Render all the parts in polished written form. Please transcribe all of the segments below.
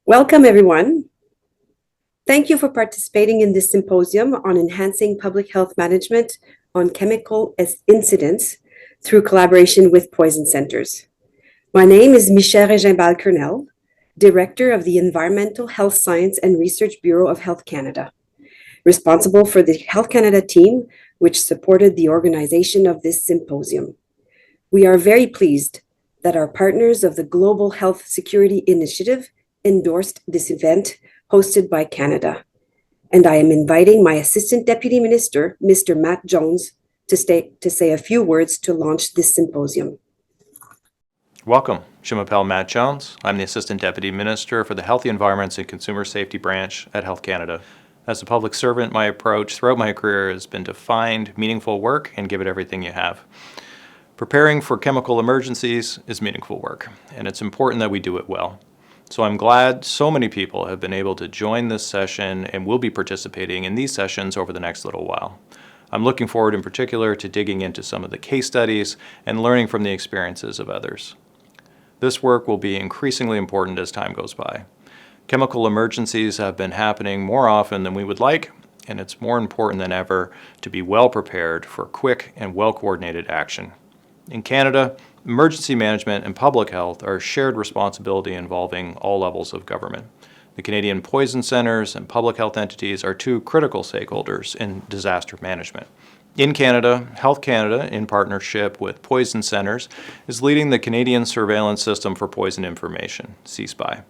Welcome, everyone. Thank you for participating in this symposium on enhancing public health management on chemical incidents through collaboration with poison centers. My name is Michelle Régimbal-Kernel, Director of the Environmental Health Science and Research Bureau of Health Canada, responsible for the Health Canada team, which supported the organization of this symposium. We are very pleased that our partners of the Global Health Security Initiative endorsed this event hosted by Canada. And I am inviting my Assistant Deputy Minister, Mr. Matt Jones, to say a few words to launch this symposium. Welcome. Je m'appelle Matt Jones. I'm the Assistant Deputy Minister for the Healthy Environments and Consumer Safety Branch at Health Canada. As a public servant, my approach throughout my career has been to find meaningful work and give it everything you have. Preparing for chemical emergencies is meaningful work, and it's important that we do it well. So I'm glad so many people have been able to join this session and will be participating in these sessions over the next little while. I'm looking forward in particular to digging into some of the case studies and learning from the experiences of others. This work will be increasingly important as time goes by. Chemical emergencies have been happening more often than we would like, and it's more important than ever to be well prepared for quick and well-coordinated action. In Canada, emergency management and public health are a shared responsibility involving all levels of government. The Canadian Poison Centres and public health entities are two critical stakeholders in disaster management. In Canada, Health Canada, in partnership with Poison Centres, is leading the Canadian Surveillance System for Poison Information, CSPI,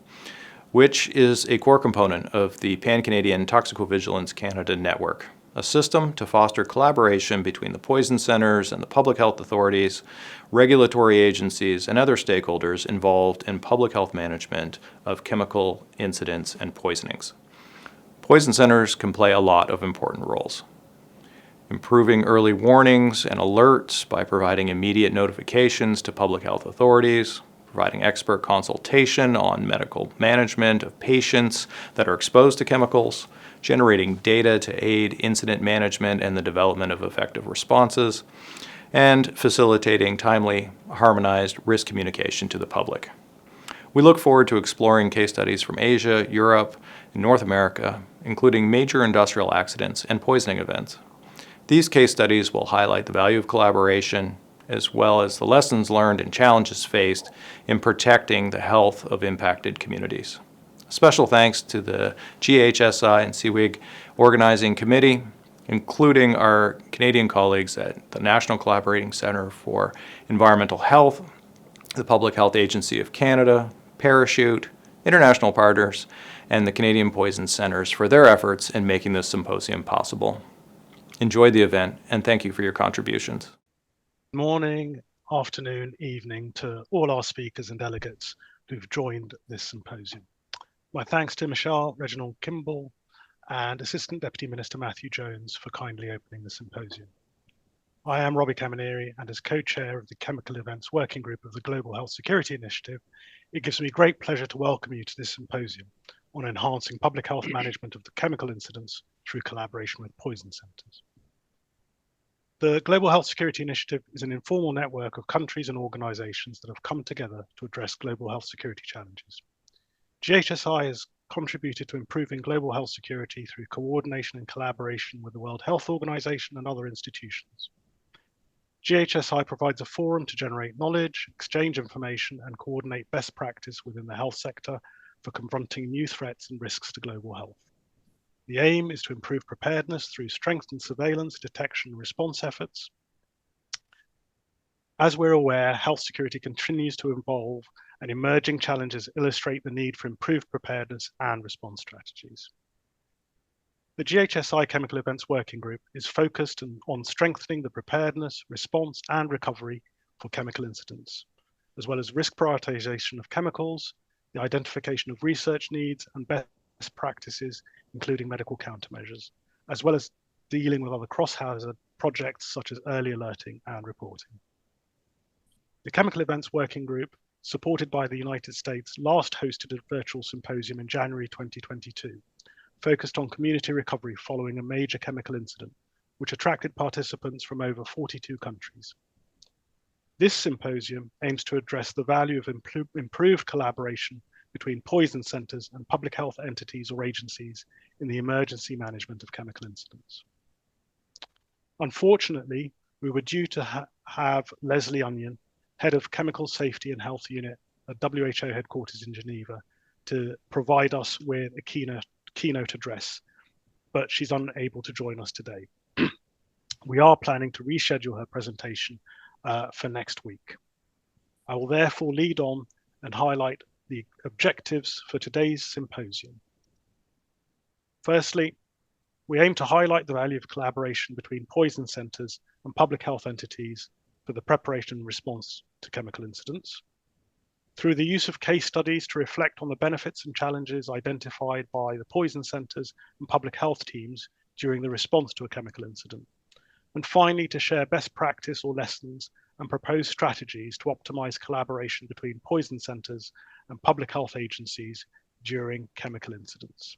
which is a core component of the Pan-Canadian Toxicovigilance Canada network, a system to foster collaboration between the poison centers and the public health authorities, regulatory agencies, and other stakeholders involved in public health management of chemical incidents and poisonings. Poison centers can play a lot of important roles. Improving early warnings and alerts by providing immediate notifications to public health authorities, providing expert consultation on medical management of patients that are exposed to chemicals, generating data to aid incident management and the development of effective responses, and facilitating timely, harmonized risk communication to the public. We look forward to exploring case studies from Asia, Europe, and North America, including major industrial accidents and poisoning events. These case studies will highlight the value of collaboration, as well as the lessons learned and challenges faced in protecting the health of impacted communities. Special thanks to the GHSI and CWIG Organizing Committee, including our Canadian colleagues at the National Collaborating Centre for Environmental Health, the Public Health Agency of Canada, Parachute, international partners, and the Canadian Poison Centres for their efforts in making this symposium possible. Enjoy the event, and thank you for your contributions. Morning, afternoon, evening to all our speakers and delegates who've joined this symposium. My thanks to Michelle Reginald Kimball and Assistant Deputy Minister Matthew Jones for kindly opening the symposium. I am Robbie Camineri, and as co-chair of the Chemical Events Working Group of the Global Health Security Initiative, it gives me great pleasure to welcome you to this symposium on enhancing public health management of the chemical incidents through collaboration with poison centers. The Global Health Security Initiative is an informal network of countries and organizations that have come together to address global health security challenges. GHSI has contributed to improving global health security through coordination and collaboration with the World Health Organization and other institutions. GHSI provides a forum to generate knowledge, exchange information, and coordinate best practice within the health sector for confronting new threats and risks to global health. The aim is to improve preparedness through strengthened surveillance, detection, and response efforts. As we're aware, health security continues to evolve, and emerging challenges illustrate the need for improved preparedness and response strategies. The GHSI Chemical Events Working Group is focused on strengthening the preparedness, response, and recovery for chemical incidents, as well as risk prioritization of chemicals, the identification of research needs and best practices, including medical countermeasures, as well as dealing with other cross-hazard projects such as early alerting and reporting. The Chemical Events Working Group, supported by the United States, last hosted a virtual symposium in January 2022, focused on community recovery following a major chemical incident, which attracted participants from over 42 countries. This symposium aims to address the value of improved collaboration between poison centers and public health entities or agencies in the emergency management of chemical incidents. Unfortunately, we were due to have Leslie Onion, Head of Chemical Safety and Health Unit at WHO headquarters in Geneva, to provide us with a keynote address, but she's unable to join us today. We are planning to reschedule her presentation for next week. I will therefore lead on and highlight the objectives for today's symposium. Firstly, we aim to highlight the value of collaboration between poison centers and public health entities for the preparation and response to chemical incidents. Through the use of case studies to reflect on the benefits and challenges identified by the poison centers and public health teams during the response to a chemical incident. And finally, to share best practice or lessons and propose strategies to optimize collaboration between poison centers and public health agencies during chemical incidents.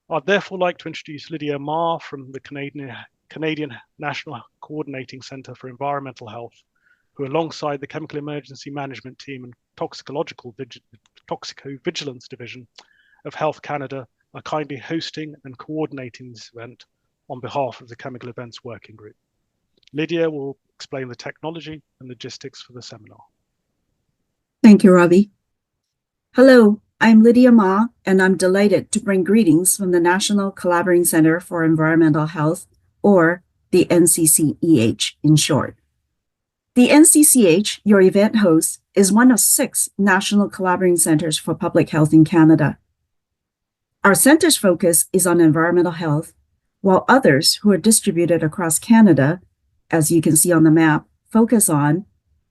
I'd therefore like to introduce Lydia Ma from the Canadian National Coordinating Centre for Environmental Health, who alongside the Chemical Emergency Management Team and Toxicovigilance Division of Health Canada are kindly hosting and coordinating this event on behalf of the Chemical Events Working Group. Lydia will explain the technology and logistics for the seminar. Thank you, Robbie. Hello, I'm Lydia Ma, and I'm delighted to bring greetings from the National Collaborating Center for Environmental Health, or the NCCEH in short. The NCCH, your event host, is one of 6 national collaborating centers for public health in Canada. Our center's focus is on environmental health, while others who are distributed across Canada, as you can see on the map, focus on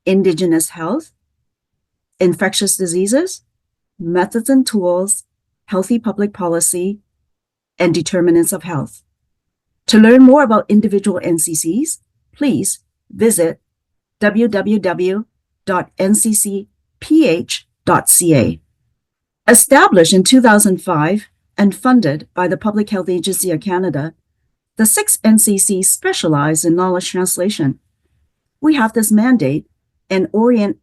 Indigenous health, infectious diseases, methods and tools, healthy public policy, and determinants of health. To learn more about individual NCCs, please visit www.nccph.ca. Established in 2005 and funded by the Public Health Agency of Canada, the 6 NCCs specialize in knowledge translation. We have this mandate and orient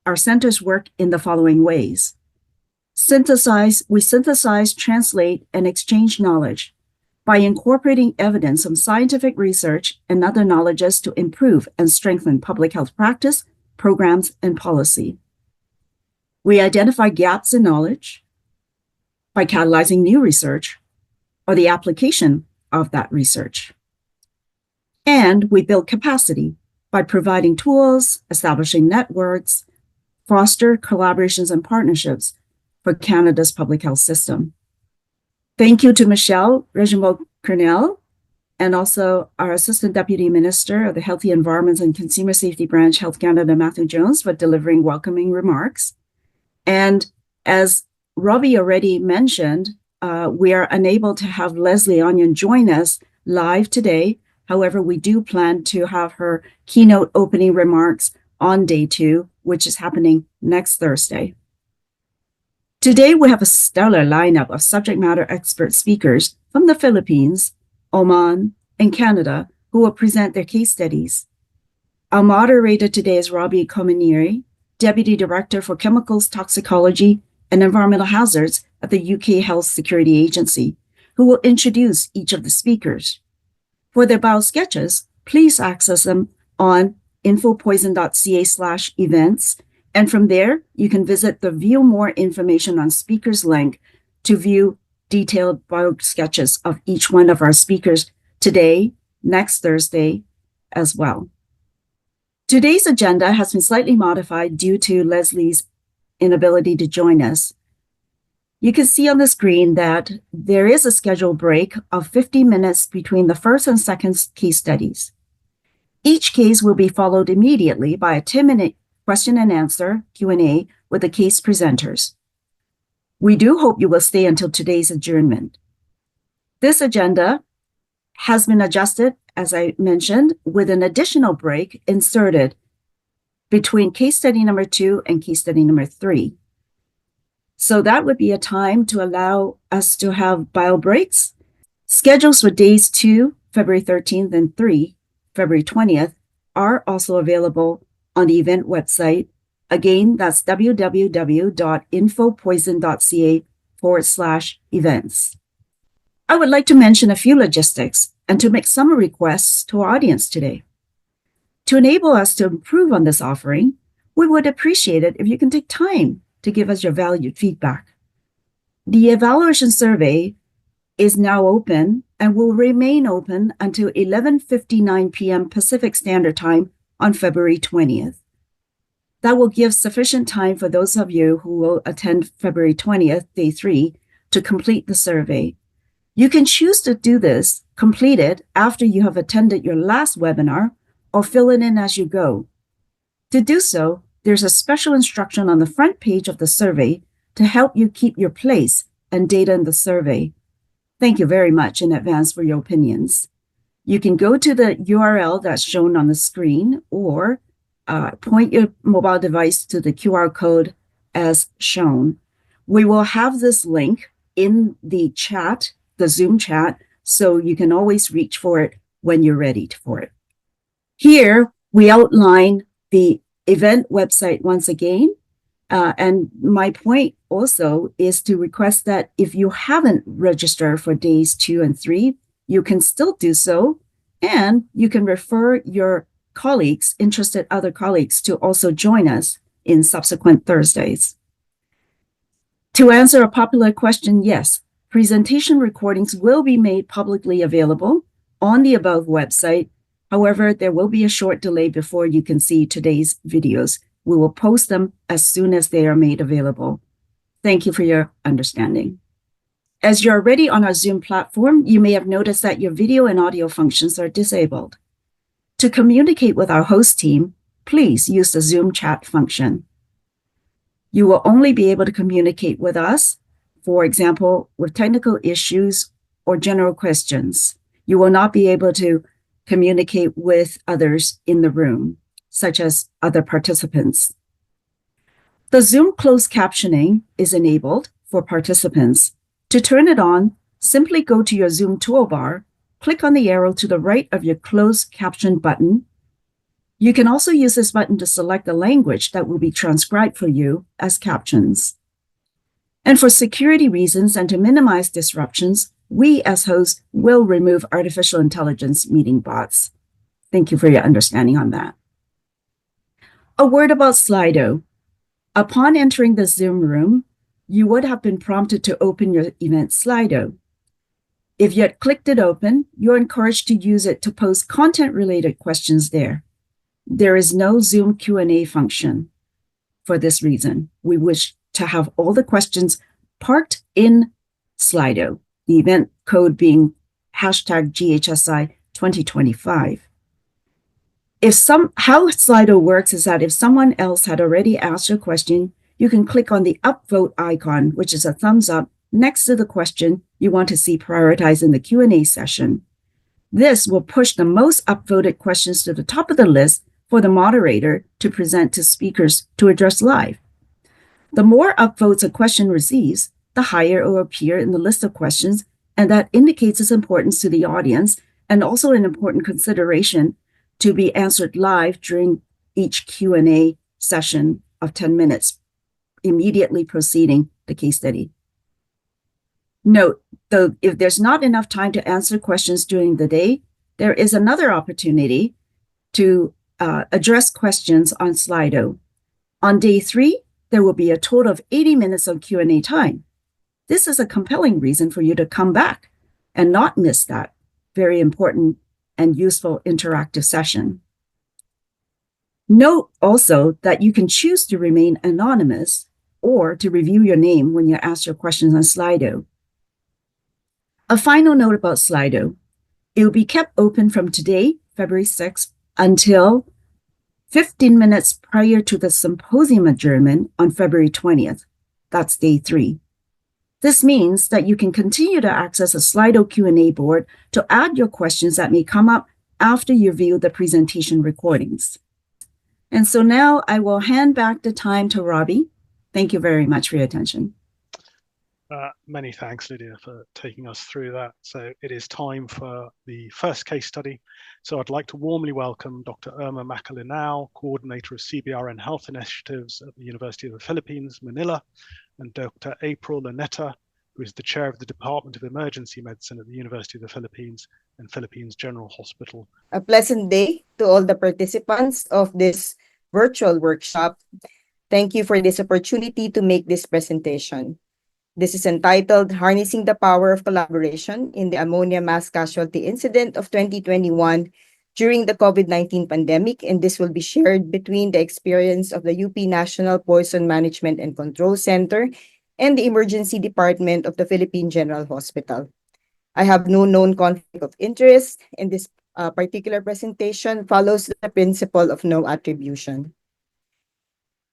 our center's work in the following ways. We synthesize, translate, and exchange knowledge by incorporating evidence from scientific research and other knowledges to improve and strengthen public health practice, programs, and policy. We identify gaps in knowledge by catalyzing new research or the application of that research. And we build capacity by providing tools, establishing networks, foster collaborations and partnerships for Canada's public health system. Thank you to Michelle Regimeau-Kernel and also our Assistant Deputy Minister of the Healthy Environments and Consumer Safety Branch, Health Canada, Matthew Jones, for delivering welcoming remarks. And as Robbie already mentioned, we are unable to have Leslie Onion join us live today. However, we do plan to have her keynote opening remarks on day 2, which is happening next Thursday. Today, we have a stellar lineup of subject matter expert speakers from the Philippines, Oman, and Canada who will present their case studies. Our moderator today is Robbie Cominieri, Deputy Director for Chemicals, Toxicology, and Environmental Hazards at the UK Health Security Agency, who will introduce each of the speakers. For their bio sketches, please access them on infopoison.ca/events. And from there, you can visit the View More Information on Speakers link to view detailed bio sketches of each one of our speakers today, next Thursday as well. Today's agenda has been slightly modified due to Leslie's inability to join us. You can see on the screen that there is a scheduled break of 50 minutes between the first and second case studies. Each case will be followed immediately by a 10-minute question and answer, Q&A, with the case presenters. We do hope you will stay until today's adjournment. This agenda has been adjusted, as I mentioned, with an additional break inserted between case study number 2 and case study number 3. So that would be a time to allow us to have bio breaks. Schedules for days 2, February 13th, and 3, February 20th, are also available on the event website Again, that's www.infopoison.ca/events. I would like to mention a few logistics and to make some requests to our audience today. To enable us to improve on this offering, we would appreciate it if you can take time to give us your valued feedback. The evaluation survey is now open and will remain open until 11:59 p.m. Pacific Standard Time on February 20th. That will give sufficient time for those of you who will attend February 20th, day 3, to complete the survey. You can choose to do this, complete it after you have attended your last webinar, or fill it in as you go. To do so, there's a special instruction on the front page of the survey to help you keep your place and data in the survey. Thank you very much in advance for your opinions. You can go to the URL that's shown on the screen or point your mobile device to the QR code as shown. We will have this link in the chat, the Zoom chat, so you can always reach for it when you're ready for it. Here, we outline the event website once again. And my point also is to request that if you haven't registered for days 2 and 3, you can still do so. And you can refer your colleagues, interested other colleagues, to also join us in subsequent Thursdays. To answer a popular question, yes, presentation recordings will be made publicly available on the above website. However, there will be a short delay before you can see today's videos. We will post them as soon as they are made available. Thank you for your understanding. As you're already on our Zoom platform, you may have noticed that your video and audio functions are disabled. To communicate with our host team, please use the Zoom chat function. You will only be able to communicate with us, for example, with technical issues or general questions. You will not be able to communicate with others in the room, such as other participants. The Zoom closed captioning is enabled for participants. To turn it on, simply go to your Zoom toolbar, click on the arrow to the right of your closed caption button. You can also use this button to select the language that will be transcribed for you as captions. And for security reasons and to minimize disruptions, we as hosts will remove artificial intelligence meeting bots. Thank you for your understanding on that. A word about Slido. Upon entering the Zoom room, you would have been prompted to open your event Slido. If you had clicked it open, you're encouraged to use it to post content-related questions there. There is no Zoom Q&A function. For this reason, we wish to have all the questions parked in Slido, the event code being hashtag GHSI 2025. How Slido works is that if someone else had already asked your question, you can click on the upvote icon, which is a thumbs up, next to the question you want to see prioritized in the Q&A session. This will push the most upvoted questions to the top of the list for the moderator to present to speakers to address live. The more upvotes a question receives, the higher it will appear in the list of questions, and that indicates its importance to the audience and also an important consideration to be answered live during each Q&A session of 10 minutes, immediately preceding the case study. Note, though, if there's not enough time to answer questions during the day, there is another opportunity to address questions on Slido. On day 3, there will be a total of 80 minutes of Q&A time. This is a compelling reason for you to come back and not miss that very important and useful interactive session. Note also that you can choose to remain anonymous or to review your name when you ask your questions on Slido. A final note about Slido. It will be kept open from today, February 6th, until 15 minutes prior to the symposium adjournment on February 20th. That's day 3. This means that you can continue to access a Slido Q&A board to add your questions that may come up after you view the presentation recordings. And so now I will hand back the time to Robbie. Thank you very much for your attention. Many thanks, Lydia, for taking us through that. So it is time for the first case study. So I'd like to warmly welcome Dr. Irma Macalinao, Coordinator of CBRN Health Initiatives at the University of the Philippines, Manila, and Dr. April Laneta, who is the Chair of the Department of Emergency Medicine at the University of the Philippines and Philippines General Hospital. A pleasant day to all the participants of this virtual workshop. Thank you for this opportunity to make this presentation. This is entitled Harnessing the Power of Collaboration in the Ammonia Mass Casualty Incident of 2021 during the COVID-19 pandemic, and this will be shared between the experience of the UP National Poison Management and Control Center and the Emergency Department of the Philippine General Hospital. I have no known conflict of interest, and this particular presentation follows the principle of no attribution.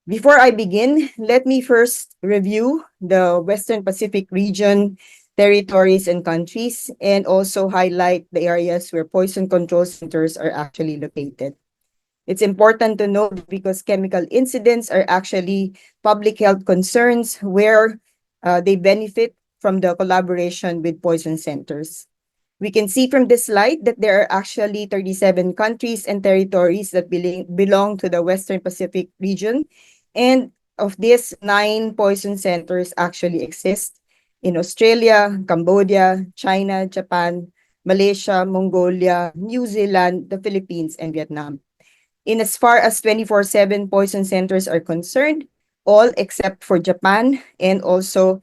Before I begin, let me first review the Western Pacific region, territories, and countries, and also highlight the areas where poison control centers are actually located. It's important to note because chemical incidents are actually public health concerns where they benefit from the collaboration with poison centers. We can see from this slide that there are actually 37 countries and territories that belong to the Western Pacific region. And of these, 9 poison centers actually exist in Australia, Cambodia, China, Japan, Malaysia, Mongolia, New Zealand, the Philippines, and Vietnam. In as far as 24/7 poison centers are concerned, all except for Japan and also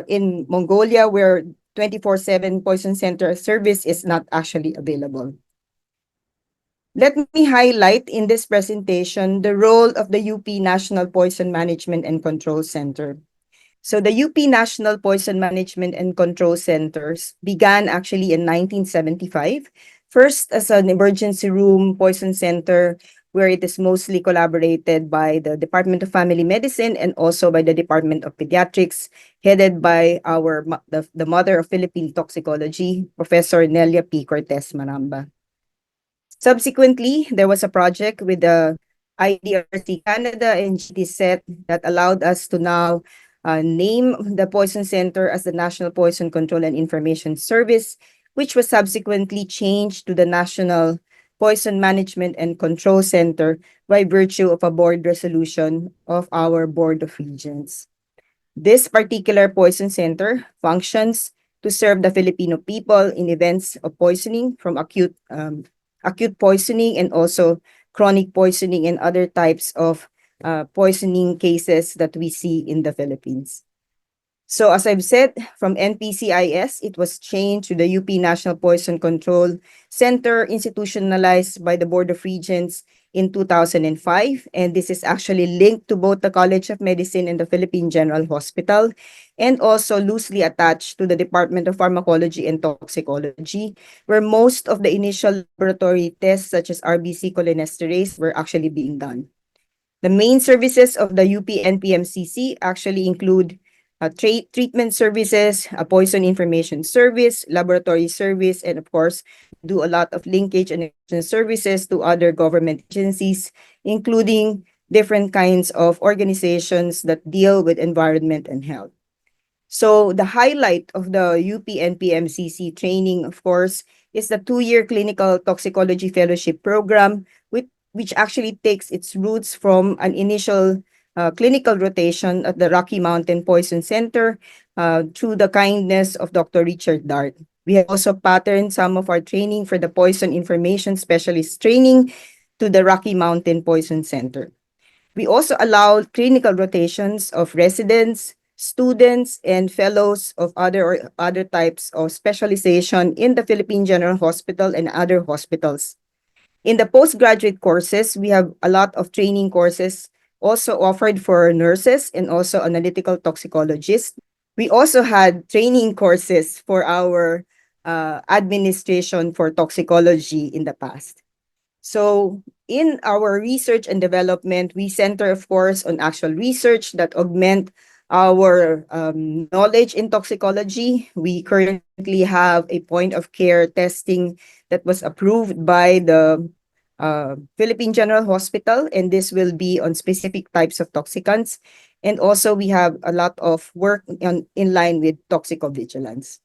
in Mongolia, where 24/7 poison center service is not actually available. Let me highlight in this presentation the role of the UP National Poison Management and Control Center. So the UP National Poison Management and Control Centers began actually in 1975, first as an emergency room poison center where it is mostly collaborated by the Department of Family Medicine and also by the Department of Pediatrics, headed by the mother of Philippine toxicology, Professor Nelia P. Cortez Maramba. Subsequently, there was a project with the IDRC Canada and GTSET that allowed us to now name the Poison Center as the National Poison Control and Information Service, which was subsequently changed to the National Poison Management and Control Center by virtue of a board resolution of our Board of Regents. This particular poison center functions to serve the Filipino people in events of poisoning from acute poisoning and also chronic poisoning and other types of poisoning cases that we see in the Philippines. So as I've said, from NPCIS, it was changed to the UP National Poison Control Center, institutionalized by the Board of Regents in 2005. And this is actually linked to both the College of Medicine and the Philippine General Hospital, and also loosely attached to the Department of Pharmacology and Toxicology, where most of the initial laboratory tests such as RBC cholinesterase were actually being done. The main services of the UP NPMCC actually include treatment services, a poison information service, laboratory service, and of course, do a lot of linkage and services to other government agencies, including different kinds of organizations that deal with environment and health. So the highlight of the UP NPMCC training, of course, is the 2-year clinical toxicology fellowship program, which actually takes its roots from an initial clinical rotation at the Rocky Mountain Poison Center through the kindness of Dr. Richard Dart. We have also patterned some of our training for the Poison Information Specialist training to the Rocky Mountain Poison Center. We also allow clinical rotations of residents, students, and fellows of other types of specialization in the Philippine General Hospital and other hospitals. In the postgraduate courses, we have a lot of training courses also offered for nurses and also analytical toxicologists. We also had training courses for our administration for toxicology in the past. So in our research and development, we center, of course, on actual research that augment our knowledge in toxicology. We currently have a point of care testing that was approved by the Philippine General Hospital, and this will be on specific types of toxicants. And also, we have a lot of work in line with toxicovigilance.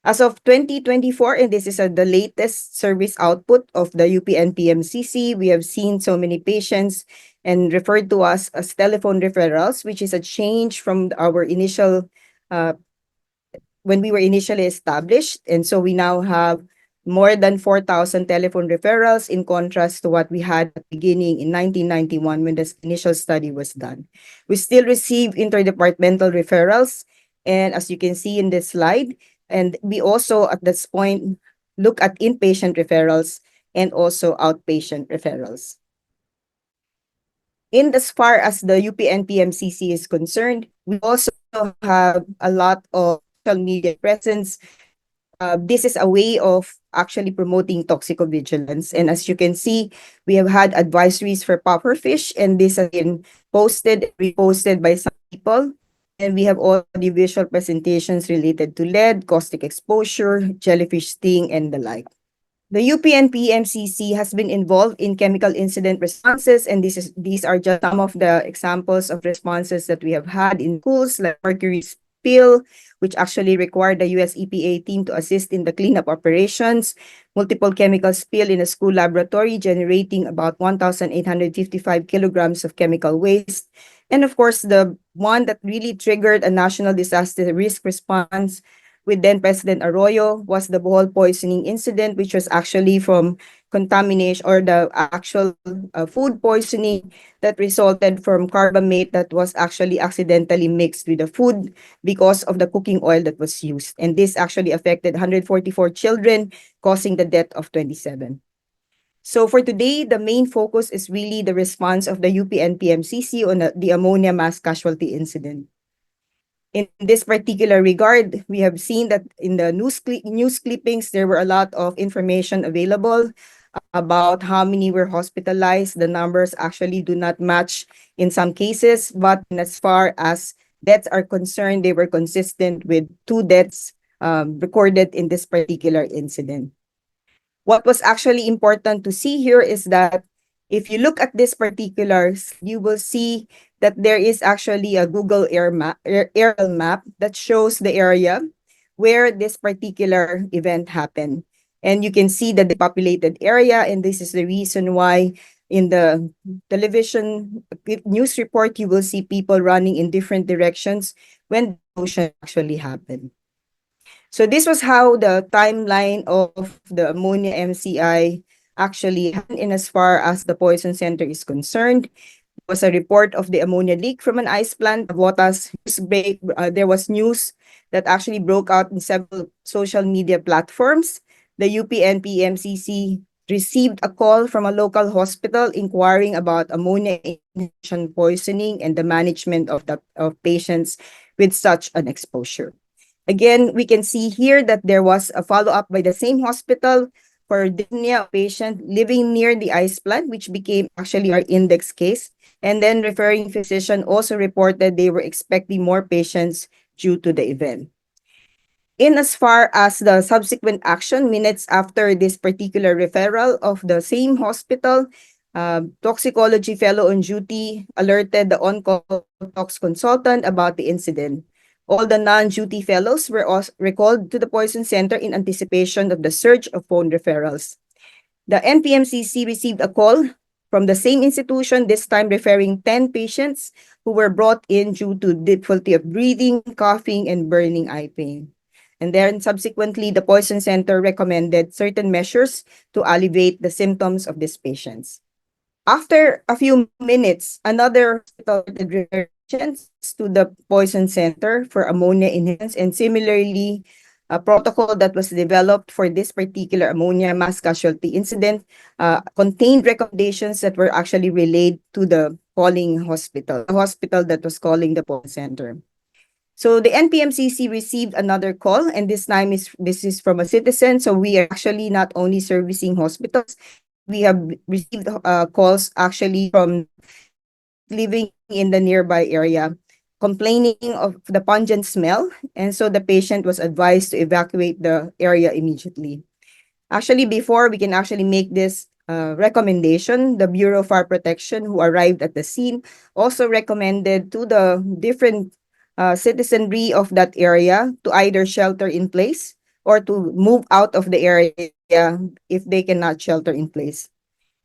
As of 2024, and this is the latest service output of the UPNPMCC, we have seen so many patients and referred to us as telephone referrals, which is a change from our initial when we were initially established. And so we now have more than 4,000 telephone referrals in contrast to what we had at the beginning in 1991 when the initial study was done. We still receive interdepartmental referrals. And as you can see in this slide, and we also at this point look at inpatient referrals and also outpatient referrals. In as far as the UPNPMCC is concerned, we also have a lot of social media presence. This is a way of actually promoting toxicovigilance. And as you can see, we have had advisories for pufferfish, and this has been posted and reposted by some people. And we have audiovisual presentations related to lead, caustic exposure, jellyfish sting, and the like. The UPNP-MCC has been involved in chemical incident responses, and these are just some of the examples of responses that we have had in schools, like mercury spill, which actually required the US EPA team to assist in the cleanup operations, multiple chemical spill in a school laboratory generating about 1,855 kilograms of chemical waste, and of course, the one that really triggered a national disaster risk response with then President Arroyo was the Bohol poisoning incident, which was actually from contamination or the actual food poisoning that resulted from carbamate that was actually accidentally mixed with the food because of the cooking oil that was used. And this actually affected 144 children, causing the death of 27. So for today, the main focus is really the response of the UPNPMCC on the ammonia mass casualty incident. In this particular regard, we have seen that in the news clippings, there were a lot of information available about how many were hospitalized. The numbers actually do not match in some cases, but as far as deaths are concerned, they were consistent with 2 deaths recorded in this particular incident. What was actually important to see here is that if you look at this particular, you will see that there is actually a Google aerial map that shows the area where this particular event happened. And you can see the depopulated area, and this is the reason why in the television news report, you will see people running in different directions when the explosion actually happened. So this was how the timeline of the ammonia MCI actually happened in as far as the poison center is concerned. There was a report of the ammonia leak from an ice plant. There was news that actually broke out in several social media platforms. The UPNP-MCC received a call from a local hospital inquiring about ammonia inhalation poisoning and the management of patients with such an exposure. Again, we can see here that there was a follow-up by the same hospital for dyspnea patient living near the ice plant, which became actually our index case. And then referring physician also reported they were expecting more patients due to the event. In as far as the subsequent action, minutes after this particular referral of the same hospital, toxicology fellow on duty alerted the on-call tox consultant about the incident. All the non-duty fellows were recalled to the poison center in anticipation of the surge of phone referrals. The NPMCC received a call from the same institution, this time referring 10 patients who were brought in due to difficulty of breathing, coughing, and burning eye pain. And then subsequently, the poison center recommended certain measures to alleviate the symptoms of these patients. After a few minutes, another hospital patients to the poison center for ammonia inhalants, and similarly, a protocol that was developed for this particular ammonia mass casualty incident contained recommendations that were actually relayed to the calling hospital, the hospital that was calling the poison center. So the NPMCC received another call, and this time this is from a citizen. So we are actually not only servicing hospitals, we have received calls actually from living in the nearby area, complaining of the pungent smell, and so the patient was advised to evacuate the area immediately. Actually, before we can actually make this recommendation, the Bureau of Fire Protection, who arrived at the scene, also recommended to the different citizenry of that area to either shelter in place or to move out of the area if they cannot shelter in place.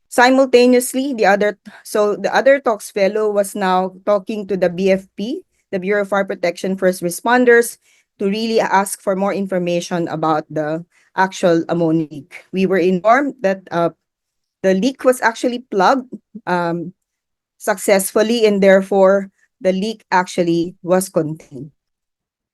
Simultaneously, the other talks fellow was now talking to the BFP, the Bureau of Fire Protection First Responders, to really ask for more information about the actual ammonia leak. We were informed that the leak was actually plugged successfully, and therefore the leak actually was contained.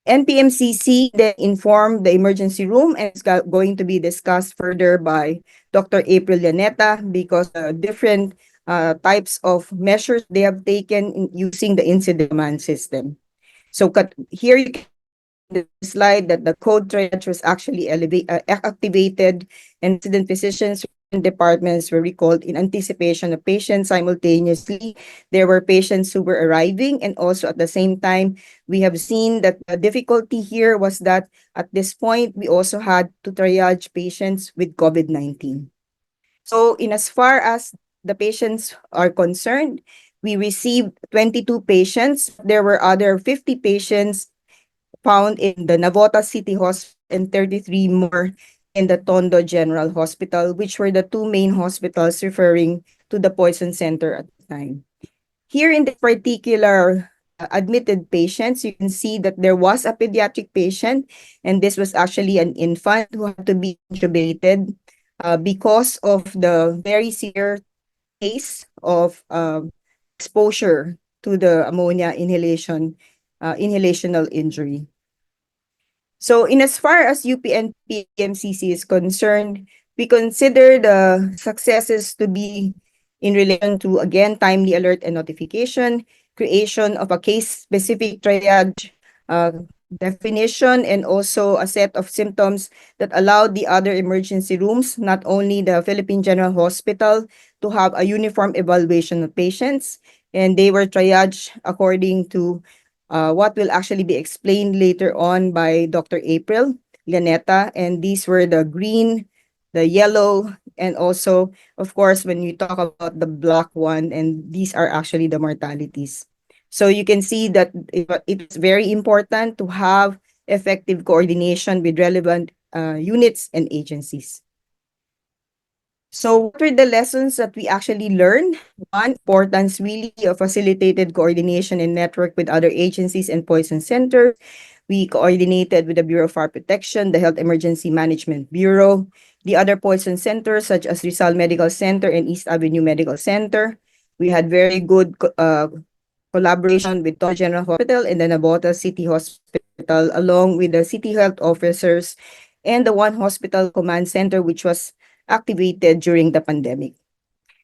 NPMCC then informed the emergency room, and it's going to be discussed further by Dr. April Llaneta, because different types of measures they have taken in using the incident command system. So here you can the slide that the code triage was actually activated, and resident physicians and departments were recalled in anticipation of patients. Simultaneously, there were patients who were arriving, and also at the same time, we have seen that the difficulty here was that at this point, we also had to triage patients with COVID-19. So in as far as the patients are concerned, we received 22 patients. There were other 50 patients found in the Navota City Hospital and 33 more in the Tondo General Hospital, which were the two main hospitals referring to the poison center at the time. Here in this particular admitted patients, you can see that there was a pediatric patient, and this was actually an infant who had to be intubated because of the very severe case of exposure to the ammonia inhalational injury. So in as far as UPN PMCC is concerned, we consider the successes to be in relation to, again, timely alert and notification, creation of a case-specific triage definition, and also a set of symptoms that allowed the other emergency rooms, not only the Philippine General Hospital, to have a uniform evaluation of patients, and they were triaged according to what will actually be explained later on by Dr. April Llaneta. And these were the green, the yellow, and also, of course, when you talk about the black one, and these are actually the mortalities. So you can see that it's very important to have effective coordination with relevant units and agencies. So what were the lessons that we actually learned? One, importance really of facilitated coordination and network with other agencies and poison centers. We coordinated with the Bureau of Fire Protection, the Health Emergency Management Bureau, the other poison centers such as Rizal Medical Center and East Avenue Medical Center. We had very good collaboration with Tondo General Hospital and the Navota City Hospital, along with the city health officers and the One Hospital Command Center, which was activated during the pandemic.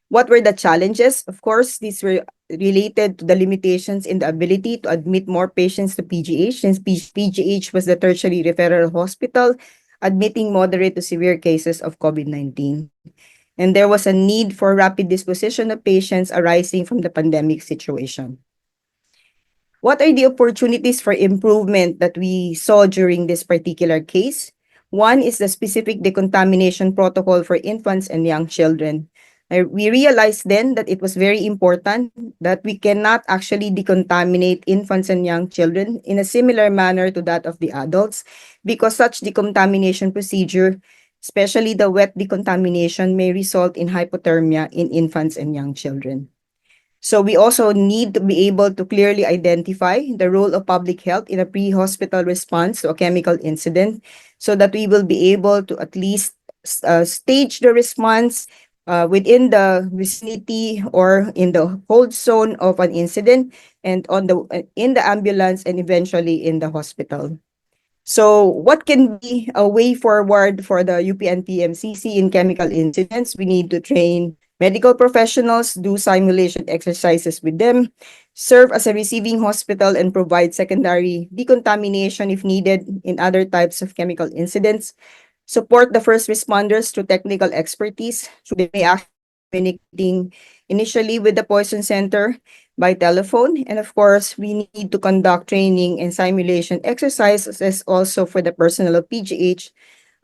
What were the challenges? Of course, these were related to the limitations in the ability to admit more patients to PGH, since PGH was the tertiary referral hospital, admitting moderate to severe cases of COVID-19. And there was a need for rapid disposition of patients arising from the pandemic situation. What are the opportunities for improvement that we saw during this particular case? One is the specific decontamination protocol for infants and young children. We realized then that it was very important that we cannot actually decontaminate infants and young children in a similar manner to that of the adults, because such decontamination procedure, especially the wet decontamination, may result in hypothermia in infants and young children. So we also need to be able to clearly identify the role of public health in a pre-hospital response to a chemical incident, so that we will be able to at least stage the response within the vicinity or in the hold zone of an incident, and in the ambulance, and eventually in the hospital. So what can be a way forward for the UPN PMCC in chemical incidents? We need to train medical professionals, do simulation exercises with them, serve as a receiving hospital, and provide secondary decontamination if needed in other types of chemical incidents. Support the first responders through technical expertise. So they may actually communicating initially with the poison center by telephone. And of course, we need to conduct training and simulation exercises also for the personnel of PGH,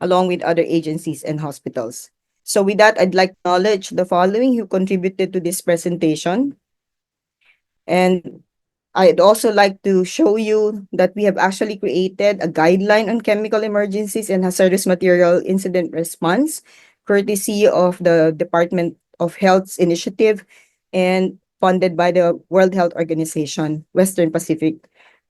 along with other agencies and hospitals. So with that, I'd like to acknowledge the following who contributed to this presentation. And I'd also like to show you that we have actually created a guideline on chemical emergencies and hazardous material incident response, courtesy of the Department of Health's initiative and funded by the World Health Organization, Western Pacific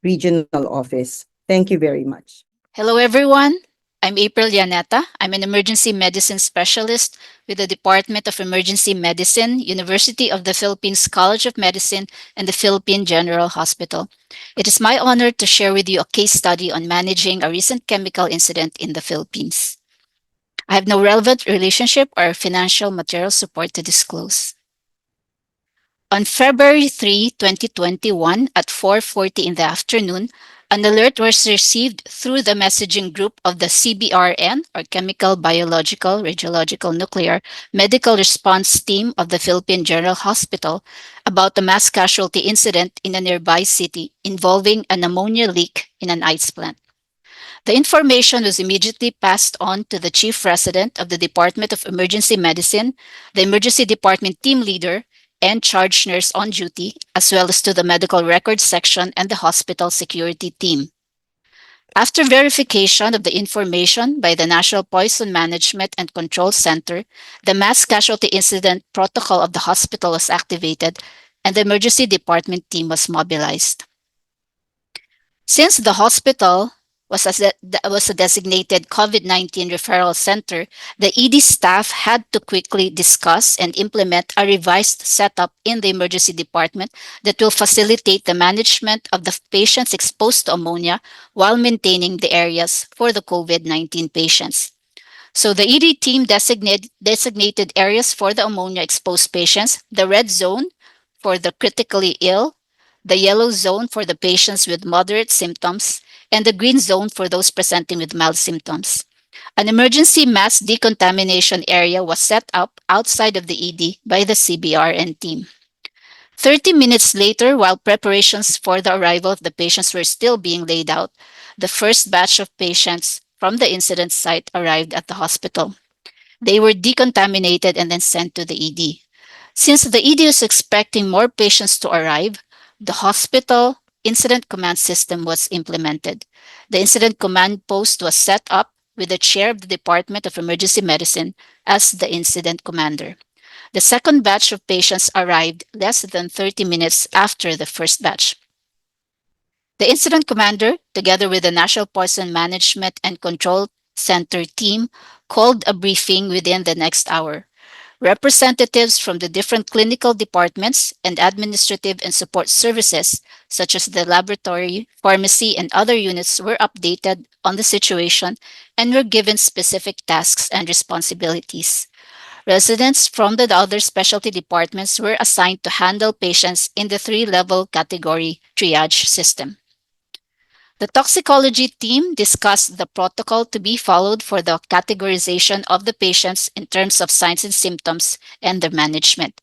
Regional Office. Thank you very much. Hello, everyone. I'm April Yaneta. I'm an emergency medicine specialist with the Department of Emergency Medicine, University of the Philippines College of Medicine, and the Philippine General Hospital. It is my honor to share with you a case study on managing a recent chemical incident in the Philippines. I have no relevant relationship or financial material support to disclose. On February 3, 2021, at 4:40 in the afternoon, an alert was received through the messaging group of the CBRN, or Chemical, Biological, Radiological, Nuclear Medical Response Team of the Philippine General Hospital, about a mass casualty incident in a nearby city involving an ammonia leak in an ice plant. The information was immediately passed on to the Chief Resident of the Department of Emergency Medicine, the Emergency Department team leader, and charge nurse on duty, as well as to the medical records section and the hospital security team. After verification of the information by the National Poison Management and Control Center, the mass casualty incident protocol of the hospital was activated and the emergency department team was mobilized. Since the hospital was a designated COVID-19 referral center, the ED staff had to quickly discuss and implement a revised setup in the emergency department that will facilitate the management of the patients exposed to ammonia while maintaining the areas for the COVID-19 patients. So the ED team designated areas for the ammonia exposed patients, the red zone for the critically ill, the yellow zone for the patients with moderate symptoms, and the green zone for those presenting with mild symptoms. An emergency mass decontamination area was set up outside of the ED by the CBRN team. 30 minutes later, while preparations for the arrival of the patients were still being laid out, the first batch of patients from the incident site arrived at the hospital. They were decontaminated and then sent to the ED. Since the ED was expecting more patients to arrive, the hospital incident command system was implemented. The incident command post was set up with the chair of the Department of Emergency Medicine as the incident commander. The second batch of patients arrived less than 30 minutes after the first batch. The incident commander, together with the National Poison Management and Control Center team, called a briefing within the next hour. Representatives from the different clinical departments and administrative and support services, such as the laboratory, pharmacy, and other units, were updated on the situation and were given specific tasks and responsibilities. Residents from the other specialty departments were assigned to handle patients in the 3-level category triage system. The toxicology team discussed the protocol to be followed for the categorization of the patients in terms of signs and symptoms and their management.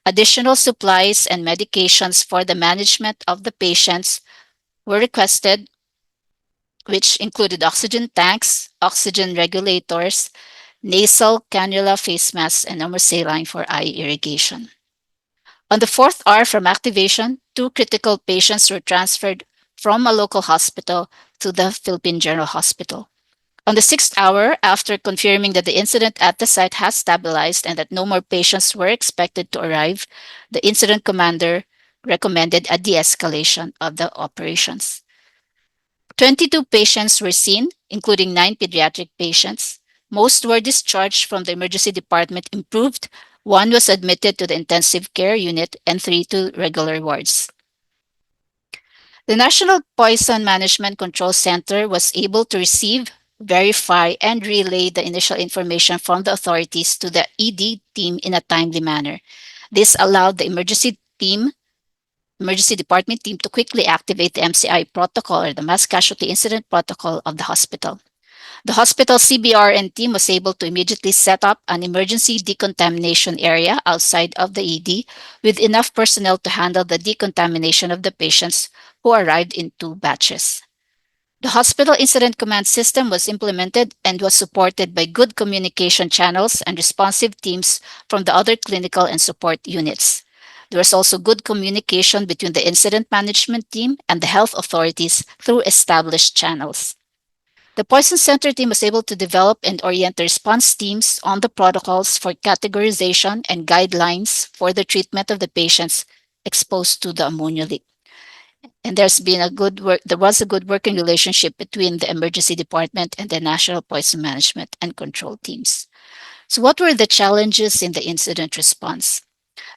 Additional supplies and medications for the management of the patients were requested, which included oxygen tanks, oxygen regulators, nasal cannula face masks, and saline for eye irrigation. On the 4th hour from activation, 2 critical patients were transferred from a local hospital to the Philippine General Hospital. On the 6th hour, after confirming that the incident at the site has stabilized and that no more patients were expected to arrive, the incident commander recommended a de-escalation of the operations. 22 patients were seen, including 9 pediatric patients. Most were discharged from the emergency department improved. 1 was admitted to the intensive care unit and 3 to regular wards. The National Poison Management Control Center was able to receive, verify, and relay the initial information from the authorities to the ED team in a timely manner. This allowed the emergency department team to quickly activate the MCI protocol, or the mass casualty incident protocol of the hospital. The hospital CBRN team was able to immediately set up an emergency decontamination area outside of the ED with enough personnel to handle the decontamination of the patients who arrived in 2 batches. The hospital incident command system was implemented and was supported by good communication channels and responsive teams from the other clinical and support units. There was also good communication between the incident management team and the health authorities through established channels. The Poison Center team was able to develop and orient the response teams on the protocols for categorization and guidelines for the treatment of the patients exposed to the ammonia leak. And there was a good working relationship between the emergency department and the National Poison Management and Control teams. So what were the challenges in the incident response?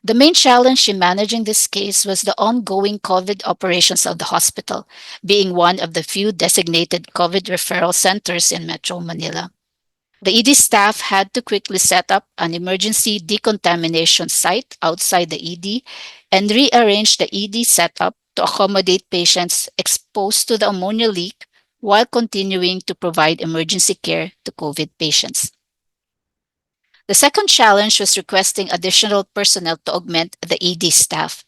The main challenge in managing this case was the ongoing COVID operations of the hospital, being one of the few designated COVID referral centers in Metro Manila. The ED staff had to quickly set up an emergency decontamination site outside the ED and rearrange the ED setup to accommodate patients exposed to the ammonia leak while continuing to provide emergency care to COVID patients. The second challenge was requesting additional personnel to augment the ED staff.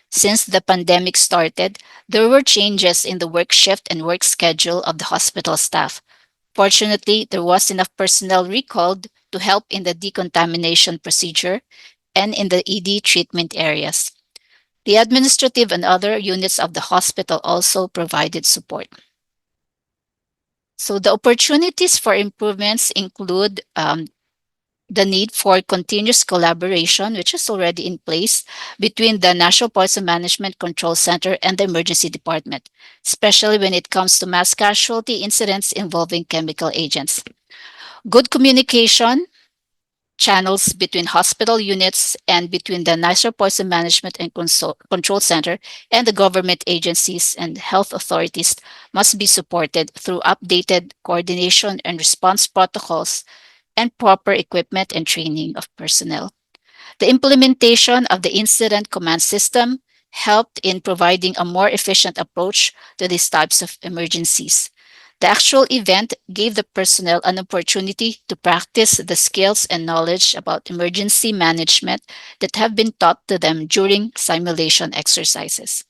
Since the pandemic started, there were changes in the work shift and work schedule of the hospital staff. Fortunately, there was enough personnel recalled to help in the decontamination procedure and in the ED treatment areas. The administrative and other units of the hospital also provided support. So the opportunities for improvements include the need for continuous collaboration, which is already in place between the National Poison Management Control Center and the Emergency Department, especially when it comes to mass casualty incidents involving chemical agents. Good communication channels between hospital units and between the National Poison Management and Control Center and the government agencies and health authorities must be supported through updated coordination and response protocols and proper equipment and training of personnel. The implementation of the incident command system helped in providing a more efficient approach to these types of emergencies. The actual event gave the personnel an opportunity to practice the skills and knowledge about emergency management that have been taught to them during simulation exercises.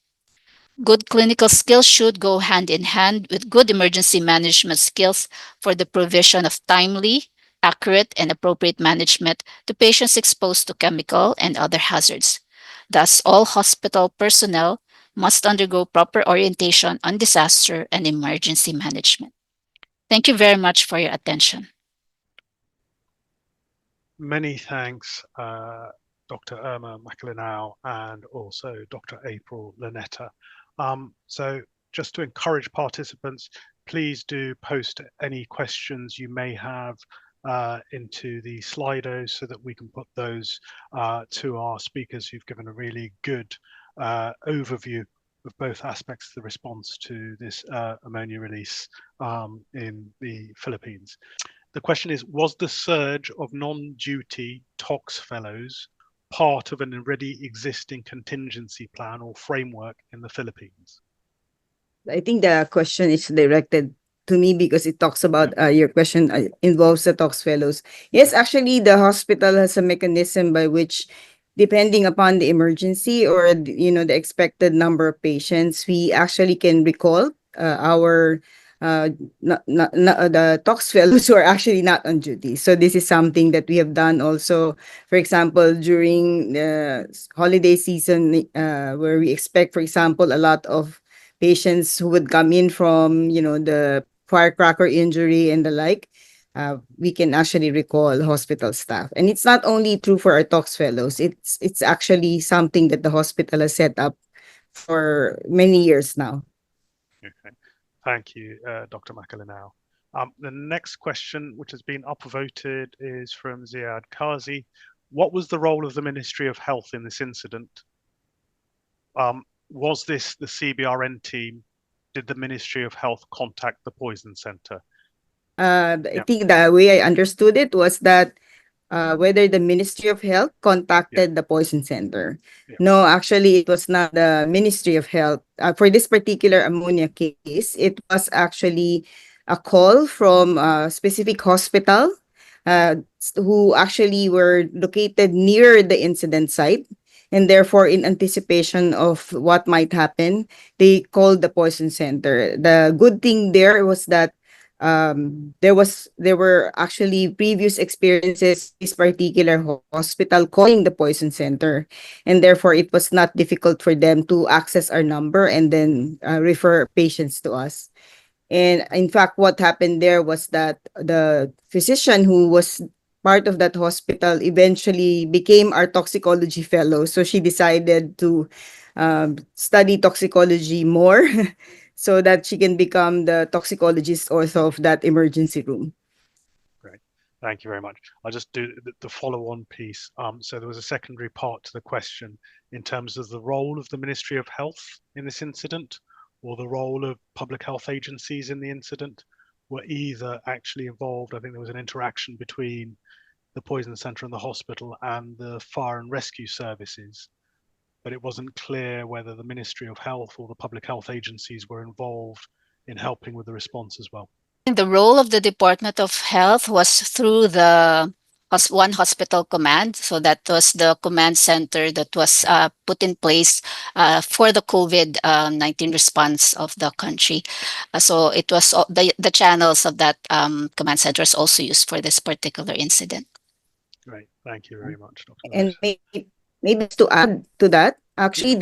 Good clinical skills should go hand in hand with good emergency management skills for the provision of timely, accurate, and appropriate management to patients exposed to chemical and other hazards. Thus, all hospital personnel must undergo proper orientation on disaster and emergency management. Thank you very much for your attention. Many thanks, Dr. Irma Macalinao and also Dr. April Lanetta. So just to encourage participants, please do post any questions you may have into the Slido so that we can put those to our speakers who've given a really good overview of both aspects of the response to this ammonia release in the Philippines. The question is, was the surge of non-duty tox fellows part of an already existing contingency plan or framework in the Philippines? I think the question is directed to me because it talks about your question involves the tox fellows. Yes, actually, the hospital has a mechanism by which, depending upon the emergency or the expected number of patients, we actually can recall our the tox fellows who are actually not on duty. So this is something that we have done also, for example, during the holiday season, where we expect, for example, a lot of patients who would come in from, the firecracker injury and the like. We can actually recall hospital staff. And it's not only true for our tox fellows, it's actually something that the hospital has set up for many years now. Okay. Thank you, Dr. Macalinao. The next question, which has been upvoted, is from Ziad Kazi. What was the role of the Ministry of Health in this incident? Was this the CBRN team? Did the Ministry of Health contact the Poison Center? I think the way I understood it was that whether the Ministry of Health contacted the Poison Center. Yeah. No, actually, it was not the Ministry of Health. For this particular ammonia case, it was actually a call from a specific hospital who actually were located near the incident site. And therefore, in anticipation of what might happen, they called the poison center. The good thing there was that there were actually previous experiences this particular hospital calling the poison center, and therefore it was not difficult for them to access our number and then refer patients to us. And in fact, what happened there was that the physician who was part of that hospital eventually became our toxicology fellow. So she decided to study toxicology more so that she can become the toxicologist also of that emergency room. Great. Thank you very much. I'll just do the follow-on piece. So there was a secondary part to the question in terms of the role of the Ministry of Health in this incident, or the role of public health agencies in the incident, were either actually involved. I think there was an interaction between the poison center and the hospital and the fire and rescue services, but it wasn't clear whether the Ministry of Health or the public health agencies were involved in helping with the response as well. The role of the Department of Health was through the One Hospital Command. So that was the command center that was put in place for the COVID-19 response of the country. So it was the channels of that command center is also used for this particular incident. Great, thank you very much, Dr. And Lewis. maybe to add to that, actually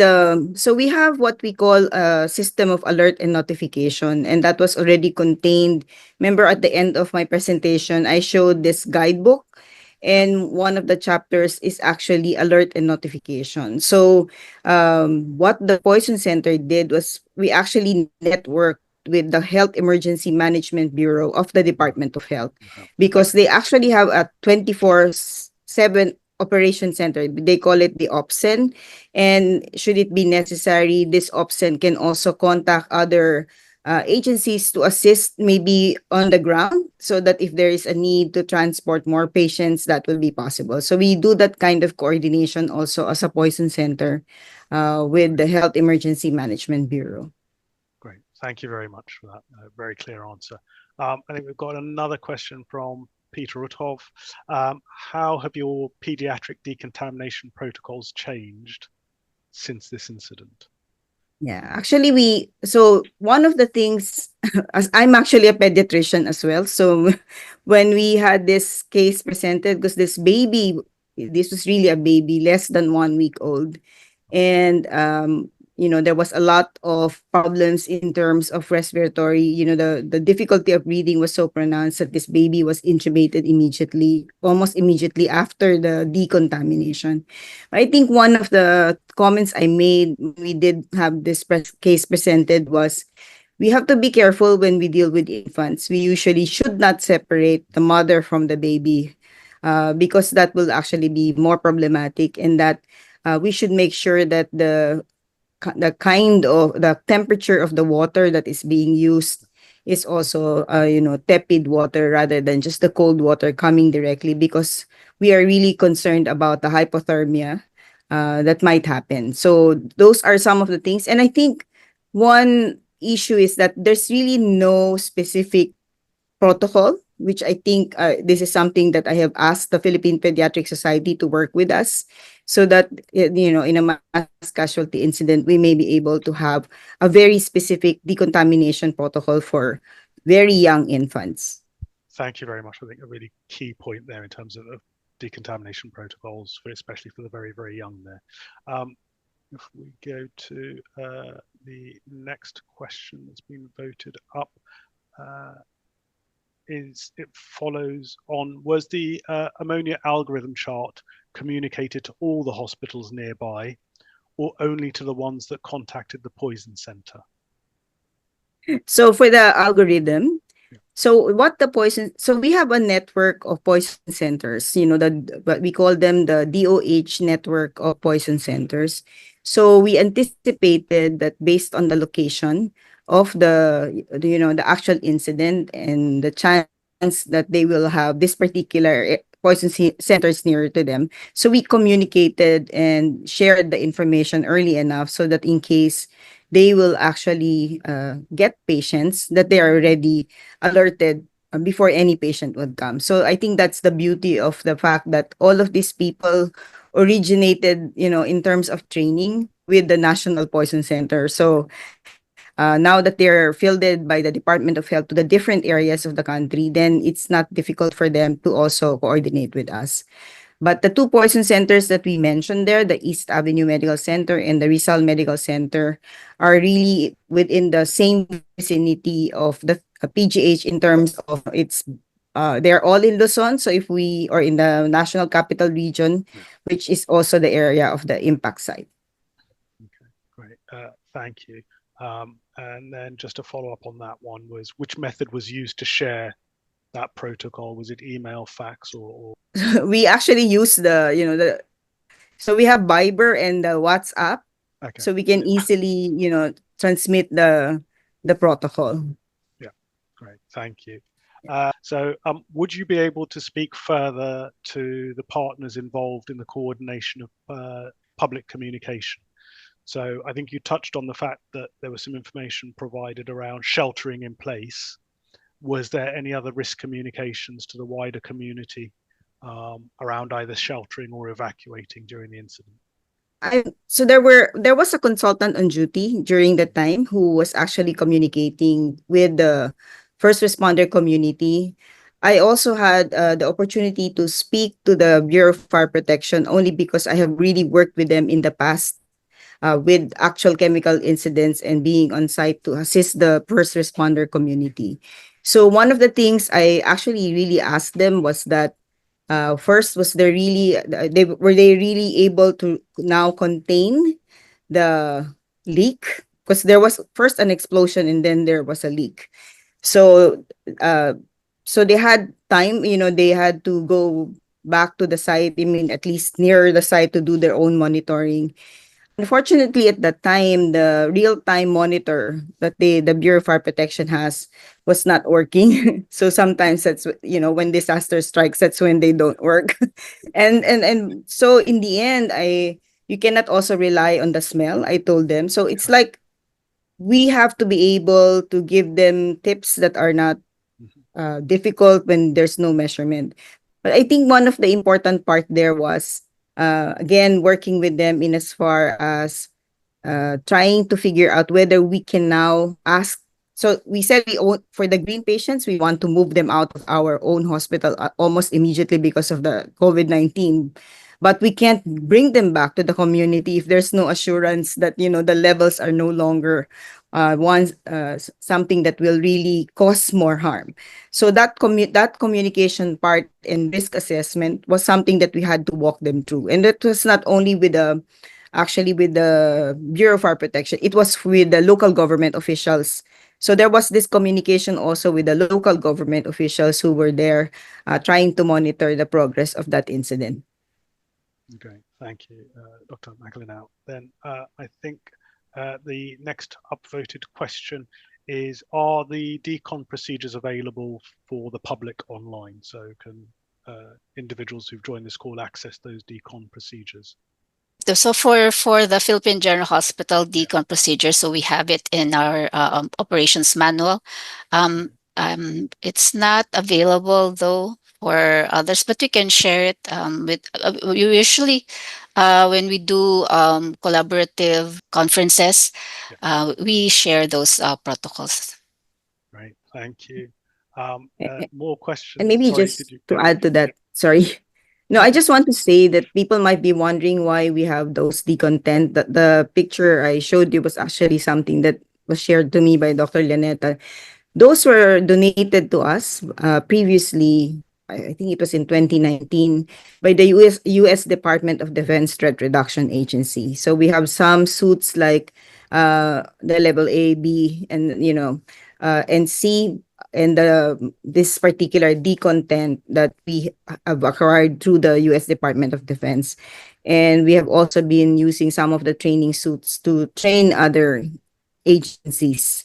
so we have what we call a system of alert and notification, and that was already contained. Remember, at the end of my presentation, I showed this guidebook, and one of the chapters is actually alert and notification. So what the Poison Center did was we actually networked with the Health Emergency Management Bureau of the Department of Health, because they actually have a 24/7 operation center. They call it the OPSEN. And should it be necessary, this OPSEN can also contact other agencies to assist maybe on the ground, so that if there is a need to transport more patients, that will be possible. So we do that kind of coordination also as a poison center with the Health Emergency Management Bureau. Great, thank you very much for that very clear answer. I think we've got another question from Peter Uthoff. How have your pediatric decontamination protocols changed since this incident? Yeah, actually so one of the things, as I'm actually a pediatrician as well, so when we had this case presented, because this was really a baby, less than 1 week old. And, there was a lot of problems in terms of respiratory. The difficulty of breathing was so pronounced that this baby was intubated almost immediately after the decontamination. I think one of the comments I made when we did have this case presented was, we have to be careful when we deal with infants. We usually should not separate the mother from the baby, because that will actually be more problematic, and that we should make sure that the temperature of the water that is being used is also tepid water rather than just the cold water coming directly, because we are really concerned about the hypothermia that might happen. So those are some of the things. And I think one issue is that there's really no specific protocol, which I think this is something that I have asked the Philippine Pediatric Society to work with us, so that, in a mass casualty incident, we may be able to have a very specific decontamination protocol for very young infants. Thank you very much. I think a really key point there in terms of decontamination protocols, especially for the very, very young there. If we go to the next question that's been voted up, it follows on, was the ammonia algorithm chart communicated to all the hospitals nearby, or only to the ones that contacted the poison center? So for the algorithm, so we have a network of poison centers, what we call them the DOH network of poison centers. So we anticipated that based on the location of the actual incident and the chance that they will have this particular poison centers nearer to them. So we communicated and shared the information early enough so that in case they will actually get patients, that they are already alerted before any patient would come. So I think that's the beauty of the fact that all of these people originated, in terms of training with the National Poison Center. So now that they're fielded by the Department of Health to the different areas of the country, then it's not difficult for them to also coordinate with us. But the two poison centers that we mentioned there, the East Avenue Medical Center and the Rizal Medical Center, are really within the same vicinity of the PGH in terms of they're all in Luzon. So or in the National Capital Region, which is also the area of the impact site. Okay, great. Thank you. And then just to follow up on that one was, which method was used to share that protocol? Was it email, fax, or? We actually use so we have Viber and the WhatsApp, Okay. so we can easily, transmit the protocol. Yeah, great. Thank you. So would you be able to speak further to the partners involved in the coordination of public communication? So I think you touched on the fact that there was some information provided around sheltering in place. Was there any other risk communications to the wider community around either sheltering or evacuating during the incident? So there was a consultant on duty during the time who was actually communicating with the first responder community. I also had the opportunity to speak to the Bureau of Fire Protection only because I have really worked with them in the past with actual chemical incidents and being on site to assist the first responder community. So one of the things I actually really asked them was that first, was they really were they really able to now contain the leak? Because there was first an explosion and then there was a leak. So so they had time, they had to go back to the site, I mean, at least near the site, to do their own monitoring. Unfortunately, at that time, the real-time monitor that the Bureau of Fire Protection has was not working. So sometimes that's, when disaster strikes, that's when they don't work. And so in the end, you cannot also rely on the smell, I told them. So it's like we have to be able to give them tips that are not difficult when there's no measurement. But I think one of the important part there was, again, working with them in as far as trying to figure out whether we can now ask. So we said for the green patients, we want to move them out of our own hospital almost immediately because of the COVID-19. But we can't bring them back to the community if there's no assurance that, the levels are no longer something that will really cause more harm. So that communication part and risk assessment was something that we had to walk them through. And it was not only with the Bureau of Fire Protection, it was with the local government officials. So there was this communication also with the local government officials who were there trying to monitor the progress of that incident. Okay, thank you, Dr. McAlinau. Then I think the next upvoted question is, are the decon procedures available for the public online? So can individuals who've joined this call access those decon procedures? So for the Philippine General Hospital decon procedure, so we have it in our operations manual. It's not available though for others, but we can share it with. Usually, when we do collaborative conferences, we share those protocols. Right, thank you. More questions. And maybe Sorry, just to add to that, sorry. No, I just want to say that people might be wondering why we have those decontent. That the picture I showed you was actually something that was shared to me by Dr. Llaneta. Those were donated to us previously. I think it was in 2019 by the US Department of Defense Threat Reduction Agency. So we have some suits like the level A, B, and and C, and this particular decontent that we have acquired through the US Department of Defense. And we have also been using some of the training suits to train other agencies.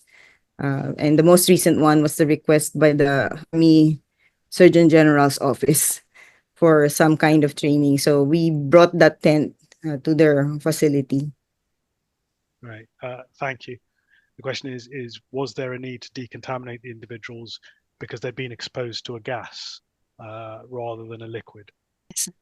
And the most recent one was the request by the Army Surgeon General's office for some kind of training. So we brought that tent to their facility. Right, thank you. The question is was there a need to decontaminate the individuals because they'd been exposed to a gas rather than a liquid?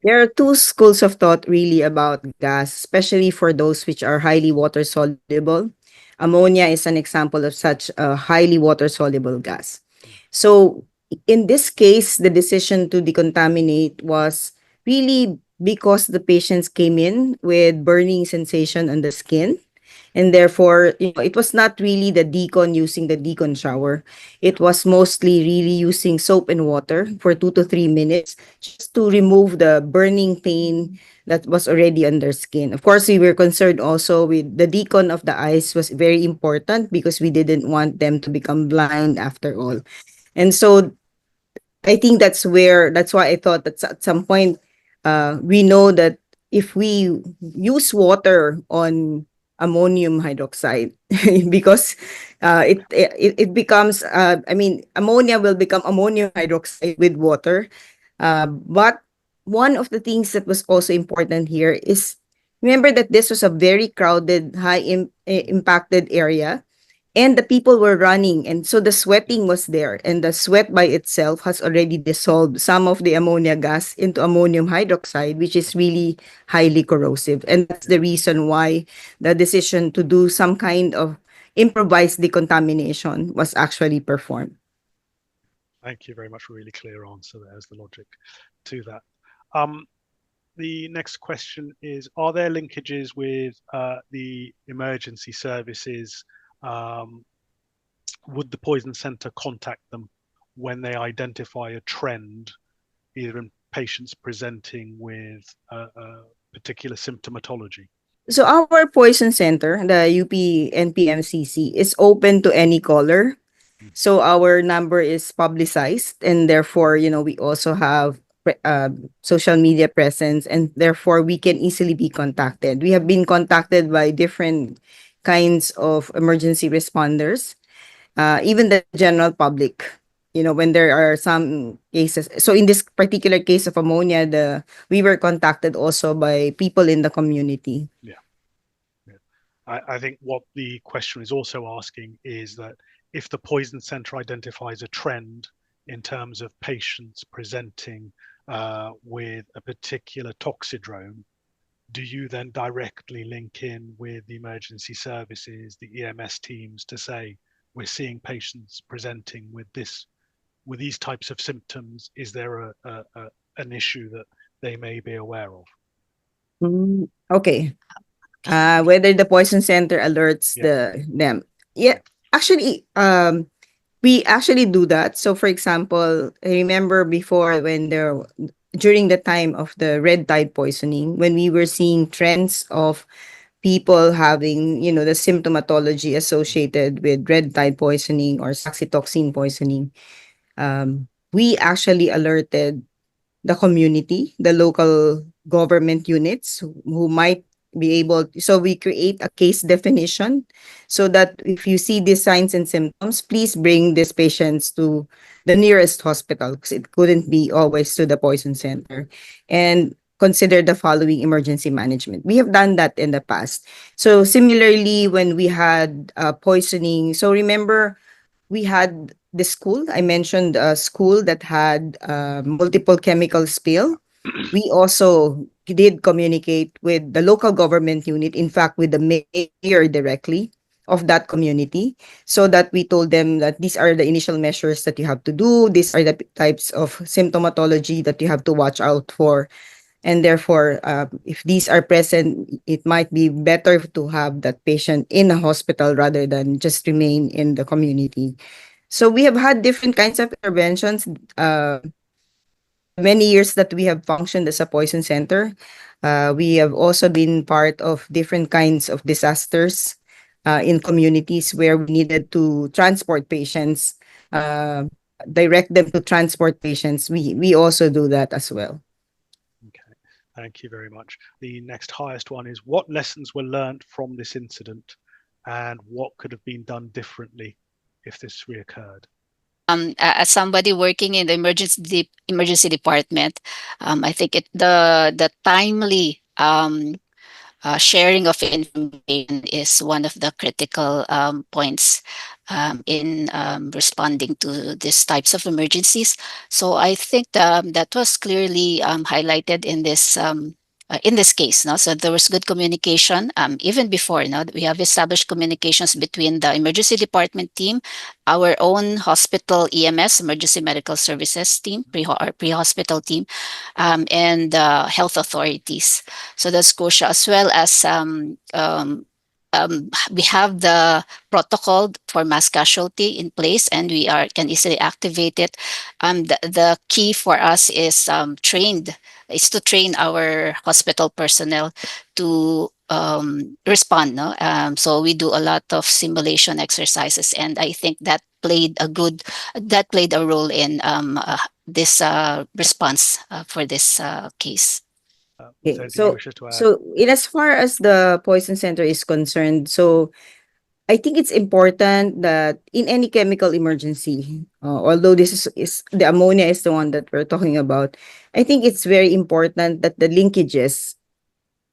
There are two schools of thought really about gas, especially for those which are highly water soluble. Ammonia is an example of such a highly water soluble gas. So, in this case, the decision to decontaminate was really because the patients came in with burning sensation on the skin. And therefore, it was not really the decon using the decon shower. It was mostly really using soap and water for 2 to 3 minutes just to remove the burning pain that was already on their skin. Of course, we were concerned also with the decon of the eyes was very important because we didn't want them to become blind after all. And so I think that's why I thought that at some point, we know that if we use water on ammonium hydroxide, because it becomes, I mean, ammonia will become ammonium hydroxide with water. But one of the things that was also important here is remember that this was a very crowded, impacted area, and the people were running, and so the sweating was there, and the sweat by itself has already dissolved some of the ammonia gas into ammonium hydroxide, which is really highly corrosive. And that's the reason why the decision to do some kind of improvised decontamination was actually performed. Thank you very much. Really clear answer. There's the logic to that. The next question is, are there linkages with the emergency services? Would the poison center contact them when they identify a trend, either in patients presenting with a particular symptomatology? So our poison center, the UP NPMCC, is open to any caller. So our number is publicized, and therefore, we also have social media presence, and therefore we can easily be contacted. We have been contacted by different kinds of emergency responders, even the general public. When there are some cases. So in this particular case of ammonia, we were contacted also by people in the community. Yeah. I think what the question is also asking is that if the poison center identifies a trend in terms of patients presenting with a particular toxidrome, do you then directly link in with the emergency services, the EMS teams, to say we're seeing patients presenting with these types of symptoms? Is there an issue that they may be aware of? Okay. Whether the poison center alerts them. Yeah, actually, we actually do that. So, for example, I remember before during the time of the red tide poisoning, when we were seeing trends of people having, the symptomatology associated with red tide poisoning or saxitoxin poisoning, we actually alerted the community, the local government units who might be able. So we create a case definition so that if you see these signs and symptoms, please bring these patients to the nearest hospital because it couldn't be always to the poison center, and consider the following emergency management. We have done that in the past. So similarly, when we had poisoning, so remember we had the school. I mentioned a school that had multiple chemical spill. We also did communicate with the local government unit, in fact, with the mayor directly of that community, so that we told them that these are the initial measures that you have to do. These are the types of symptomatology that you have to watch out for. And therefore, if these are present, it might be better to have that patient in a hospital rather than just remain in the community. So we have had different kinds of interventions. Many years that we have functioned as a poison center, we have also been part of different kinds of disasters in communities where we needed to transport patients, direct them to transport patients. We also do that as well. Okay, thank you very much. The next highest one is, what lessons were learned from this incident and what could have been done differently if this reoccurred? As somebody working in the emergency department, I think the timely sharing of information is one of the critical points. in responding to these types of emergencies. So I think that was clearly highlighted in this case. No? So there was good communication even before. No? We have established communications between the emergency department team, our own hospital EMS, emergency medical services team, our pre-hospital team, and health authorities. So that's crucial, as well as we have the protocol for mass casualty in place, and we can easily activate it. The key for us is to train our hospital personnel to respond. No? So we do a lot of simulation exercises, and I think that played a role in this response for this case. Was Okay, there anything you so wishes to add? in as far as the poison center is concerned, so I think it's important that in any chemical emergency, although is the ammonia is the one that we're talking about, I think it's very important that the linkages,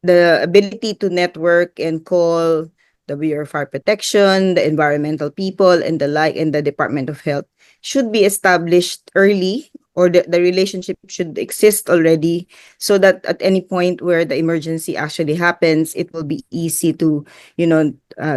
the ability to network and call the Bureau of Fire Protection, the environmental people, and the like, and the Department of Health should be established early, or the relationship should exist already, so that at any point where the emergency actually happens, it will be easy to,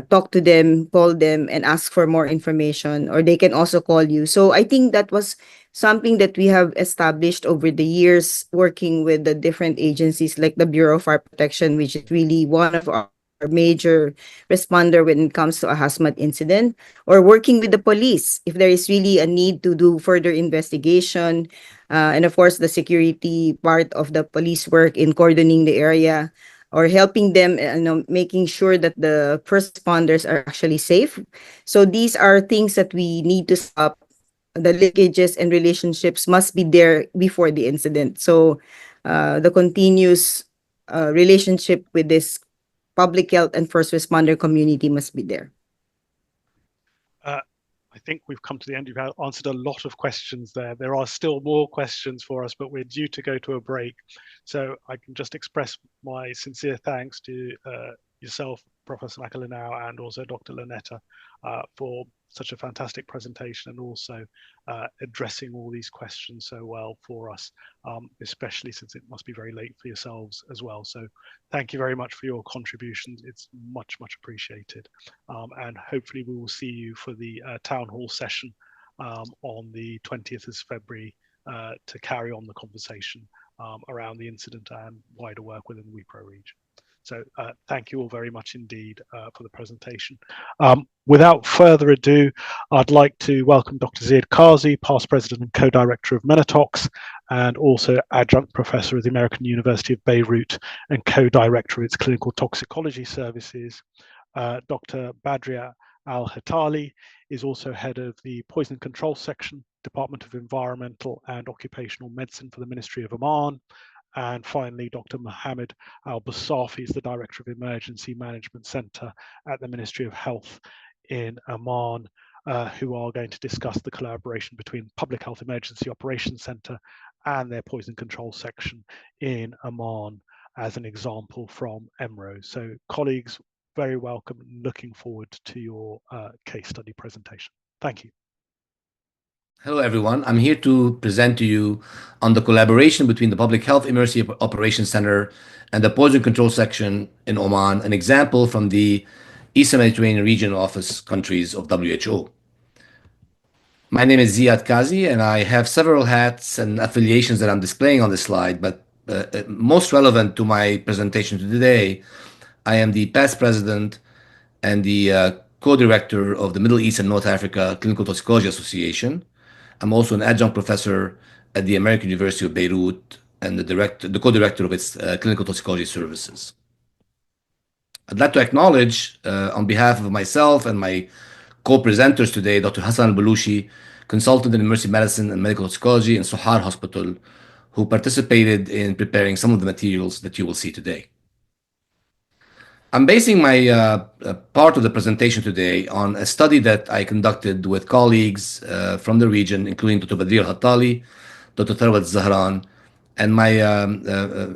talk to them, call them, and ask for more information, or they can also call you. So I think that was something that we have established over the years, working with the different agencies like the Bureau of Fire Protection, which is really one of our major responder when it comes to a hazmat incident, or working with the police if there is really a need to do further investigation, and of course the security part of the police work in cordoning the area, or helping them, making sure that the first responders are actually safe. So these are things that we need to stop. The linkages and relationships must be there before the incident. So the continuous relationship with this public health and first responder community must be there. I think we've come to the end. You've answered a lot of questions there. There are still more questions for us, but we're due to go to a break. So I can just express my sincere thanks to yourself, Professor Macalinau, and also Dr. Lanetta for such a fantastic presentation, and also addressing all these questions so well for us, especially since it must be very late for yourselves as well. So thank you very much for your contributions. It's much, much appreciated. And hopefully we will see you for the town hall session on the 20th of February to carry on the conversation around the incident and wider work within the WIPRO region. So thank you all very much indeed for the presentation. Without further ado, I'd like to welcome Dr. Ziad Kazi, past president and co-director of Menatox, and also adjunct professor at the American University of Beirut and co-director of its clinical toxicology services. Dr. Badria Al-Hatali is also head of the Poison Control Section, Department of Environmental and Occupational Medicine for the Ministry of Oman. And finally, Dr. Mohammed Al-Basafi is the Director of Emergency Management Center at the Ministry of Health in Oman, who are going to discuss the collaboration between Public Health Emergency Operations Center and their Poison Control Section in Oman as an example from EMRO. So colleagues, very welcome, and looking forward to your case study presentation. Thank you. Hello, everyone. I'm here to present to you on the collaboration between the Public Health Emergency Operations Center and the Poison Control Section in Oman, an example from the Eastern Mediterranean Region Office countries of WHO. My name is Ziad Kazi, and I have several hats and affiliations that I'm displaying on this slide, but most relevant to my presentation today, I am the past president and the co-director of the Middle East and North Africa Clinical Toxicology Association. I'm also an adjunct professor at the American University of Beirut and the co-director of its clinical toxicology services. I'd like to acknowledge, on behalf of myself and my co-presenters today, Dr. Hassan Al-Balushi, consultant in emergency medicine and medical toxicology in Sohar Hospital, who participated in preparing some of the materials that you will see today. I'm basing my part of the presentation today on a study that I conducted with colleagues from the region, including Dr. Badri Al-Hattali, Dr. Tharwat Zahran, and my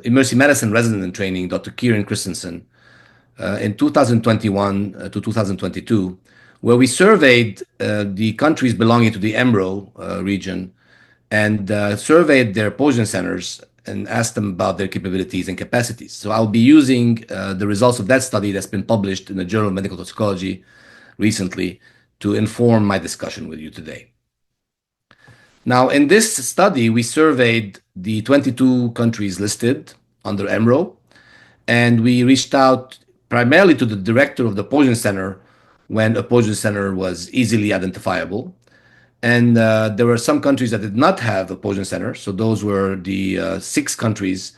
emergency medicine resident in training, Dr. Kieran Christensen. In 2021 to 2022, where we surveyed the countries belonging to the EMRO region and surveyed their poison centers and asked them about their capabilities and capacities. So I'll be using the results of that study that's been published in the Journal of Medical Toxicology recently to inform my discussion with you today. Now, in this study, we surveyed the 22 countries listed under EMRO, and we reached out primarily to the director of the poison center when a poison center was easily identifiable. And there were some countries that did not have a poison center. So those were the 6 countries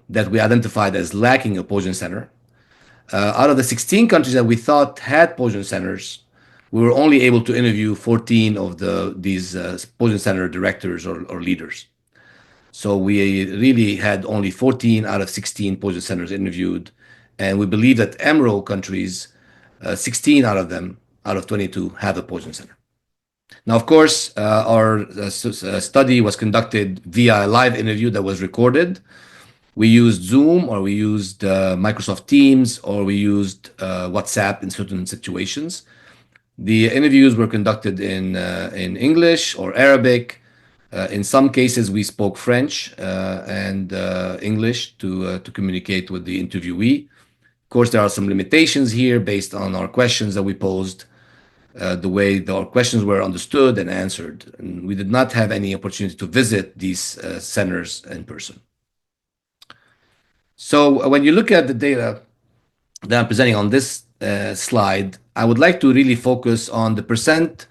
that we identified as lacking a poison center. Out of the 16 countries that we thought had poison centers, we were only able to interview 14 of these poison center directors or leaders. So we really had only 14 out of 16 poison centers interviewed. And we believe that EMRO countries, 16 out of them, out of 22, have a poison center. Now, of course, our study was conducted via a live interview that was recorded. We used Zoom, or we used Microsoft Teams, or we used WhatsApp in certain situations. The interviews were conducted in English or Arabic. In some cases, we spoke French and English to communicate with the interviewee. Of course, there are some limitations here based on our questions that we posed, the way our questions were understood and answered. And we did not have any opportunity to visit these centers in person. So when you look at the data that I'm presenting on this slide, I would like to really focus on the percent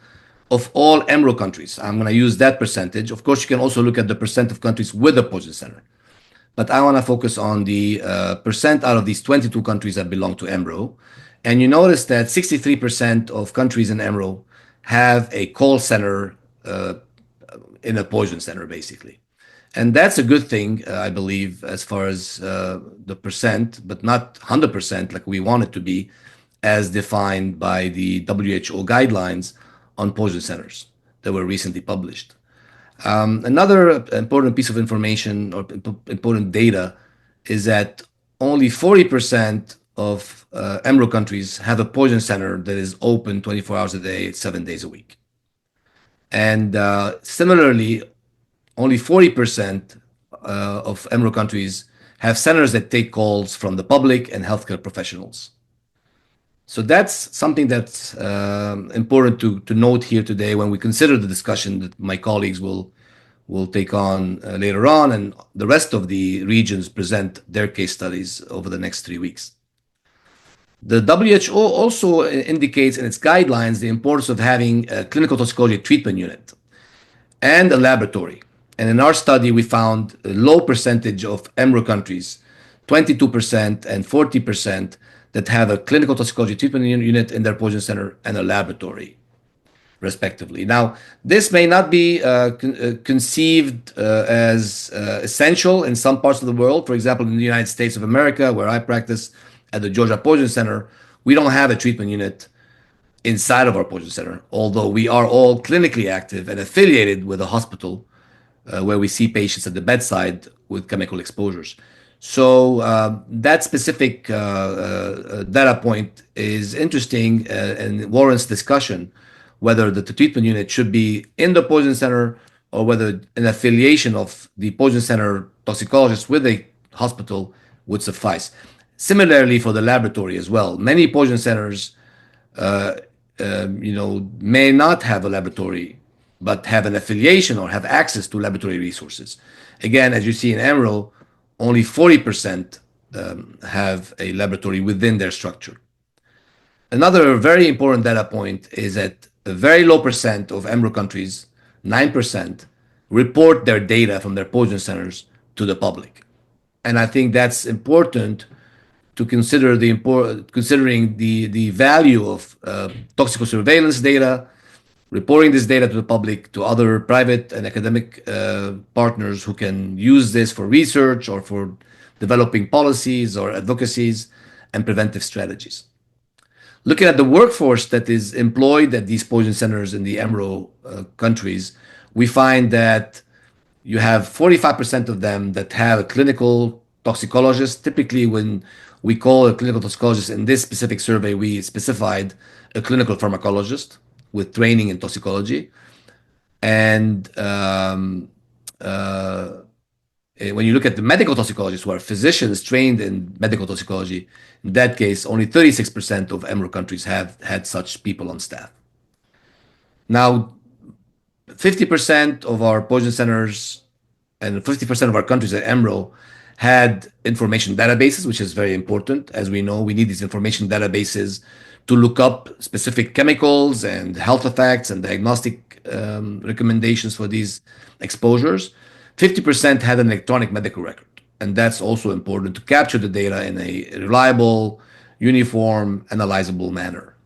of all EMRO countries. I'm going to use that percentage. Of course, you can also look at the percent of countries with a poison center. But I want to focus on the percent out of these 22 countries that belong to EMRO. And you notice that 63% of countries in EMRO have a call center in a poison center, basically. And that's a good thing, I believe, as far as the percent, but not 100% like we want it to be, as defined by the WHO guidelines on poison centers that were recently published. Another important piece of information or important data is that only 40% of EMRO countries have a poison center that is open 24 hours a day, 7 days a week. And similarly, only 40% of EMRO countries have centers that take calls from the public and healthcare professionals. So that's something that's important to note here today when we consider the discussion that my colleagues will take on later on, and the rest of the regions present their case studies over the next 3 weeks. The WHO also indicates in its guidelines the importance of having a clinical toxicology treatment unit and a laboratory. And in our study, we found a low percentage of EMRO countries, 22% and 40%, that have a clinical toxicology treatment unit in their poison center and a laboratory, respectively. Now, this may not be conceived as essential in some parts of the world. For example, in the United States of America, where I practice at the Georgia Poison Center, we don't have a treatment unit inside of our poison center, although we are all clinically active and affiliated with a hospital where we see patients at the bedside with chemical exposures. So that specific data point is interesting and warrants discussion, whether the treatment unit should be in the poison center or whether an affiliation of the poison center toxicologist with a hospital would suffice. Similarly, for the laboratory as well, many poison centers may not have a laboratory, but have an affiliation or have access to laboratory resources. Again, as you see in EMRO, only 40% have a laboratory within their structure. Another very important data point is that a very low percent of EMRO countries, 9%, report their data from their poison centers to the public. And I think that's important to consider considering the value of toxical surveillance data, reporting this data to the public, to other private and academic partners who can use this for research or for developing policies or advocacies and preventive strategies. Looking at the workforce that is employed at these poison centers in the EMRO countries, we find that you have 45% of them that have a clinical toxicologist. Typically, when we call a clinical toxicologist. In this specific survey, we specified a clinical pharmacologist with training in toxicology. And when you look at the medical toxicologists, who are physicians trained in medical toxicology, in that case, only 36% of EMRO countries have had such people on staff. Now, 50% of our poison centers and 50% of our countries at EMRO had information databases, which is very important. As we know, we need these information databases to look up specific chemicals and health effects and diagnostic recommendations for these exposures. 50% had an electronic medical record, and that's also important to capture the data in a reliable, uniform, analyzable manner.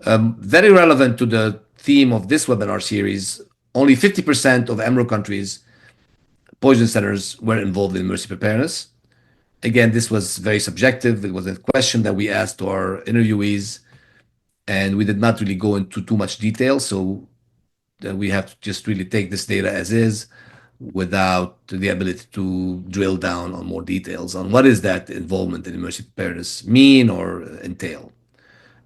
Very relevant to the theme of this webinar series, only 50% of EMRO countries poison centers were involved in emergency preparedness. Again, this was very subjective. It was a question that we asked to our interviewees, and we did not really go into too much detail. So we have to just really take this data as is without the ability to drill down on more details on what is that involvement in emergency preparedness mean or entail.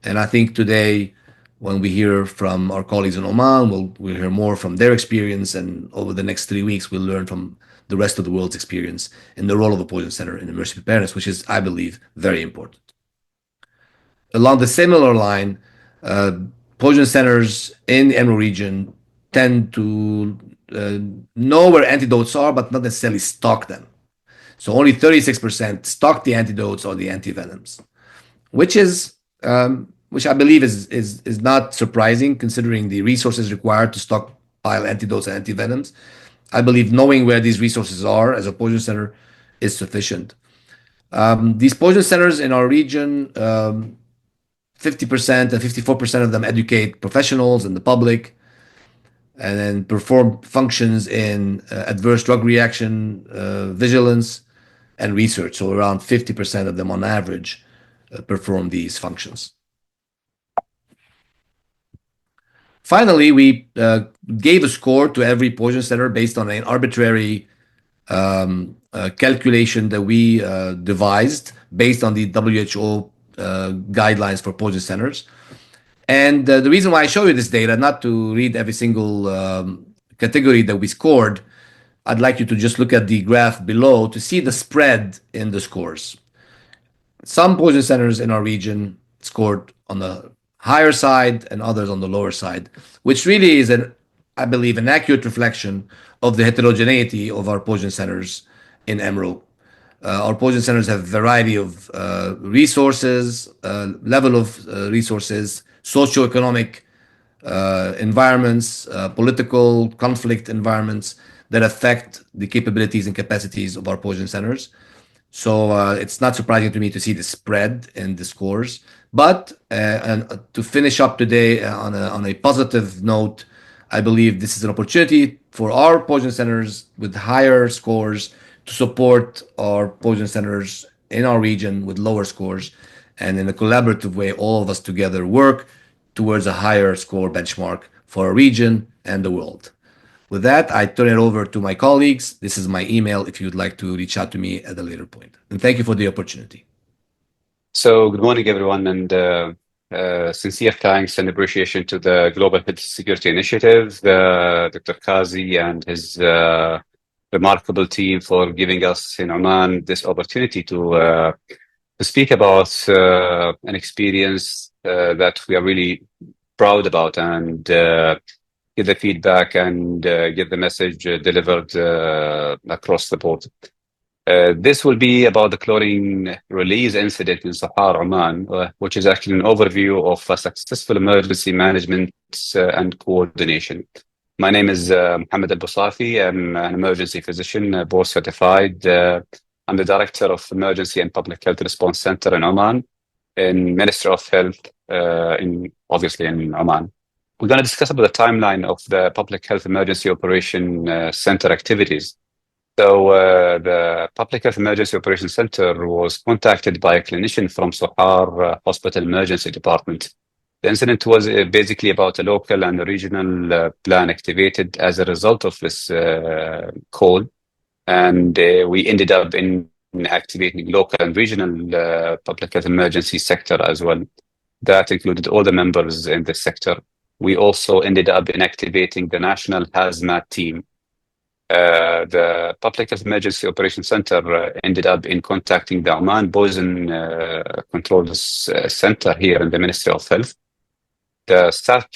And I think today, when we hear from our colleagues in Oman, we'll hear more from their experience, and over the next 3 weeks, we'll learn from the rest of the world's experience in the role of a poison center in emergency preparedness, which is, I believe, very important. Along the similar line, poison centers in the EMRO region tend to know where antidotes are, but not necessarily stock them. So only 36% stock the antidotes or the antivenoms, which I believe is not surprising considering the resources required to stockpile antidotes and antivenoms. I believe knowing where these resources are as a poison center is sufficient. These poison centers in our region, 50% and 54% of them educate professionals and the public, and then perform functions in adverse drug reaction, vigilance, and research. So around 50% of them on average perform these functions. Finally, we gave a score to every poison center based on an arbitrary calculation that we devised based on the WHO guidelines for poison centers. And the reason why I show you this data, not to read every single category that we scored, I'd like you to just look at the graph below to see the spread in the scores. Some poison centers in our region scored on the higher side and others on the lower side, which really is, I believe, an accurate reflection of the heterogeneity of our poison centers in EMRO. Our poison centers have a variety of resources, level of resources, socioeconomic environments, political conflict environments that affect the capabilities and capacities of our poison centers. So it's not surprising to me to see the spread in the scores. But and to finish up today on a positive note, I believe this is an opportunity for our poison centers with higher scores to support our poison centers in our region with lower scores, and in a collaborative way, all of us together work towards a higher score benchmark for our region and the world. With that, I turn it over to my colleagues. This is my email if you'd like to reach out to me at a later point. And thank you for the opportunity. So good morning, everyone, and sincere thanks and appreciation to the Global Health Security Initiative, Dr. Kazi and his remarkable team for giving us in Oman this opportunity to speak about an experience that we are really proud about, and get the feedback and get the message delivered across the board. This will be about the chlorine release incident in Sahar, Oman, which is actually an overview of a successful emergency management and coordination. My name is Mohammed Al-Busafi. I'm an emergency physician, board certified. I'm the Director of Emergency and Public Health Response Center in Oman, in Ministry of Health, obviously in Oman. We're going to discuss about the timeline of the Public Health Emergency Operation Center activities. So the Public Health Emergency Operations Center was contacted by a clinician from Sohar Hospital Emergency Department. The incident was basically about a local and a regional plan activated as a result of this call. And we ended up in activating local and regional public health emergency sector as well. That included all the members in the sector. We also ended up in activating the National Hazmat Team. The Public Health Emergency Operations Center ended up in contacting the Oman Poison Control Center here in the Ministry of Health. The staff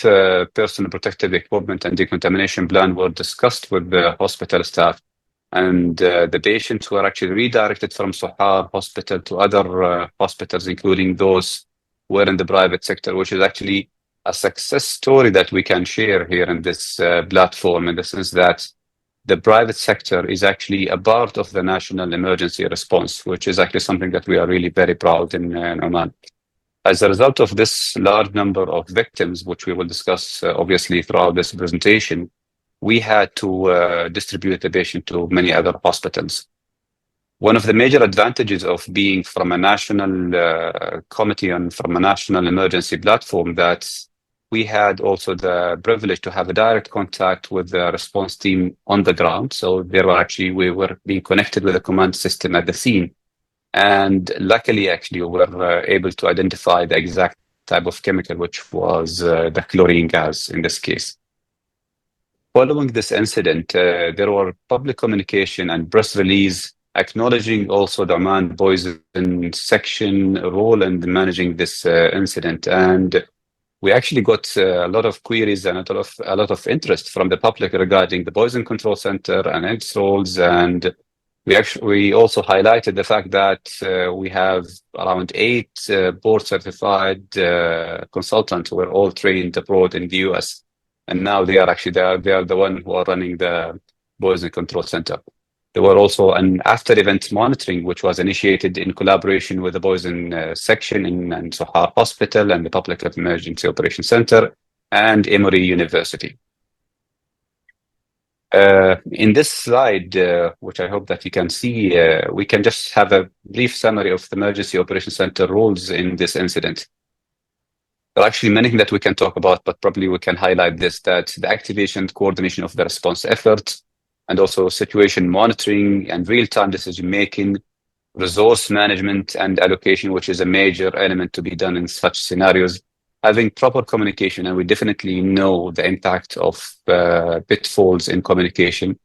personal protective equipment and decontamination plan were discussed with the hospital staff, and the patients were actually redirected from Sohar Hospital to other hospitals, including those who were in the private sector, which is actually a success story that we can share here in this platform, in the sense that the private sector is actually a part of the national emergency response, which is actually something that we are really very proud in Oman. As a result of this large number of victims, which we will discuss obviously throughout this presentation, we had to distribute the patient to many other hospitals. One of the major advantages of being from a national committee and from a national emergency platform, that we had also the privilege to have a direct contact with the response team on the ground. So we were being connected with a command system at the scene. And luckily, actually, we were able to identify the exact type of chemical, which was the chlorine gas in this case. Following this incident, there were public communication and press release acknowledging also the Oman Poison Section role in managing this incident. And we actually got a lot of queries and a lot of interest from the public regarding the Poison Control Center and its roles. And we also highlighted the fact that we have around 8 board certified consultants who were all trained abroad in the US. And now they are the one who are running the Poison Control Center. There were also an after-event monitoring, which was initiated in collaboration with the Poison Section in Sohar Hospital and the Public Health Emergency Operations Center and Emory University. In this slide, which I hope that you can see, we can just have a brief summary of the Emergency Operations Center roles in this incident. There are actually many things that we can talk about, but probably we can highlight this, that the activation and coordination of the response efforts, and also situation monitoring and real-time decision-making, resource management and allocation, which is a major element to be done in such scenarios, having proper communication. And we definitely know the impact of pitfalls in communication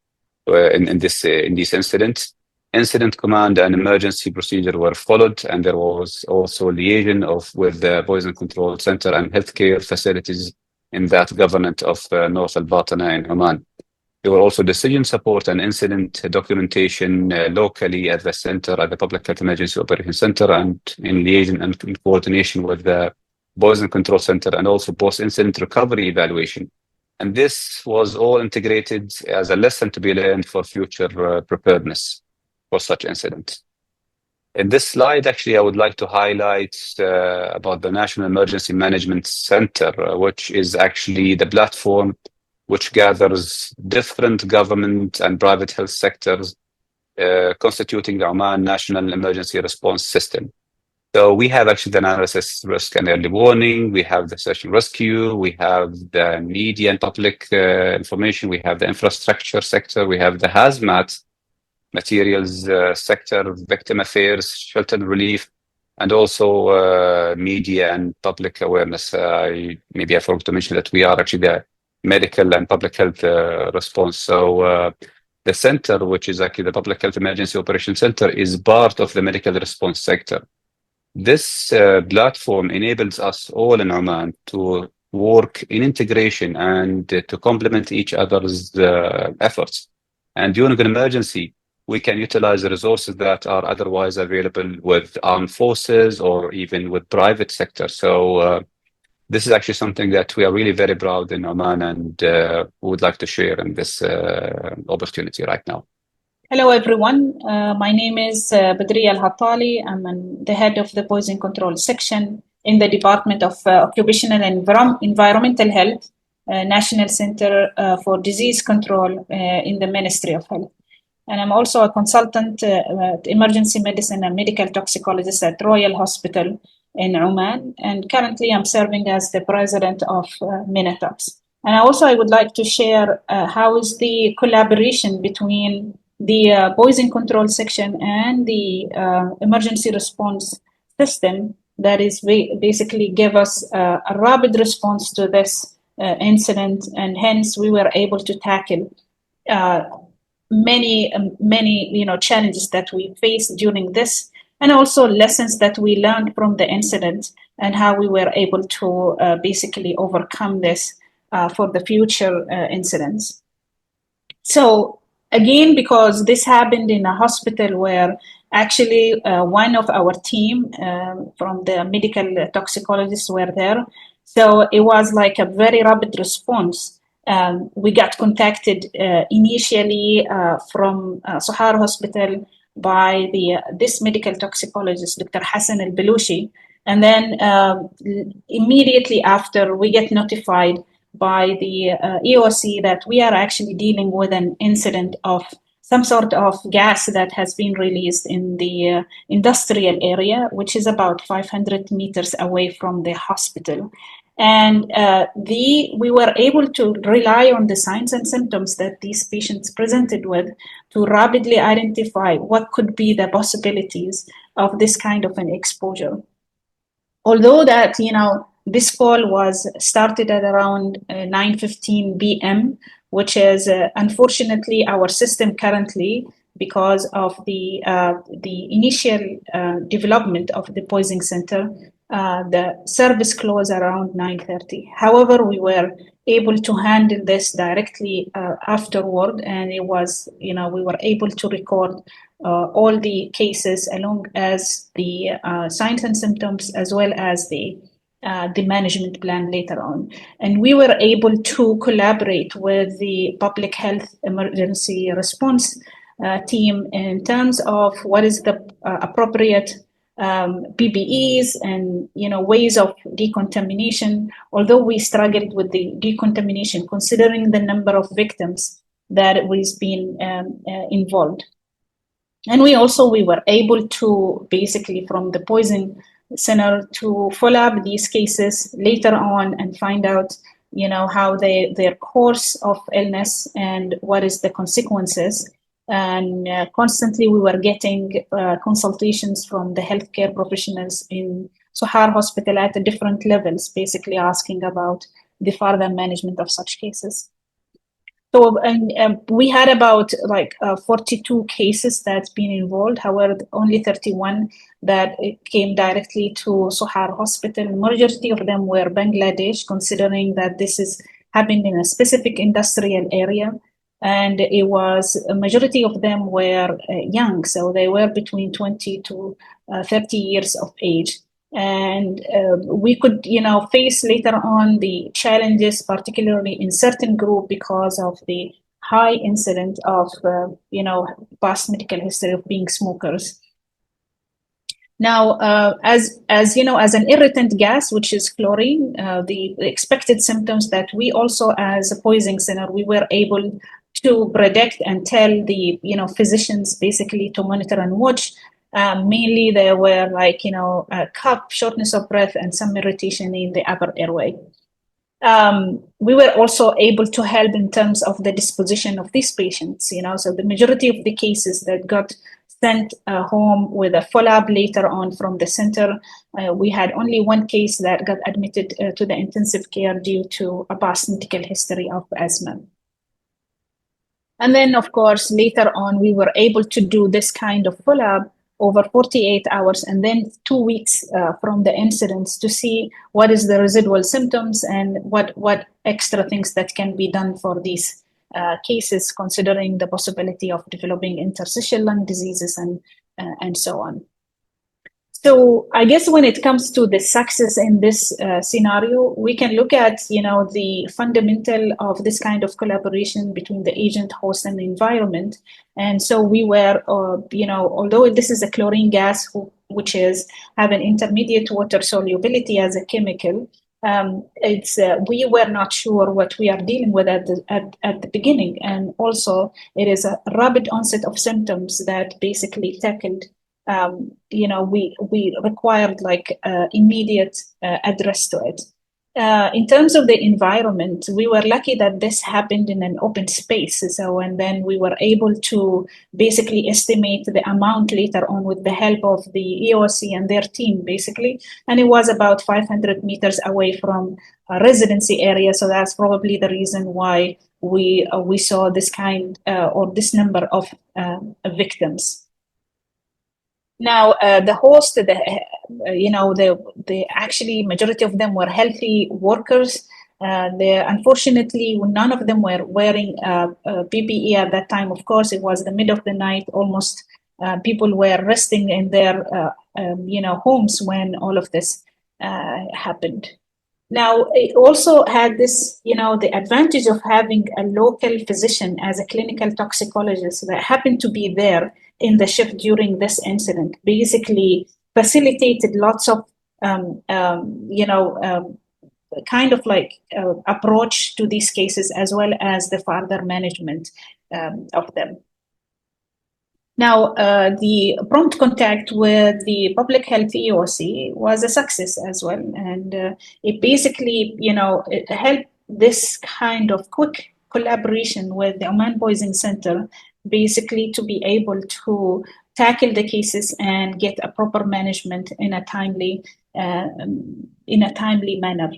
in these incidents. Incident command and emergency procedure were followed, and there was also liaison with the Poison Control Center and healthcare facilities in that governorate of North Al-Batana in Oman. There were also decision support and incident documentation locally at the center, at the Public Health Emergency Operations Center, and in liaison and in coordination with the Poison Control Center, and also post-incident recovery evaluation. And this was all integrated as a lesson to be learned for future preparedness for such incidents. In this slide, actually, I would like to highlight about the National Emergency Management Center, which is actually the platform which gathers different government and private health sectors constituting the Oman National Emergency Response System. So we have actually the analysis, risk and early warning, we have the search and rescue, we have the media and public information, we have the infrastructure sector, we have the hazmat materials sector, victim affairs, shelter and relief, and also media and public awareness. Maybe I forgot to mention that we are actually the medical and public health response. So the center, which is actually the Public Health Emergency Operations Center, is part of the medical response sector. This platform enables us all in Oman to work in integration and to complement each other's efforts. And during an emergency, we can utilize the resources that are otherwise available with armed forces or even with private sector. So this is actually something that we are really very proud in Oman and would like to share in this opportunity right now. Hello, everyone. My name is Badriya Al-Hattali. I'm the head of the Poison Control Section in the Department of Occupational and Environmental Health, National Center for Disease Control in the Ministry of Health. And I'm also a consultant emergency medicine and medical toxicologist at Royal Hospital in Oman. And currently I'm serving as the president of Minatox. And I would like to share how is the collaboration between the poison control section and the emergency response system that is basically give us a rapid response to this incident, and hence we were able to tackle many challenges that we faced during this, and also lessons that we learned from the incident and how we were able to basically overcome this for the future incidents. So again, because this happened in a hospital where actually one of our team from the medical toxicologists were there, so it was like a very rapid response. We got contacted initially from Sohar Hospital by this medical toxicologist, Dr. Hassan Al-Belushi, and then immediately after we get notified by the EOC that we are actually dealing with an incident of some sort of gas that has been released in the industrial area, which is about 500 meters away from the hospital. And we were able to rely on the signs and symptoms that these patients presented with to rapidly identify what could be the possibilities of this kind of an exposure. Although that, this call was started at around 9:15 p.m., which is unfortunately our system currently, because of the initial development of the poisoning center, the service closed around 9:30. However, we were able to handle this directly afterward, and it was, we were able to record all the cases along as the signs and symptoms, as well as the management plan later on. And we were able to collaborate with the public health emergency response team in terms of what is the appropriate PPEs and ways of decontamination, although we struggled with the decontamination considering the number of victims that was being involved. And we were able to basically from the poison center to follow up these cases later on and find out how their course of illness and what is the consequences. And constantly we were getting consultations from the healthcare professionals in Sohar Hospital at the different levels, basically asking about the further management of such cases. So we had about 42 cases that's been involved. However, only 31 that came directly to Sohar Hospital. Majority of them were Bangladesh, considering that this is happened in a specific industrial area. And it was a majority of them were young, so they were between 20 to 30 years of age. And we could, face later on the challenges, particularly in certain group because of the high incidence of, past medical history of being smokers. Now, as an irritant gas, which is chlorine, the expected symptoms that we also, as a poisoning center, we were able to predict and tell the, physicians basically to monitor and watch. Mainly there were a cough, shortness of breath, and some irritation in the upper airway. We were also able to help in terms of the disposition of these patients, so the majority of the cases that got sent home with a follow-up later on from the center, we had only one case that got admitted to the intensive care due to a past medical history of asthma. And then, of course, later on, we were able to do this kind of follow-up over 48 hours and then 2 weeks from the incidents to see what is the residual symptoms and what extra things that can be done for these cases, considering the possibility of developing interstitial lung diseases and so on. So I guess when it comes to the success in this scenario, we can look at, the fundamental of this kind of collaboration between the agent, host, and the environment. And so we were, although this is a chlorine gas, which have an intermediate water solubility as a chemical, we were not sure what we are dealing with at the beginning. And also it is a rapid onset of symptoms that basically tackled we required immediate address to it. In terms of the environment, we were lucky that this happened in an open space. So, and then we were able to basically estimate the amount later on with the help of the EOC and their team, basically. And it was about 500 meters away from a residency area. So that's probably the reason why we saw this kind or this number of victims. Now, the host, the actually majority of them were healthy workers. Unfortunately, none of them were wearing PPE at that time. Of course, it was the mid of the night. Almost people were resting in their homes when all of this happened. Now, it also had this, the advantage of having a local physician as a clinical toxicologist that happened to be there in the shift during this incident, basically facilitated lots of, kind of like approach to these cases as well as the further management of them. Now, the prompt contact with the public health EOC was a success as well. And it basically, it helped this kind of quick collaboration with the Oman Poisoning Center, basically to be able to tackle the cases and get a proper management in a timely manner.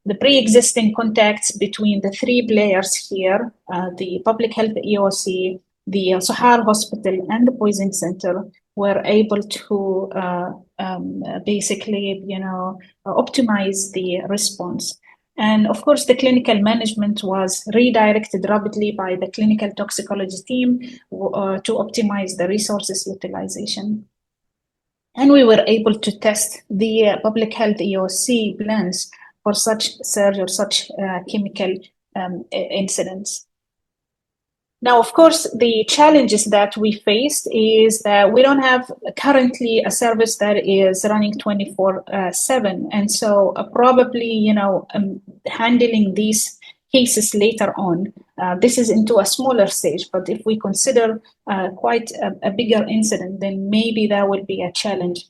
The pre-existing contacts between the three players here, the public health EOC, the Sahar Hospital and the Poisoning Center, were able to basically, optimize the response. And of course, the clinical management was redirected rapidly by the clinical toxicology team to optimize the resources utilization. And we were able to test the public health EOC plans for such surge or such chemical incidents. Now, of course, the challenges that we faced is that we don't have currently a service that is running 24/7. And so probably, handling these cases later on, this is into a smaller stage. But if we consider quite a bigger incident, then maybe that would be a challenge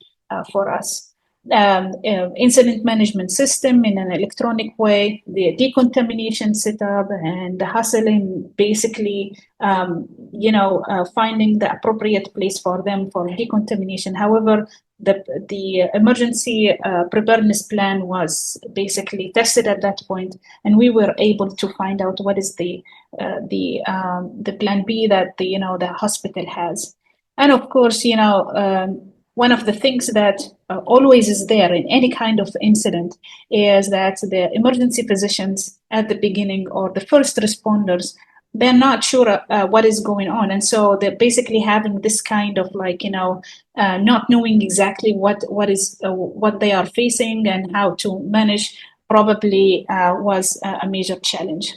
for us. Incident management system in an electronic way, the decontamination setup, and the hustling, basically, finding the appropriate place for them for decontamination. However, the emergency preparedness plan was basically tested at that point, and we were able to find out what is the plan B that the hospital has. And of course, one of the things that always is there in any kind of incident is that the emergency physicians at the beginning or the first responders, they're not sure what is going on. And so they're basically having this kind of not knowing exactly what they are facing and how to manage probably was a major challenge.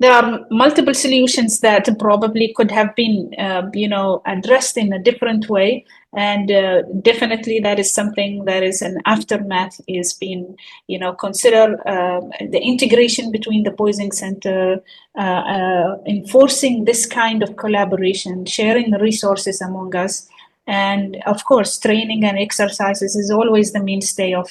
There are multiple solutions that probably could have been, addressed in a different way. And definitely that is something that is an aftermath is being, consider the integration between the poisoning center, enforcing this kind of collaboration, sharing resources among us. And of course, training and exercises is always the mainstay of,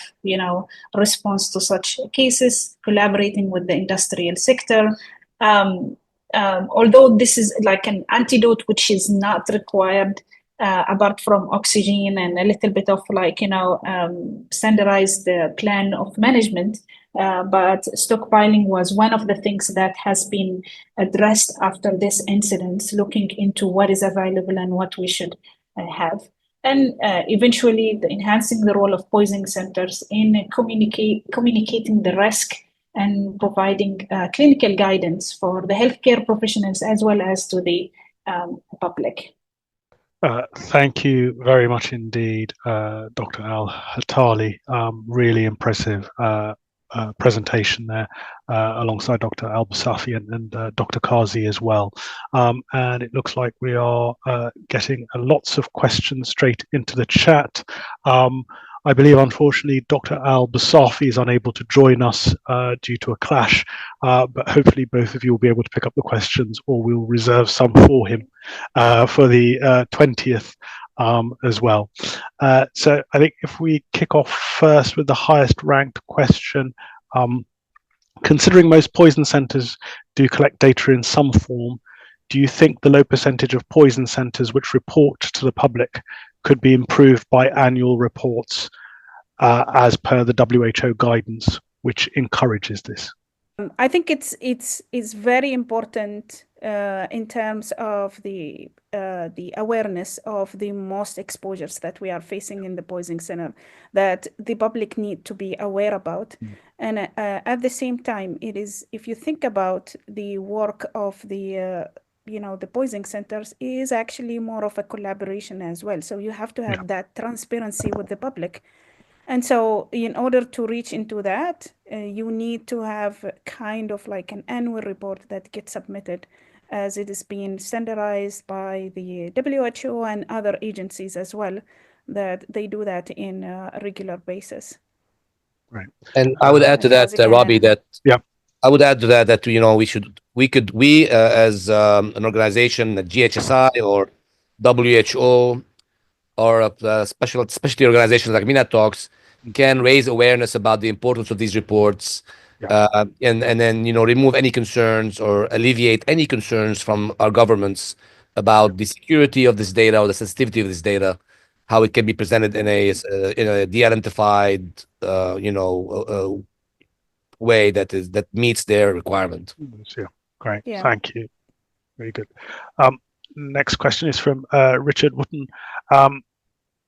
response to such cases, collaborating with the industrial sector. Although this is like an antidote which is not required apart from oxygen and a little bit of standardized plan of management, but stockpiling was one of the things that has been addressed after this incident, looking into what is available and what we should have. And eventually enhancing the role of poisoning centers in communicating the risk and providing clinical guidance for the healthcare professionals as well as to the public. Thank you very much indeed, Dr. Al-Hatali. Really impressive presentation there alongside Dr. Al-Basafi and Dr. Kazi as well. And it looks like we are getting lots of questions straight into the chat. I believe, unfortunately, Dr. Al-Basafi is unable to join us due to a clash, but hopefully both of you will be able to pick up the questions, or we'll reserve some for him for the 20th as well. So I think if we kick off first with the highest ranked question, considering most poison centres do collect data in some form, do you think the low percentage of poison centres which report to the public could be improved by annual reports as per the WHO guidance, which encourages this? I think it's very important in terms of the awareness of the most exposures that we are facing in the poisoning center that the public need to be aware about. And at the same time, it is, if you think about the work of the the poisoning centers, is actually more of a collaboration as well. So you have to have that transparency with the public. And so in order to reach into that, you need to have kind of like an annual report that gets submitted as it is being standardized by the WHO and other agencies as well, that they do that in a regular basis. Right. And I would add to that, Robbie, that I would add to that we as an organization, the GHSI or WHO, or specialty organizations like Mina Talks, can raise awareness about the importance of these reports, and then remove any concerns or alleviate any concerns from our governments about the security of this data or the sensitivity of this data, how it can be presented in a de-identified way that meets their requirement. Yeah, great. Yeah. Thank you. Very good. Next question is from Richard Wooten.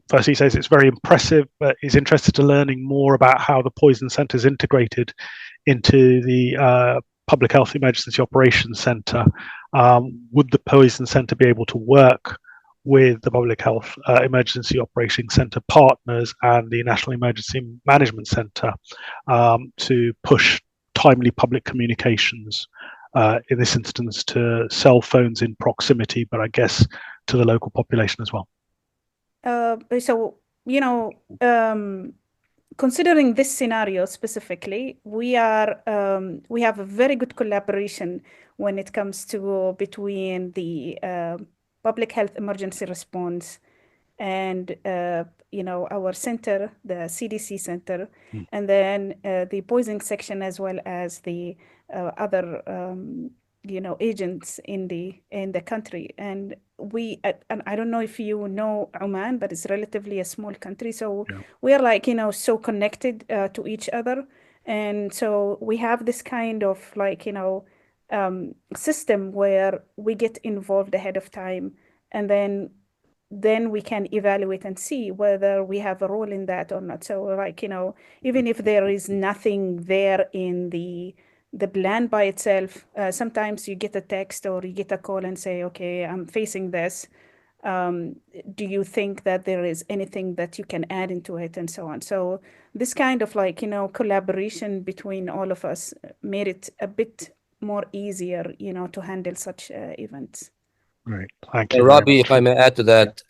First, he says it's very impressive, but he's interested to learning more about how the Poison Centre is integrated into the Public Health Emergency Operations Centre. Would the Poison Centre be able to work with the Public Health Emergency Operations Centre partners and the National Emergency Management Centre to push timely public communications, in this instance to cell phones in proximity, but I guess to the local population as well? So, considering this scenario specifically, we have a very good collaboration when it comes to between the public health emergency response and our center, the CDC center, and then the poisoning section, as well as the other agents in the country. And and I don't know if you know Oman, but it's relatively a small country, so we are so connected to each other. And so we have this kind of system where we get involved ahead of time, and then we can evaluate and see whether we have a role in that or not. So even if there is nothing there in the plan by itself, sometimes you get a text or you get a call and say, okay, I'm facing this. Do you think that there is anything that you can add into it, and so on? So this kind of collaboration between all of us made it a bit more easier, to handle such events. Great, thank you. Robbie, if I may add to that,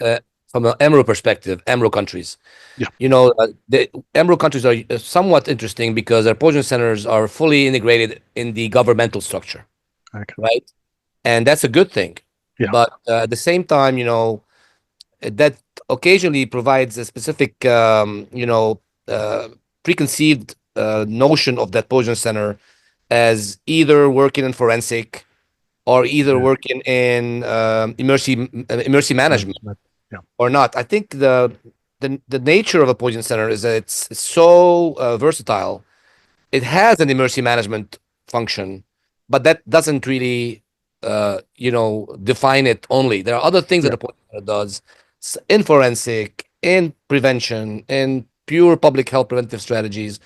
from an EMRO perspective, EMRO countries, the EMRO countries are somewhat interesting because their poison centers are fully integrated in the governmental structure, right? And that's a good thing. But at the same time, that occasionally provides a specific, preconceived notion of that poison center as either working in forensic or either working in emergency management or not. I think the nature of a poison center is that it's so versatile. It has an emergency management function, but that doesn't really define it only. There are other things that a poison center does in forensic, in prevention, in pure public health preventive strategies,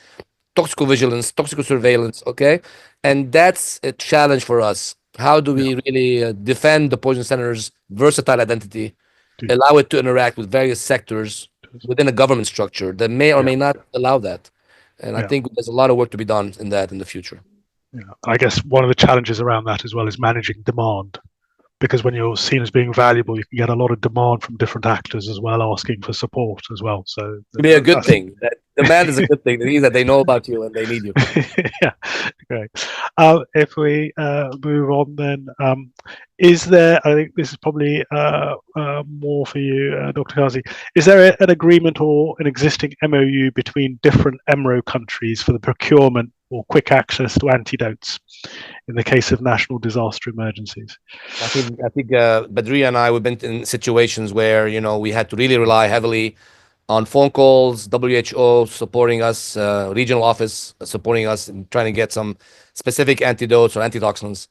toxicovigilance, toxicosurveillance, okay? And that's a challenge for us. How do we really defend the poison center's versatile identity, allow it to interact with various sectors within a government structure that may or may not allow that? And I think there's a lot of work to be done in that in the future. I guess one of the challenges around that as well is managing demand, because when you're seen as being valuable, you can get a lot of demand from different actors as well, asking for support as well. So it'd be a good thing. Demand is a good thing. It means that they know about you and they need you. Yeah, great. If we move on, then is there? I think this is probably more for you, Dr. Kazi. Is there an agreement or an existing MOU between different EMRO countries for the procurement or quick access to antidotes in the case of national disaster emergencies? I think Badria and I, we've been in situations where we had to really rely heavily on phone calls, WHO supporting us, regional office supporting us, and trying to get some specific antidotes or antitoxins.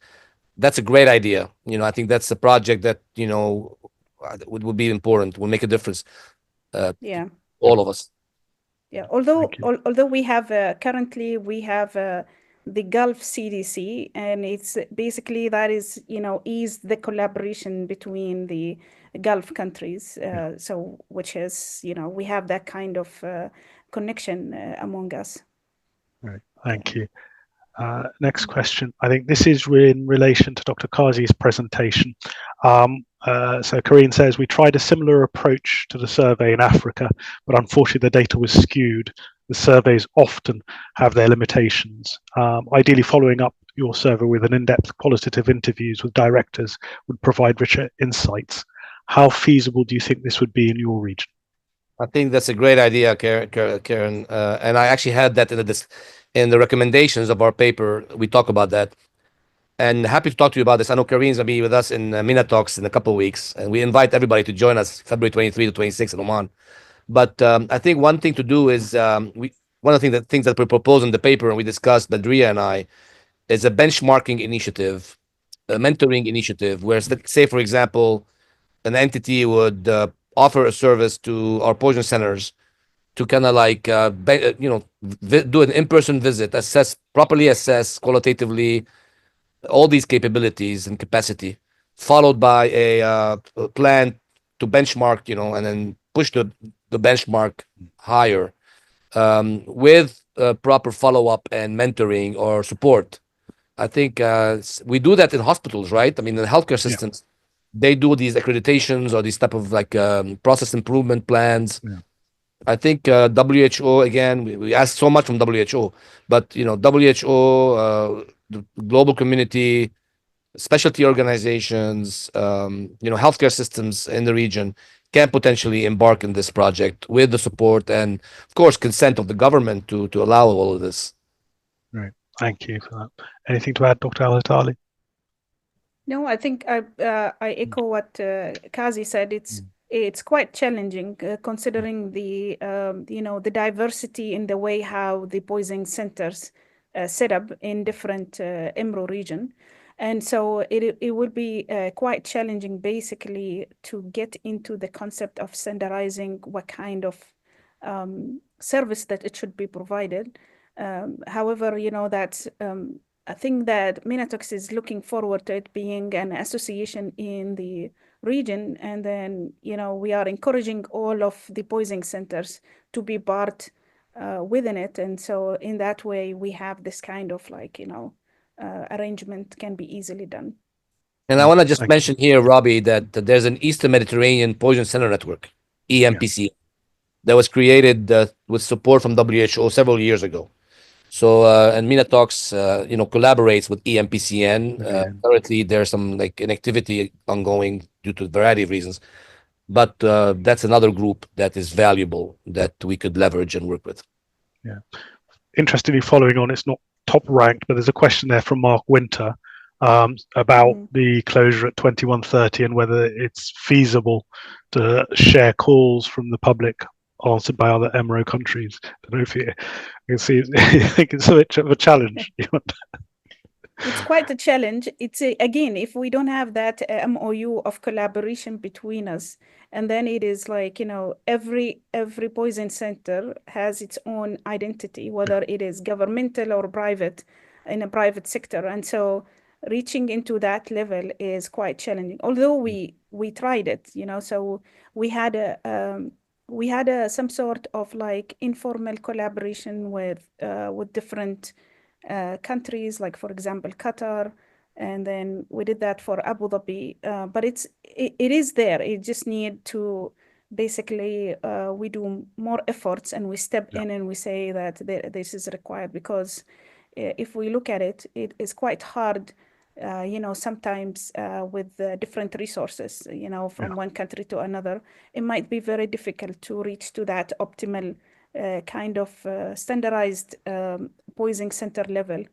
That's a great idea. I think that's a project that would be important. Will make a difference. Yeah. All of us. Yeah, although we have currently we have the Gulf CDC, and it's basically that is is the collaboration between the Gulf countries. So which is we have that kind of connection among us. Right, thank you. Next question. I think this is in relation to Dr. Kazi's presentation. So Karine says, we tried a similar approach to the survey in Africa, but unfortunately the data was skewed. The surveys often have their limitations. Ideally, following up your survey with an in-depth qualitative interviews with directors would provide richer insights. How feasible do you think this would be in your region? I think that's a great idea, Karen. And I actually had that in the recommendations of our paper. We talk about that. And happy to talk to you about this. I know Karine's going to be with us in Talks in a couple of weeks. And we invite everybody to join us February 23 to 26 in Oman. But I think one thing to do is one of the things that we propose in the paper, and we discussed, Badria and I, is a benchmarking initiative, a mentoring initiative, where, say, for example, an entity would offer a service to our poison centers to kind of like, do an in-person visit, properly assess qualitatively all these capabilities and capacity, followed by a plan to benchmark, and then push the benchmark higher with proper follow-up and mentoring or support. I think we do that in hospitals, right? I mean, in healthcare systems, they do these accreditations or these type of like process improvement plans. Yeah. I think WHO, again, we ask so much from WHO, but WHO, the global community, specialty organizations, healthcare systems in the region can potentially embark in this project with the support and, of course, consent of the government to allow all of this. Right. Thank you for that. Anything to add, Dr. Al-Hatali? No, I think I echo what Kazi said. It's quite challenging considering the the diversity in the way how the poisoning centers set up in different EMRO region. And so it would be quite challenging basically to get into the concept of standardizing what kind of service that it should be provided. However, that I think that Minatox is looking forward to it being an association in the region. And then, we are encouraging all of the poisoning centers to be part within it. And so in that way, we have this kind of like, arrangement can be easily done. And I want to just mention here, Robbie, that there's an Eastern Mediterranean Poison Center Network, EMPC, that was created with support from WHO several years ago. So, and Talks, collaborates with EMPCN. Currently, there's some like inactivity ongoing due to a variety of reasons. But that's another group that is valuable that we could leverage and work with. Yeah. Interestingly, following on, it's not top ranked, but there's a question there from Mark Winter about the closure at 21:30 and whether it's feasible to share calls from the public answered by other EMRO countries. I don't know if you can see it's a bit of a challenge. It's quite a challenge. It's again, if we don't have that MOU of collaboration between us, and then it is like, every poison center has its own identity, whether it is governmental or private, in a private sector. And so reaching into that level is quite challenging. Although we tried it, so we had some sort of like informal collaboration with different countries, like for example Qatar, and then we did that for Abu Dhabi. But it is there. It just need to basically we do more efforts and we step in and we say that this is required, because if we look at it, it is quite hard, sometimes with different resources, from one country to another, it might be very difficult to reach to that optimal kind of standardized poisoning center level.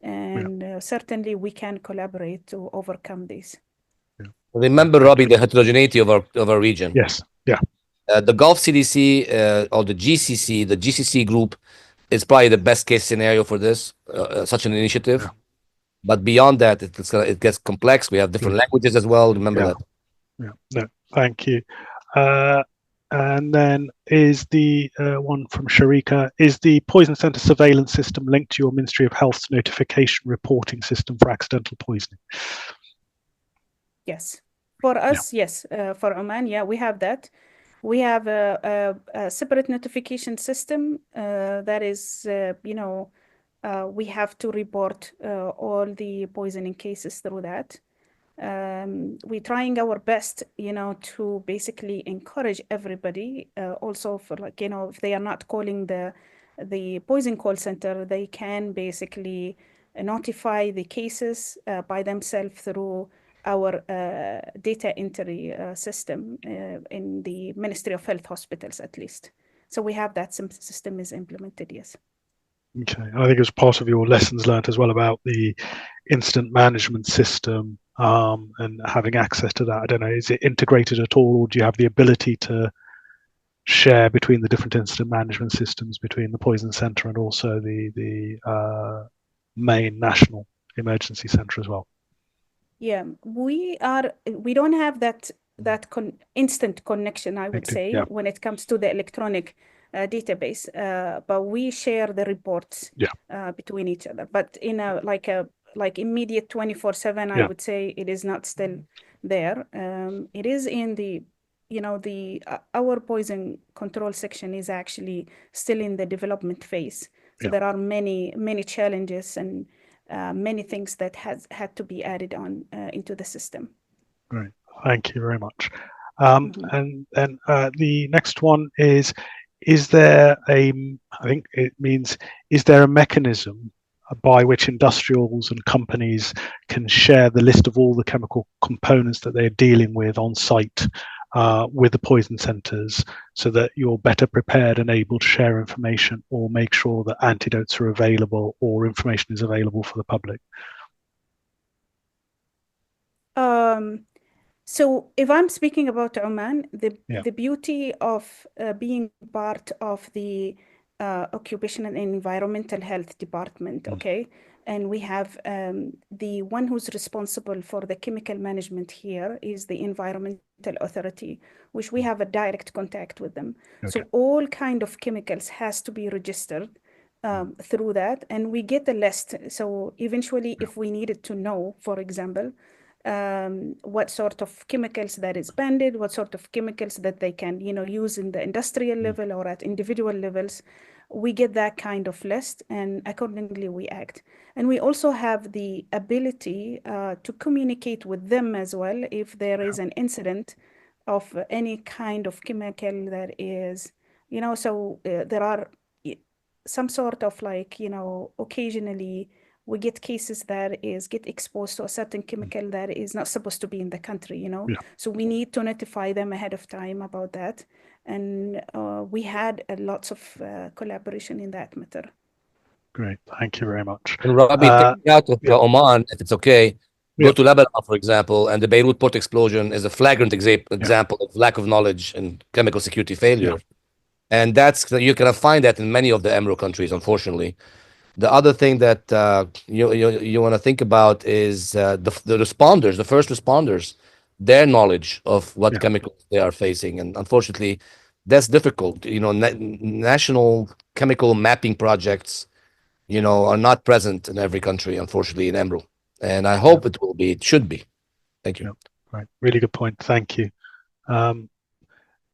And certainly we can collaborate to overcome this. Remember, Robbie, the heterogeneity of our region. Yes. Yeah. The Gulf CDC or the GCC group is probably the best case scenario for this, such an initiative. Yeah. But beyond that, it gets complex. We have different languages as well. Remember that. Yeah. No, thank you. And then is the one from Sharika, is the poison center surveillance system linked to your Ministry of Health's notification reporting system for accidental poisoning? Yes. For us, yes. For Oman, we have that. We have a separate notification system that is, we have to report all the poisoning cases through that. We're trying our best, to basically encourage everybody, also for if they are not calling the poison call center, they can basically notify the cases by themselves through our data entry system in the Ministry of Health hospitals, at least. So we have that system is implemented, yes. Okay, I think it was part of your lessons learned as well about the incident management system and having access to that. I don't know, is it integrated at all, or do you have the ability to share between the different incident management systems between the poison center and also the main national emergency center as well? Yeah, we don't have that instant connection, I would say, when it comes to the electronic database, but we share the reports between each other. But in a like immediate 24/7, I would say it is not still there. It is in the our poison control section is actually still in the development phase. So there are many challenges and many things that has had to be added on into the system. Great, thank you very much. And then the next one is there is there a mechanism by which industrials and companies can share the list of all the chemical components that they're dealing with on site with the poison centers, so that you're better prepared and able to share information or make sure that antidotes are available or information is available for the public? So if I'm speaking about Oman, the beauty of being part of the occupational and environmental health department, and we have the one who's responsible for the chemical management here is the environmental authority, which we have a direct contact with them. So all kind of chemicals has to be registered through that, and we get the list. So eventually, if we needed to know, for example, what sort of chemicals that is banned, what sort of chemicals that they can, use in the industrial level or at individual levels, we get that kind of list, and accordingly we act. And we also have the ability to communicate with them as well if there is an incident of any kind of chemical that is, so there are some sort of occasionally we get cases that get exposed to a certain chemical that is not supposed to be in the country, So we need to notify them ahead of time about that. And we had lots of collaboration in that matter. Great, thank you very much. And Robbie, taking out of Oman, if it's okay, go to Lebanon, for example, and the Beirut port explosion is a flagrant example of lack of knowledge and chemical security failure. And you can find that in many of the Emirate countries, unfortunately. The other thing that you want to think about is the responders, the first responders, their knowledge of what chemicals they are facing. And unfortunately, that's difficult. National chemical mapping projects, are not present in every country, unfortunately, in Emerald. And I hope it should be. Thank you. Right, really good point. Thank you. And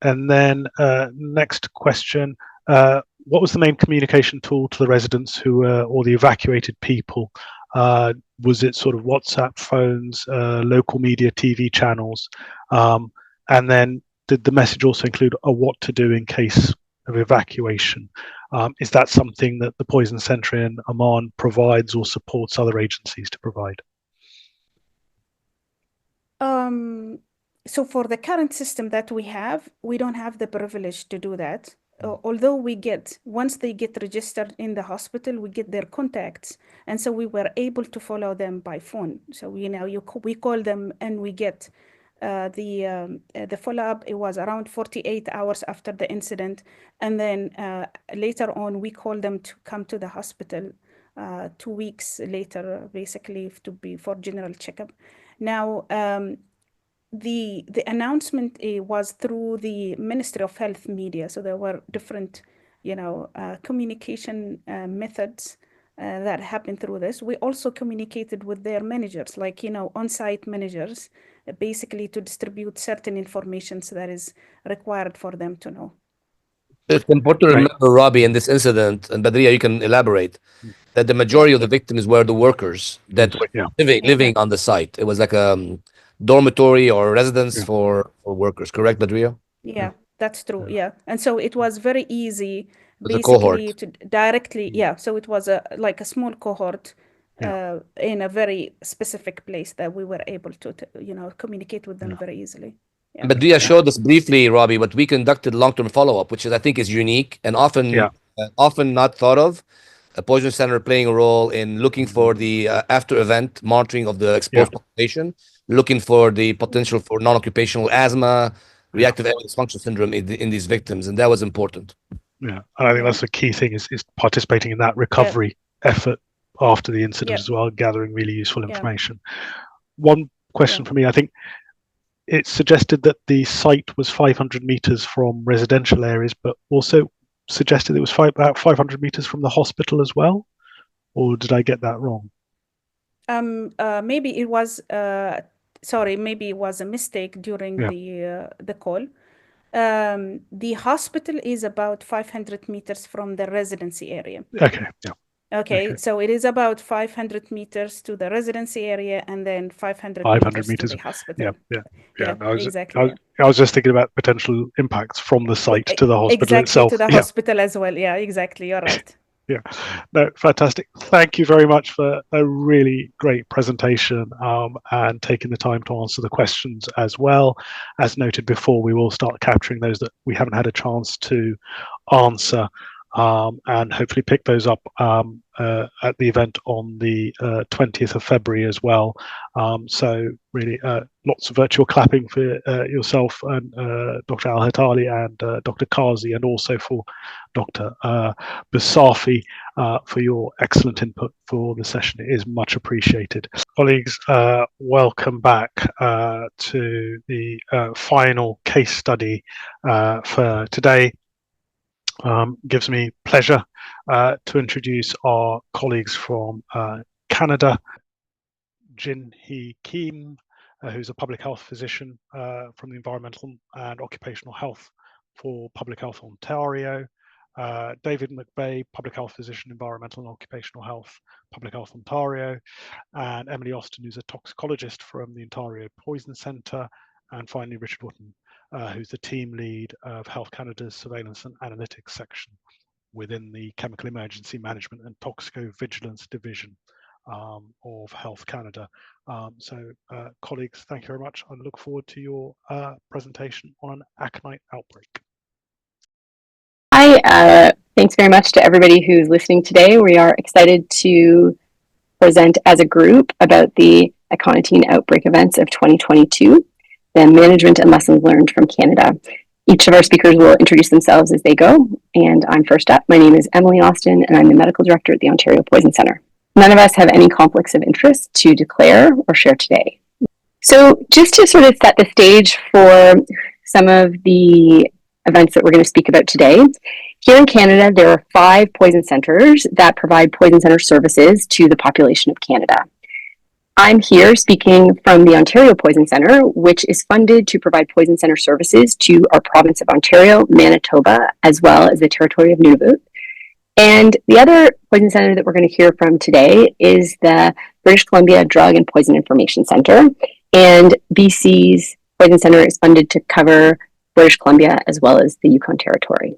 then next question. What was the main communication tool to the residents or the evacuated people? Was it sort of WhatsApp, phones, local media, TV channels? And then did the message also include a what to do in case of evacuation? Is that something that the Poison Centre in Oman provides or supports other agencies to provide? So for the current system that we don't have the privilege to do that. Although once they get registered in the hospital, we get their contacts. And so we were able to follow them by phone. So, we call them and we get the follow-up. It was around 48 hours after the incident. And then later on, we call them to come to the hospital 2 weeks later, basically for general checkup. Now, the announcement was through the Ministry of Health media. So there were different, communication methods that happened through this. We also communicated with their managers, like, on-site managers, basically to distribute certain information that is required for them to know. It's important to remember, Robbie, in this incident, and Badria, you can elaborate, that the majority of the victims were the workers that were living on the site. It was like a dormitory or residence for workers, correct, Badria? Yeah, that's true. Yeah. And so it was very easy, a cohort. basically, to directly, so it was like a small cohort in a very specific place that we were able to communicate with them very easily. Yeah. Badria showed us briefly, Robbie, but we conducted long-term follow-up, which I think is unique and often not thought of. A Poison Center playing a role in looking for the after-event monitoring of the exposed population, looking for the potential for non-occupational asthma, reactive airway dysfunction syndrome in these victims, and that was important. Yeah, and I think that's the key thing is participating in that recovery effort after the incident as well, gathering really useful information. One question for me, I think it suggested that the site was 500 meters from residential areas, but also suggested it was about 500 meters from the hospital as well, or did I get that wrong? Maybe it was maybe it was a mistake during the call. The hospital is about 500 meters from the residency area. Okay, so it is about 500 meters to the residency area and then 500 meters to the hospital. I was just thinking about potential impacts from the site to the hospital itself. To the hospital as well. Yeah, exactly. You're right. No, fantastic. Thank you very much for a really great presentation and taking the time to answer the questions as well. As noted before, we will start capturing those that we haven't had a chance to answer and hopefully pick those up at the event on the 20th of February as well. So really lots of virtual clapping for yourself and Dr. Al-Hatali and Dr. Kazi, and also for Dr. Basafi for your excellent input for the session. It is much appreciated. Colleagues, welcome back to the final case study for today. Gives me pleasure to introduce our colleagues from Canada, Jin Hee Kim, who's a public health physician from the Environmental and Occupational Health for Public Health Ontario, David McVeigh, public health physician, Environmental and Occupational Health, Public Health Ontario, and Emily Austin, who's a toxicologist from the Ontario Poison Centre, and finally Richard Wootton, who's the team lead of Health Canada's Surveillance and Analytics section within the Chemical Emergency Management and Toxicovigilance Division of Health Canada. So colleagues, thank you very much. I look forward to your presentation on an aconite outbreak. Hi, thanks very much to everybody who's listening today. We are excited to present as a group about the aconitine outbreak events of 2022. The management and lessons learned from Canada. Each of our speakers will introduce themselves as they go, and I'm first up. My name is Emily Austin, and I'm the medical director at the Ontario Poison Centre. None of us have any conflicts of interest to declare or share today. So just to sort of set the stage for some of the events that we're going to speak about today, here in Canada, there are 5 poison centres that provide poison centre services to the population of Canada. I'm here speaking from the Ontario Poison Centre, which is funded to provide poison centre services to our province of Ontario, Manitoba, as well as the territory of Nunavut. And the other poison centre that we're going to hear from today is the British Columbia Drug and Poison Information Centre. And BC's Poison Centre is funded to cover British Columbia, as well as the Yukon Territory.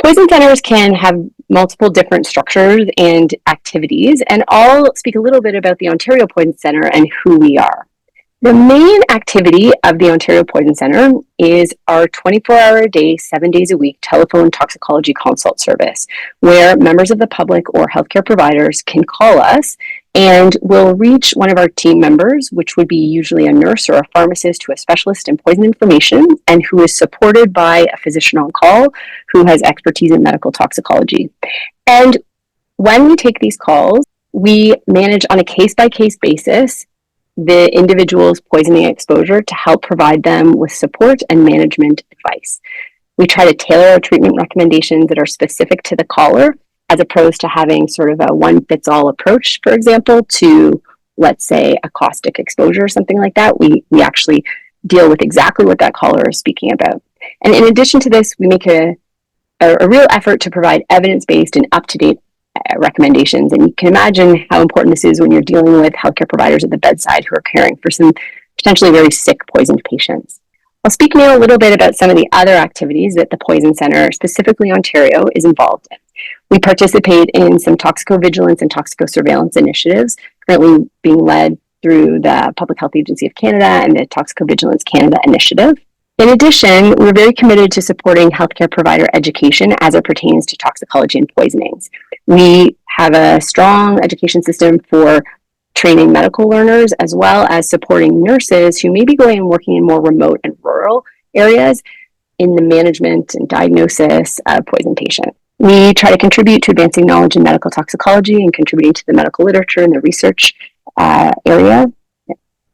Poison centers can have multiple different structures and activities, and I'll speak a little bit about the Ontario Poison Center and who we are. The main activity of the Ontario Poison Center is our 24-hour-a-day, 7 days a week telephone toxicology consult service, where members of the public or healthcare providers can call us and will reach one of our team members, which would be usually a nurse or a pharmacist who is a specialist in poison information and who is supported by a physician on call who has expertise in medical toxicology. And when we take these calls, we manage on a case-by-case basis the individual's poisoning exposure to help provide them with support and management advice. We try to tailor our treatment recommendations that are specific to the caller, as opposed to having sort of a one-fits-all approach, for example, to, let's say, a caustic exposure or something like that. We actually deal with exactly what that caller is speaking about. And in addition to this, we make a real effort to provide evidence-based and up-to-date recommendations. And you can imagine how important this is when you're dealing with healthcare providers at the bedside who are caring for some potentially very sick poisoned patients. I'll speak now a little bit about some of the other activities that the Poison Center, specifically Ontario, is involved in. We participate in some toxicovigilance and toxicosurveillance initiatives, currently being led through the Public Health Agency of Canada and the Toxicovigilance Canada initiative. In addition, we're very committed to supporting healthcare provider education as it pertains to toxicology and poisonings. We have a strong education system for training medical learners, as well as supporting nurses who may be going and working in more remote and rural areas in the management and diagnosis of poison patients. We try to contribute to advancing knowledge in medical toxicology and contributing to the medical literature and the research area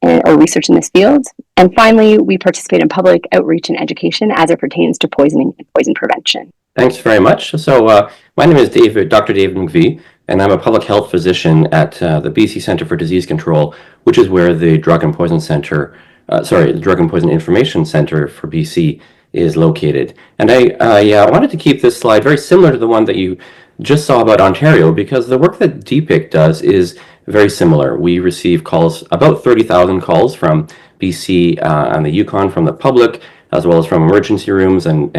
or research in this field. And finally, we participate in public outreach and education as it pertains to poisoning and poison prevention. Thanks very much. So my name is Dr. David McVie, and I'm a public health physician at the BC Centre for Disease Control, which is where the Drug and Poison Center, the Drug and Poison Information Center for BC is located. And I wanted to keep this slide very similar to the one that you just saw about Ontario, because the work that DPIC does is very similar. We receive calls, about 30,000 calls from BC and the Yukon from the public, as well as from emergency rooms and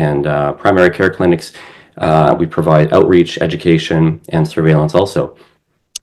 primary care clinics. We provide outreach, education, and surveillance also.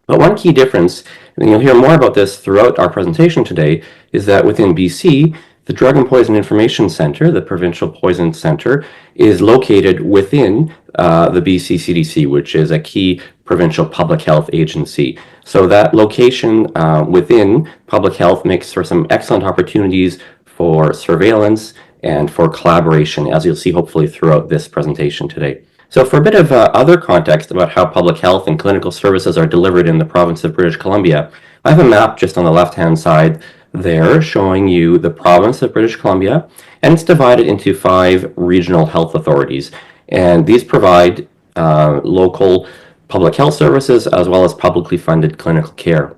But one key difference, and you'll hear more about this throughout our presentation today, is that within BC, the Drug and Poison Information Center, the Provincial Poison Center, is located within the BC CDC, which is a key provincial public health agency. So that location within public health makes for some excellent opportunities for surveillance and for collaboration, as you'll see hopefully throughout this presentation today. So for a bit of other context about how public health and clinical services are delivered in the province of British Columbia, I have a map just on the left-hand side there showing you the province of British Columbia, and it's divided into 5 regional health authorities. And these provide local public health services as well as publicly funded clinical care.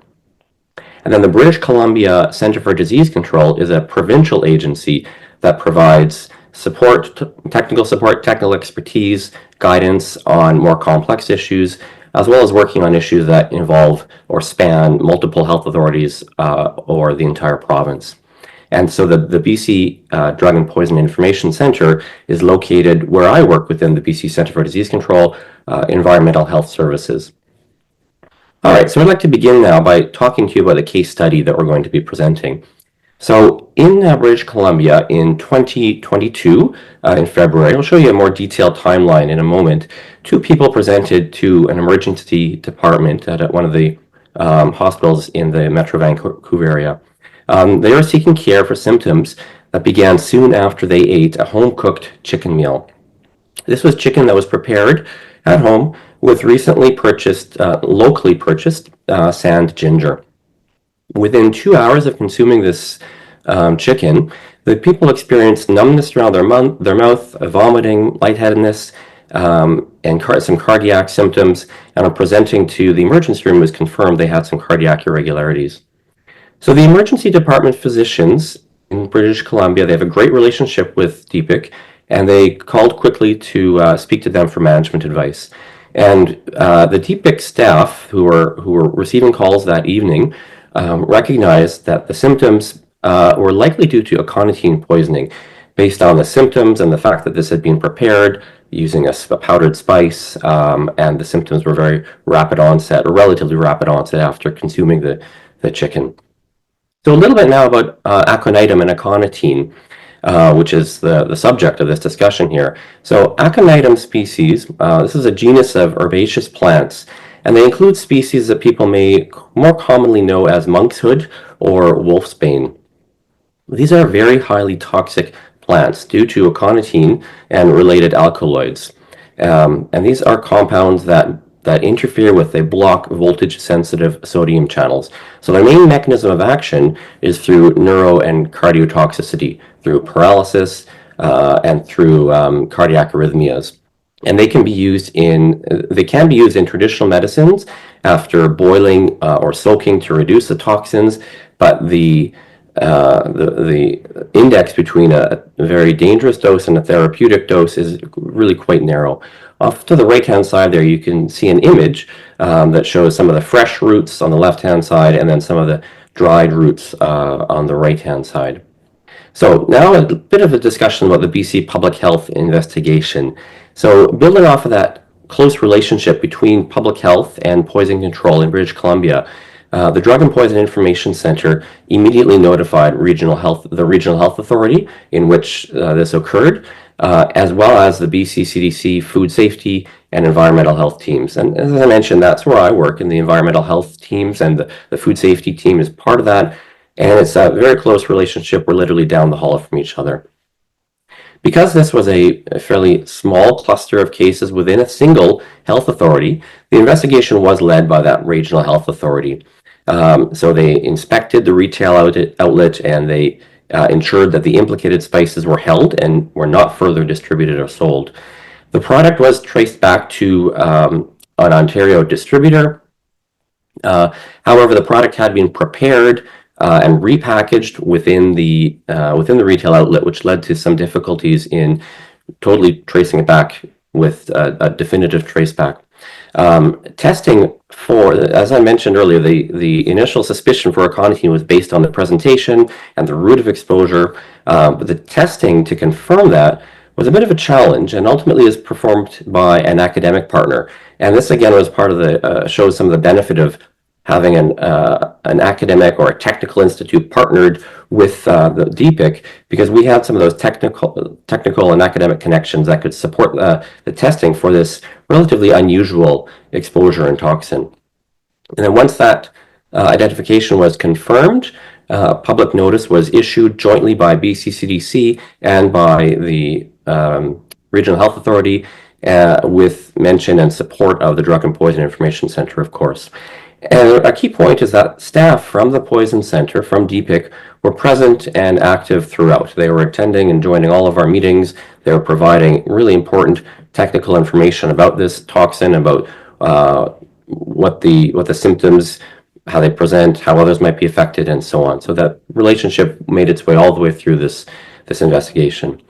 And then the British Columbia Centre for Disease Control is a provincial agency that provides support, technical expertise, guidance on more complex issues, as well as working on issues that involve or span multiple health authorities or the entire province. And so the BC Drug and Poison Information Center is located where I work within the BC Centre for Disease Control, Environmental Health Services. All right, so I'd like to begin now by talking to you about a case study that we're going to be presenting. So in British Columbia in 2022, in February, I'll show you a more detailed timeline in a moment. 2 people presented to an emergency department at one of the hospitals in the Metro Vancouver area. They were seeking care for symptoms that began soon after they ate a home-cooked chicken meal. This was chicken that was prepared at home with recently purchased, locally purchased sand ginger. Within 2 hours of consuming this chicken, the people experienced numbness around their mouth, vomiting, lightheadedness, and some cardiac symptoms. And on presenting to the emergency room, it was confirmed they had some cardiac irregularities. So the emergency department physicians in British Columbia, they have a great relationship with DPIC, and they called quickly to speak to them for management advice. And the DPIC staff who were receiving calls that evening recognized that the symptoms were likely due to aconitine poisoning based on the symptoms and the fact that this had been prepared using a powdered spice, and the symptoms were very rapid onset, or relatively rapid onset after consuming the chicken. So a little bit now about aconitum and aconitine, which is the subject of this discussion here. So aconitum species, this is a genus of herbaceous plants, and they include species that people may more commonly know as monkshood or wolfsbane. These are very highly toxic plants due to aconitine and related alkaloids. And these are compounds that interfere with, they block voltage-sensitive sodium channels. So their main mechanism of action is through neuro and cardiotoxicity, through paralysis and through cardiac arrhythmias. And they can be used in traditional medicines after boiling or soaking to reduce the toxins, but the index between a very dangerous dose and a therapeutic dose is really quite narrow. Off to the right-hand side there, you can see an image that shows some of the fresh roots on the left-hand side and then some of the dried roots on the right-hand side. So now a bit of a discussion about the BC Public Health investigation. So building off of that close relationship between public health and poison control in British Columbia, the Drug and Poison Information Center immediately notified the Regional Health Authority in which this occurred, as well as the BC CDC food safety and environmental health teams. And as I mentioned, that's where I work in the environmental health teams, and the food safety team is part of that. And it's a very close relationship. We're literally down the hall from each other. Because this was a fairly small cluster of cases within a single health authority, the investigation was led by that regional health authority. So they inspected the retail outlet and they ensured that the implicated spices were held and were not further distributed or sold. The product was traced back to an Ontario distributor. However, the product had been prepared and repackaged within the retail outlet, which led to some difficulties in totally tracing it back with a definitive traceback. Testing for, as I mentioned earlier, the initial suspicion for aconitine was based on the presentation and the route of exposure, but the testing to confirm that was a bit of a challenge and ultimately is performed by an academic partner. And this again was part of the, shows some of the benefit of having an academic or a technical institute partnered with the DPIC, because we had some of those technical and academic connections that could support the testing for this relatively unusual exposure and toxin. And then once that identification was confirmed, public notice was issued jointly by BC CDC and by the Regional Health Authority with mention and support of the Drug and Poison Information Center, of course. And a key point is that staff from the Poison Center, from DPIC, were present and active throughout. They were attending and joining all of our meetings. They were providing really important technical information about this toxin, about what the symptoms, how they present, how others might be affected, and so on. So that relationship made its way all the way through this investigation.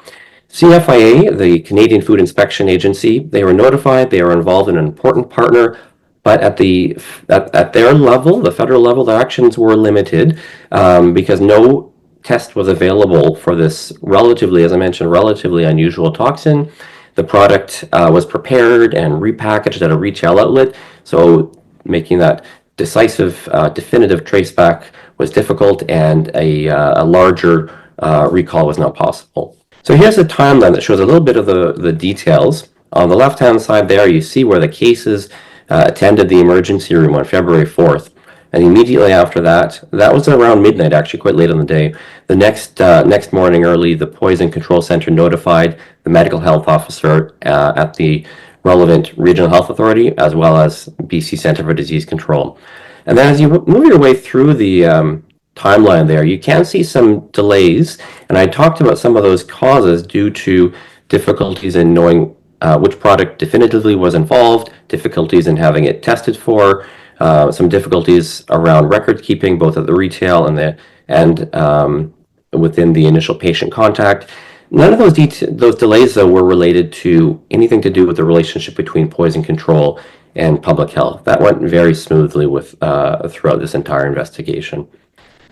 CFIA, the Canadian Food Inspection Agency, they were notified. They were involved in an important partner. But at their level, the federal level, their actions were limited because no test was available for this relatively, as I mentioned, relatively unusual toxin. The product was prepared and repackaged at a retail outlet, so making that decisive, definitive traceback was difficult, and a larger recall was not possible. So here's a timeline that shows a little bit of the details. On the left-hand side there, you see where the cases attended the emergency room on February 4th. And immediately after that was around midnight, actually quite late in the day, the next morning early, the Poison Control Center notified the medical health officer at the relevant Regional Health Authority, as well as BC Centre for Disease Control. And then as you move your way through the timeline there, you can see some delays. And I talked about some of those causes due to difficulties in knowing which product definitively was involved, difficulties in having it tested for, some difficulties around record keeping, both at the retail and within the initial patient contact. None of those delays, though, were related to anything to do with the relationship between poison control and public health. That went very smoothly throughout this entire investigation.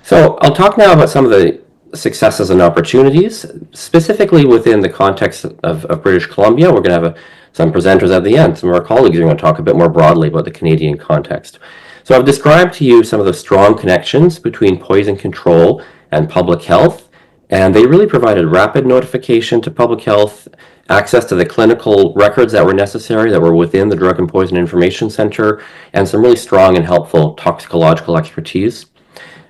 So I'll talk now about some of the successes and opportunities, specifically within the context of British Columbia. We're going to have some presenters at the end. Some of our colleagues are going to talk a bit more broadly about the Canadian context. So I've described to you some of the strong connections between poison control and public health, and they really provided rapid notification to public health, access to the clinical records that were necessary, that were within the Drug and Poison Information Center, and some really strong and helpful toxicological expertise.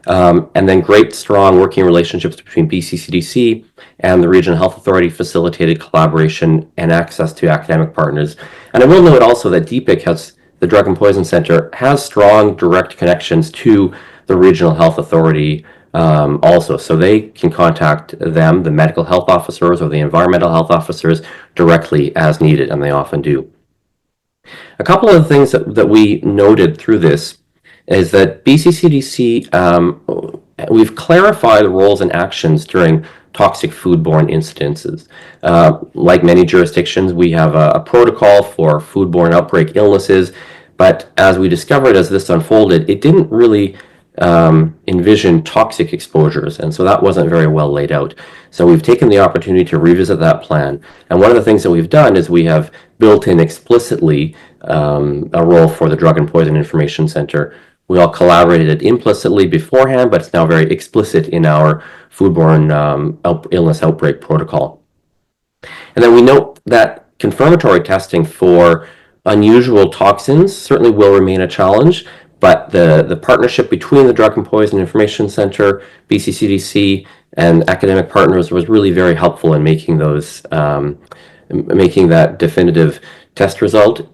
And then great, strong working relationships between BCCDC and the Regional Health Authority facilitated collaboration and access to academic partners. And I will note also that DPIC has, the Drug and Poison Center, has strong direct connections to the Regional Health Authority also. So they can contact them, the medical health officers or the environmental health officers, directly as needed, and they often do. A couple of the things that we noted through this is that BCCDC, we've clarified roles and actions during toxic foodborne incidences. Like many jurisdictions, we have a protocol for foodborne outbreak illnesses, but as we discovered as this unfolded, it didn't really envision toxic exposures, and so that wasn't very well laid out. So we've taken the opportunity to revisit that plan, and one of the things that we've done is we have built in explicitly a role for the Drug and Poison Information Center. We all collaborated implicitly beforehand, but it's now very explicit in our foodborne illness outbreak protocol. And then we note that confirmatory testing for unusual toxins certainly will remain a challenge, but the partnership between the Drug and Poison Information Center, BCCDC, and academic partners was really very helpful in making those, making that definitive test result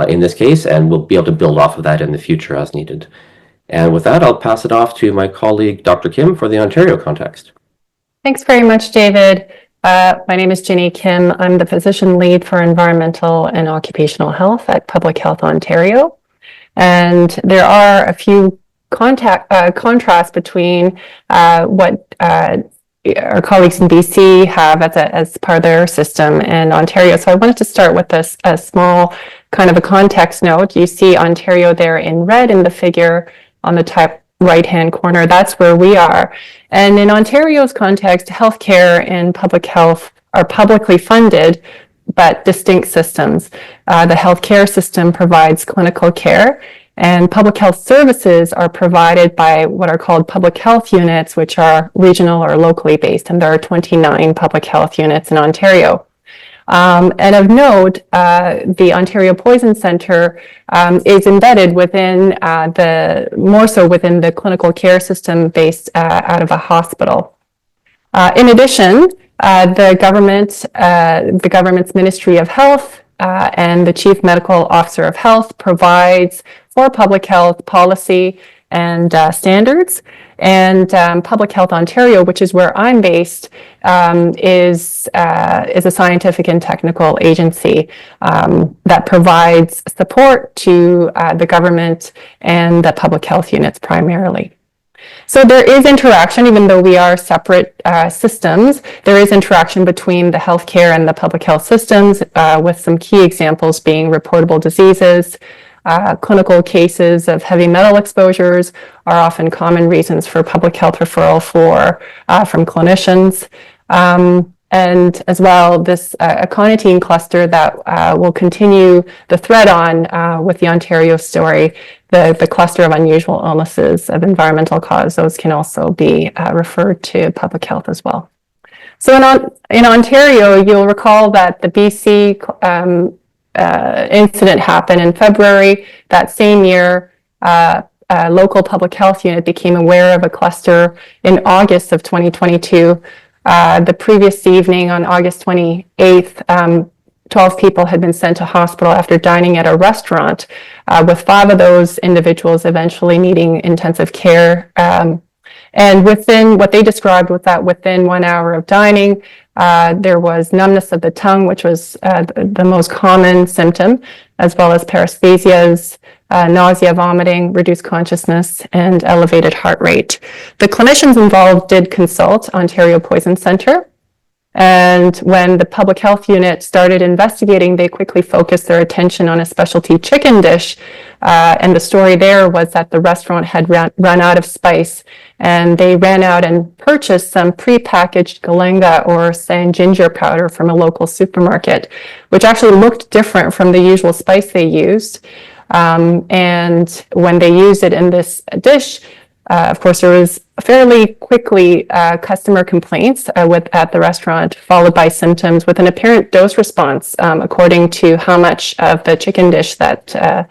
in this case, and we'll be able to build off of that in the future as needed. And with that, I'll pass it off to my colleague, Dr. Kim, for the Ontario context. Thanks very much, David. My name is Ginny Kim. I'm the physician lead for environmental and occupational health at Public Health Ontario. And there are a few contrasts between what our colleagues in BC have as part of their system and Ontario. So I wanted to start with a small kind of a context note. You see Ontario there in red in the figure on the top right-hand corner. That's where we are. And in Ontario's context, healthcare and public health are publicly funded, but distinct systems. The healthcare system provides clinical care, and public health services are provided by what are called public health units, which are regional or locally based, and there are 29 public health units in Ontario. And of note, the Ontario Poison Center is embedded within more so within the clinical care system based out of a hospital. In addition, the government's Ministry of Health and the Chief Medical Officer of Health provides for public health policy and standards. And Public Health Ontario, which is where I'm based, is a scientific and technical agency that provides support to the government and the public health units primarily. So there is interaction, even though we are separate systems, there is interaction between the healthcare and the public health systems, with some key examples being reportable diseases. Clinical cases of heavy metal exposures are often common reasons for public health referral from clinicians. And as well, this aconitine cluster that will continue the thread on with the Ontario story, the cluster of unusual illnesses of environmental cause, those can also be referred to public health as well. So in Ontario, you'll recall that the BC incident happened in February. That same year, a local public health unit became aware of a cluster in August of 2022. The previous evening on August 28th, 12 people had been sent to hospital after dining at a restaurant, with 5 of those individuals eventually needing intensive care. And within what they described was that within 1 hour of dining, there was numbness of the tongue, which was the most common symptom, as well as paresthesias, nausea, vomiting, reduced consciousness, and elevated heart rate. The clinicians involved did consult Ontario Poison Center, And when the public health unit started investigating, they quickly focused their attention on a specialty chicken dish. And the story there was that the restaurant had run out of spice, and they ran out and purchased some prepackaged galenga or sand ginger powder from a local supermarket, which actually looked different from the usual spice they used. And when they used it in this dish, of course, there was fairly quickly customer complaints at the restaurant, followed by symptoms with an apparent dose response according to how much of the chicken dish that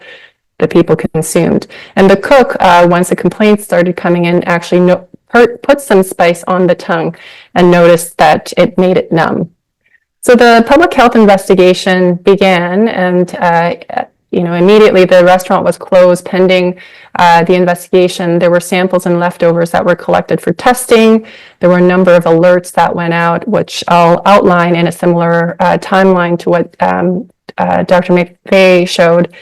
the people consumed. And the cook, once the complaints started coming in, actually put some spice on the tongue and noticed that it made it numb. So the public health investigation began, and immediately the restaurant was closed pending the investigation. There were samples and leftovers that were collected for testing. There were a number of alerts that went out, which I'll outline in a similar timeline to what Dr. McVeigh showed.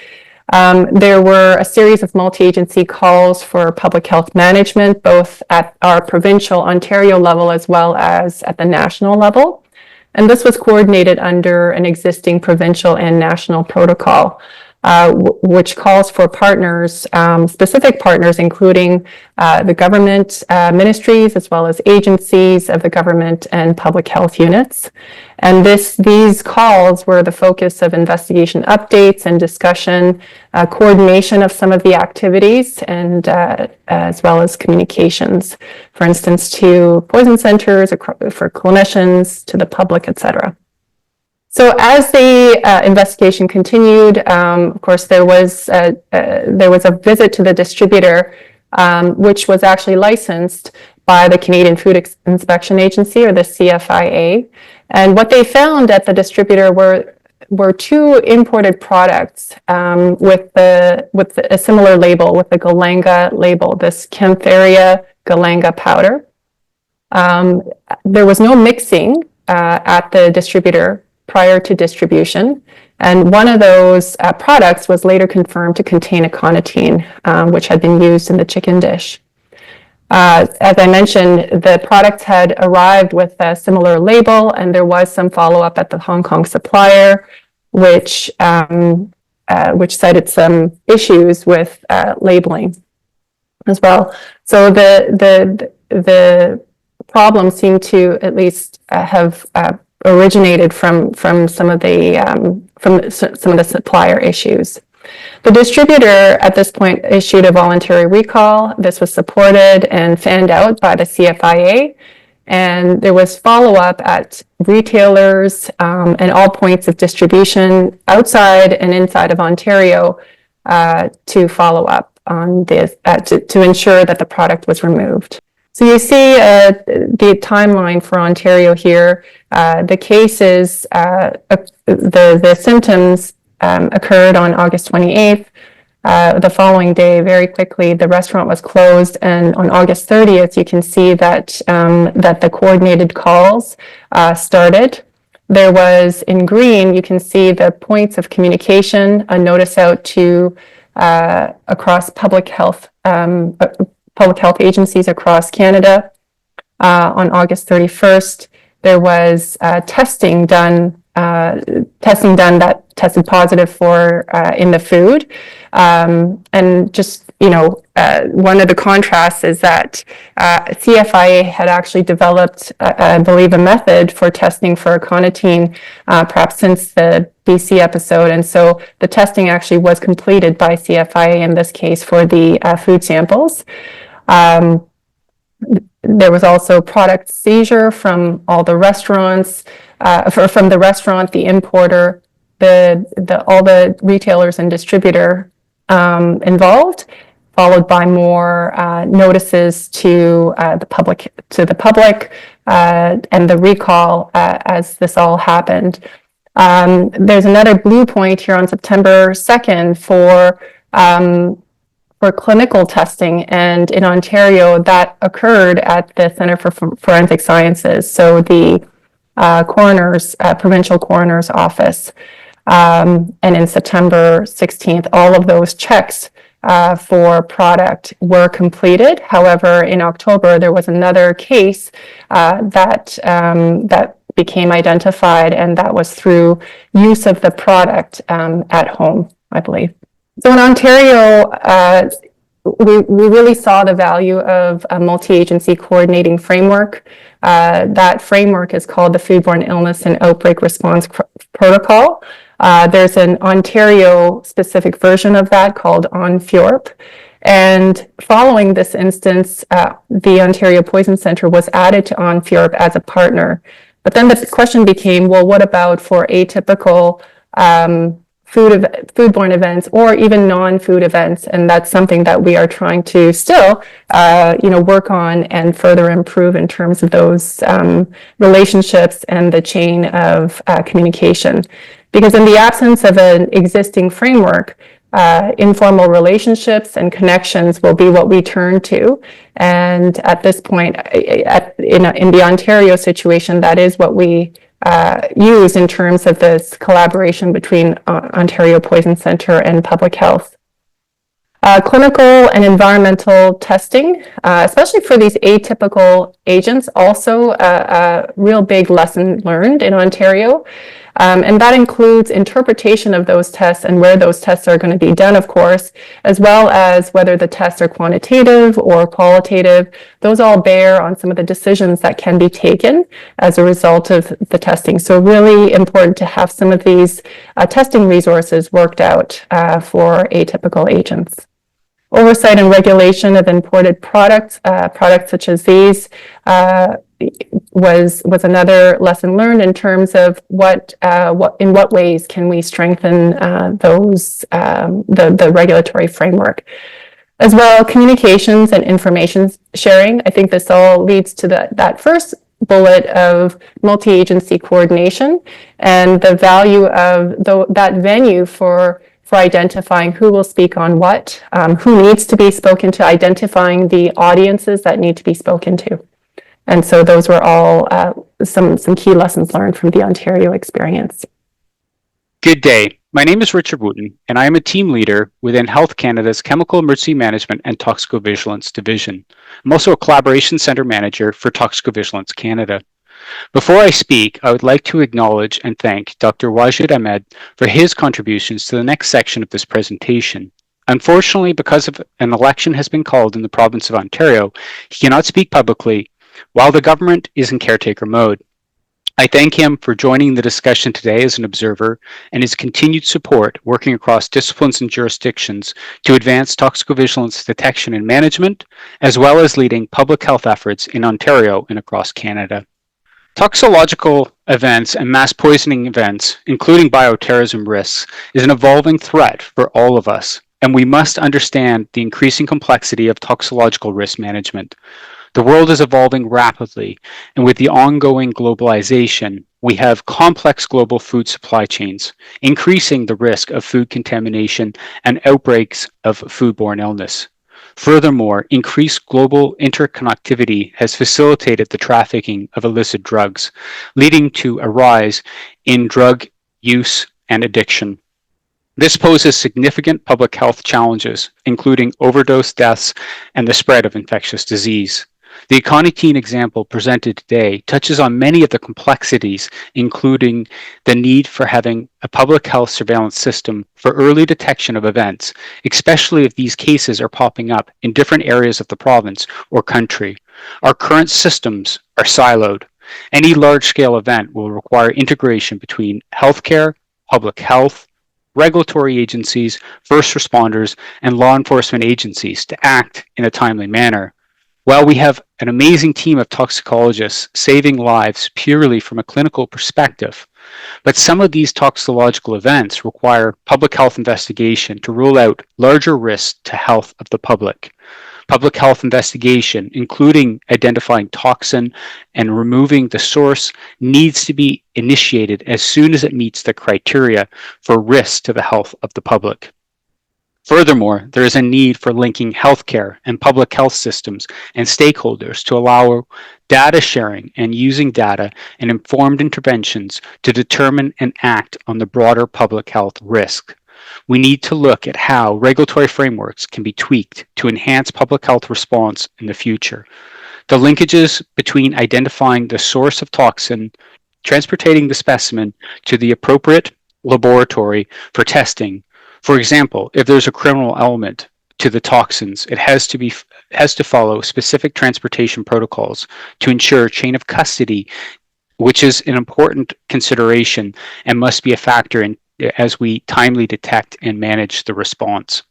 There were a series of multi-agency calls for public health management, both at our provincial Ontario level as well as at the national level. And this was coordinated under an existing provincial and national protocol, which calls for partners, specific partners, including the government ministries, as well as agencies of the government and public health units. And these calls were the focus of investigation updates and discussion, coordination of some of the activities, and as well as communications, for instance, to poison centers, for clinicians, to the public, etc. So as the investigation continued, of course, there was a visit to the distributor, which was actually licensed by the Canadian Food Inspection Agency, or the CFIA. And what they found at the distributor were two imported products with a similar label, with the galenga label, this Campharia galenga powder. There was no mixing at the distributor prior to distribution. And one of those products was later confirmed to contain aconitine, which had been used in the chicken dish. As I mentioned, the products had arrived with a similar label, and there was some follow-up at the Hong Kong supplier, which cited some issues with labeling as well. So the problem seemed to at least have originated from some of the supplier issues. The distributor at this point issued a voluntary recall. This was supported and fanned out by the CFIA, and there was follow-up at retailers and all points of distribution outside and inside of Ontario to follow up on this, to ensure that the product was removed. So you see the timeline for Ontario here. The cases, the symptoms occurred on August 28th. The following day, very quickly, the restaurant was closed, and on August 30th, you can see that that the coordinated calls started. There was, in green, you can see the points of communication, a notice out to across public health agencies across Canada. On August 31st, there was testing done that tested positive for in the food. And just, one of the contrasts is that CFIA had actually developed, I believe, a method for testing for aconitine, perhaps since the BC episode. And so the testing actually was completed by CFIA in this case for the food samples. There was also product seizure from all the restaurants, from the restaurant, the importer, all the retailers and distributor involved, followed by more notices to the public, and the recall as this all happened. There's another blue point here on September 2nd for clinical testing, and in Ontario that occurred at the Centre for Forensic Sciences, so the provincial coroner's office. And in September 16th, all of those checks for product were completed. However, in October, there was another case that became identified, and that was through use of the product at home, I believe. So in Ontario, we really saw the value of a multi-agency coordinating framework. That framework is called the Foodborne Illness and Outbreak Response Protocol. There's an Ontario-specific version of that called ONFIORP. And following this instance, the Ontario Poison Centre was added to ONFIORP as a partner. But then the question became, well, what about for atypical foodborne events or even non-food events? And that's something that we are trying to still, work on and further improve in terms of those relationships and the chain of communication. Because in the absence of an existing framework, informal relationships and connections will be what we turn to. And at this point, in the Ontario situation, that is what we use in terms of this collaboration between Ontario Poison Centre and Public Health. Clinical and environmental testing, especially for these atypical agents, also a real big lesson learned in Ontario. And that includes interpretation of those tests and where those tests are going to be done, of course, as well as whether the tests are quantitative or qualitative. Those all bear on some of the decisions that can be taken as a result of the testing. So really important to have some of these testing resources worked out for atypical agents. Oversight and regulation of imported products, products such as these, was another lesson learned in terms of in what ways can we strengthen the regulatory framework. As well, communications and information sharing. I think this all leads to that first bullet of multi-agency coordination and the value of that venue for identifying who will speak on what, who needs to be spoken to, identifying the audiences that need to be spoken to. And so those were all some key lessons learned from the Ontario experience. Good day. My name is Richard Wooten, and I am a team leader within Health Canada's Chemical Emergency Management and Toxicovigilance Division. I'm also a Collaboration Centre Manager for Toxicovigilance Canada. Before I speak, I would like to acknowledge and thank Dr. Wajid Ahmed for his contributions to the next section of this presentation. Unfortunately, because of an election has been called in the province of Ontario, he cannot speak publicly while the government is in caretaker mode. I thank him for joining the discussion today as an observer and his continued support working across disciplines and jurisdictions to advance toxicovigilance detection and management, as well as leading public health efforts in Ontario and across Canada. Toxicological events and mass poisoning events, including bioterrorism risks, is an evolving threat for all of us, and we must understand the increasing complexity of toxicological risk management. The world is evolving rapidly, and with the ongoing globalization, we have complex global food supply chains, increasing the risk of food contamination and outbreaks of foodborne illness. Furthermore, increased global interconnectivity has facilitated the trafficking of illicit drugs, leading to a rise in drug use and addiction. This poses significant public health challenges, including overdose deaths and the spread of infectious disease. The aconitine example presented today touches on many of the complexities, including the need for having a public health surveillance system for early detection of events, especially if these cases are popping up in different areas of the province or country. Our current systems are siloed. Any large-scale event will require integration between healthcare, public health, regulatory agencies, first responders, and law enforcement agencies to act in a timely manner. While we have an amazing team of toxicologists saving lives purely from a clinical perspective, but some of these toxicological events require public health investigation to rule out larger risks to health of the public. Public health investigation, including identifying toxin and removing the source, needs to be initiated as soon as it meets the criteria for risk to the health of the public. Furthermore, there is a need for linking healthcare and public health systems and stakeholders to allow data sharing and using data and informed interventions to determine and act on the broader public health risk. We need to look at how regulatory frameworks can be tweaked to enhance public health response in the future. The linkages between identifying the source of toxin, transporting the specimen to the appropriate laboratory for testing. For example, if there's a criminal element to the toxins, it has to follow specific transportation protocols to ensure chain of custody, which is an important consideration and must be a factor in as we timely detect and manage the response.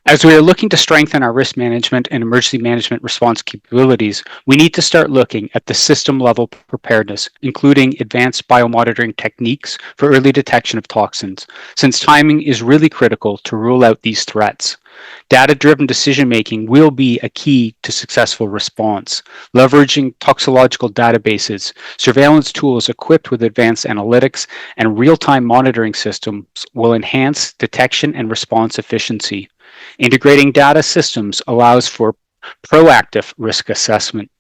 As we are looking to strengthen our risk management and emergency management response capabilities, we need to start looking at the system level preparedness, including advanced biomonitoring techniques for early detection of toxins, since timing is really critical to rule out these threats. Data-driven decision-making will be a key to successful response. Leveraging toxicological databases, surveillance tools equipped with advanced analytics, and real-time monitoring systems will enhance detection and response efficiency. Integrating data systems allows for proactive risk assessment.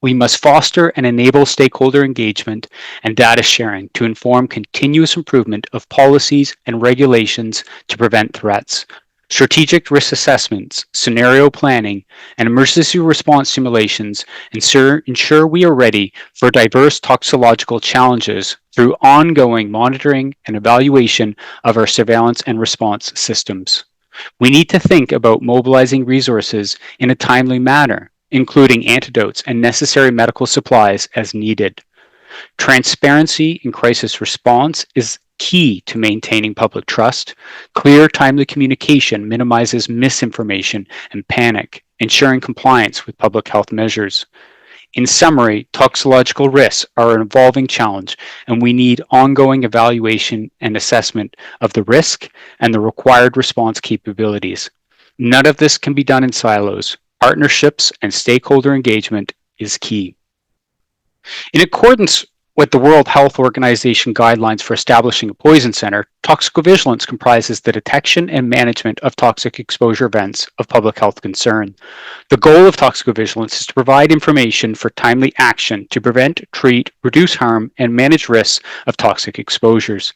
We must foster and enable stakeholder engagement and data sharing to inform continuous improvement of policies and regulations to prevent threats. Strategic risk assessments, scenario planning, and emergency response simulations ensure we are ready for diverse toxicological challenges through ongoing monitoring and evaluation of our surveillance and response systems. We need to think about mobilizing resources in a timely manner, including antidotes and necessary medical supplies as needed. Transparency in crisis response is key to maintaining public trust. Clear, timely communication minimizes misinformation and panic, ensuring compliance with public health measures. In summary, toxicological risks are an evolving challenge, and we need ongoing evaluation and assessment of the risk and the required response capabilities. None of this can be done in silos. Partnerships and stakeholder engagement is key. In accordance with the World Health Organization guidelines for establishing a poison center, toxicovigilance comprises the detection and management of toxic exposure events of public health concern. The goal of toxicovigilance is to provide information for timely action to prevent, treat, reduce harm, and manage risks of toxic exposures.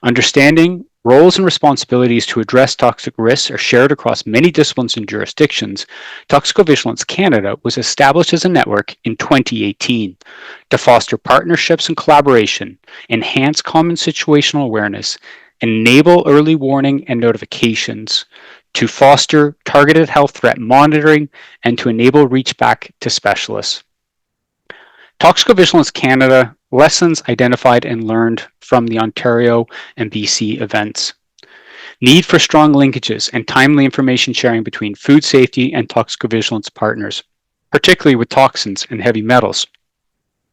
Understanding roles and responsibilities to address toxic risks are shared across many disciplines and jurisdictions. Toxicovigilance Canada was established as a network in 2018 to foster partnerships and collaboration, enhance common situational awareness, enable early warning and notifications, to foster targeted health threat monitoring, and to enable reach back to specialists. Toxicovigilance Canada lessons identified and learned from the Ontario and BC events. Need for strong linkages and timely information sharing between food safety and toxicovigilance partners, particularly with toxins and heavy metals.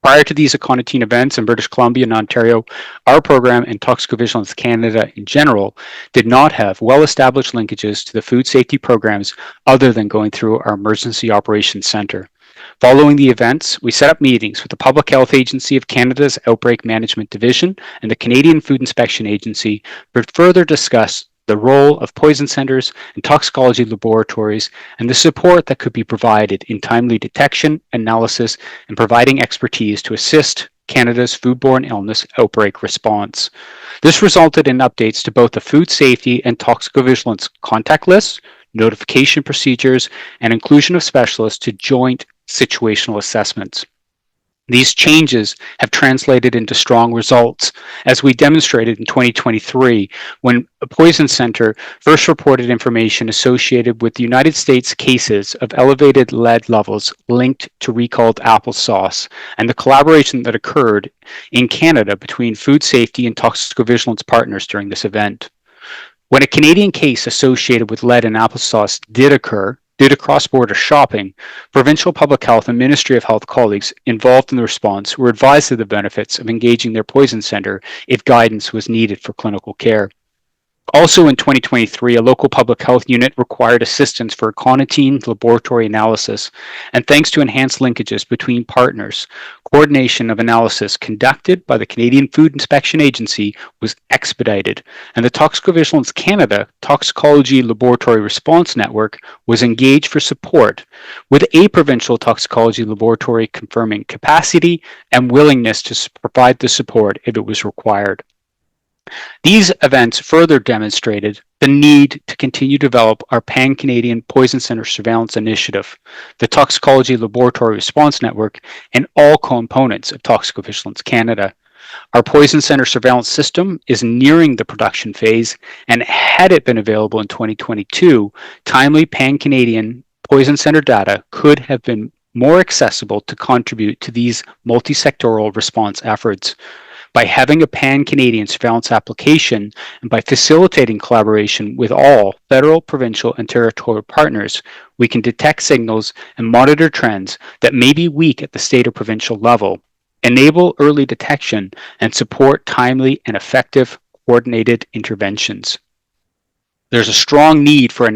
Prior to these Aconitine events in British Columbia and Ontario, our program and Toxicovigilance Canada in general did not have well-established linkages to the food safety programs other than going through our Emergency Operations Centre. Following the events, we set up meetings with the Public Health Agency of Canada's Outbreak Management Division and the Canadian Food Inspection Agency to further discuss the role of poison centers and toxicology laboratories and the support that could be provided in timely detection, analysis, and providing expertise to assist Canada's foodborne illness outbreak response. This resulted in updates to both the food safety and toxicovigilance contact lists, notification procedures, and inclusion of specialists to joint situational assessments. These changes have translated into strong results, as we demonstrated in 2023 when a poison center first reported information associated with the United States cases of elevated lead levels linked to recalled applesauce, and the collaboration that occurred in Canada between food safety and toxicovigilance partners during this event. When a Canadian case associated with lead in applesauce did occur, due to cross-border shopping, provincial public health and Ministry of Health colleagues involved in the response were advised of the benefits of engaging their poison center if guidance was needed for clinical care. Also in 2023, a local public health unit required assistance for aconitine laboratory analysis, and thanks to enhanced linkages between partners, coordination of analysis conducted by the Canadian Food Inspection Agency was expedited, and the Toxicovigilance Canada Toxicology Laboratory Response Network was engaged for support, with a provincial toxicology laboratory confirming capacity and willingness to provide the support if it was required. These events further demonstrated the need to continue to develop our pan-Canadian Poison Center Surveillance Initiative, the Toxicology Laboratory Response Network, and all components of Toxicovigilance Canada. Our Poison Center surveillance system is nearing the production phase, and had it been available in 2022, timely pan-Canadian Poison Center data could have been more accessible to contribute to these multi-sectoral response efforts. By having a pan-Canadian surveillance application and by facilitating collaboration with all federal, provincial, and territorial partners, we can detect signals and monitor trends that may be weak at the state or provincial level, enable early detection, and support timely and effective coordinated interventions. There's a strong need for a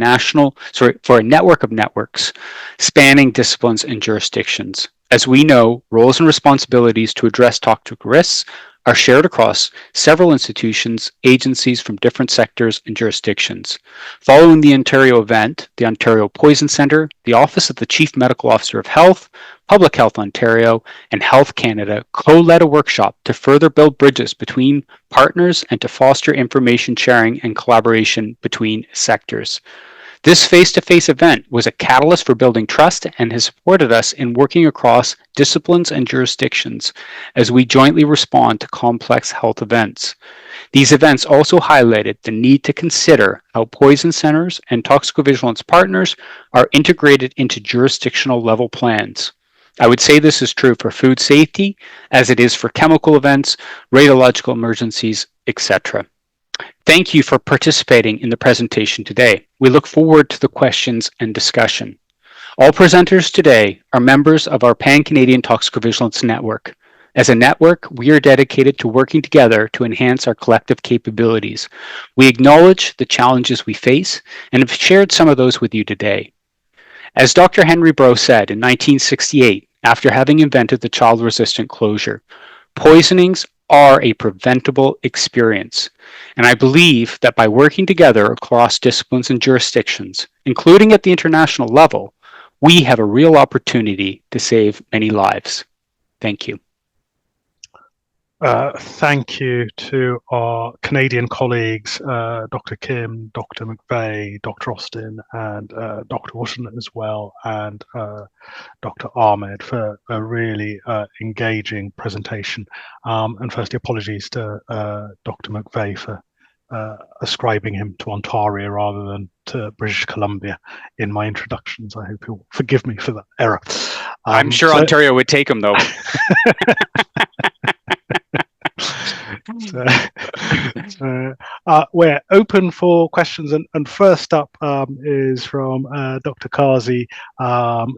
network of networks spanning disciplines and jurisdictions. As we know, roles and responsibilities to address toxic risks are shared across several institutions, agencies from different sectors and jurisdictions. Following the Ontario event, the Ontario Poison Centre, the Office of the Chief Medical Officer of Health, Public Health Ontario, and Health Canada co-led a workshop to further build bridges between partners and to foster information sharing and collaboration between sectors. This face-to-face event was a catalyst for building trust and has supported us in working across disciplines and jurisdictions as we jointly respond to complex health events. These events also highlighted the need to consider how poison centers and toxicovigilance partners are integrated into jurisdictional level plans. I would say this is true for food safety as it is for chemical events, radiological emergencies, etc. Thank you for participating in the presentation today. We look forward to the questions and discussion. All presenters today are members of our Pan-Canadian Toxicovigilance Network. As a network, we are dedicated to working together to enhance our collective capabilities. We acknowledge the challenges we face and have shared some of those with you today. As Dr. Henry Breaux said in 1968, after having invented the child-resistant closure, poisonings are a preventable experience. And I believe that by working together across disciplines and jurisdictions, including at the international level, we have a real opportunity to save many lives. Thank you. Thank you to our Canadian colleagues, Dr. Kim, Dr. McVeigh, Dr. Austin, and Dr. Wooten as well, and Dr. Ahmed for a really engaging presentation. And firstly, apologies to Dr. McVeigh for ascribing him to Ontario rather than to British Columbia in my introductions. I hope you'll forgive me for that error. I'm sure Ontario would take him, though. We're open for questions, and first up is from Dr. Kazi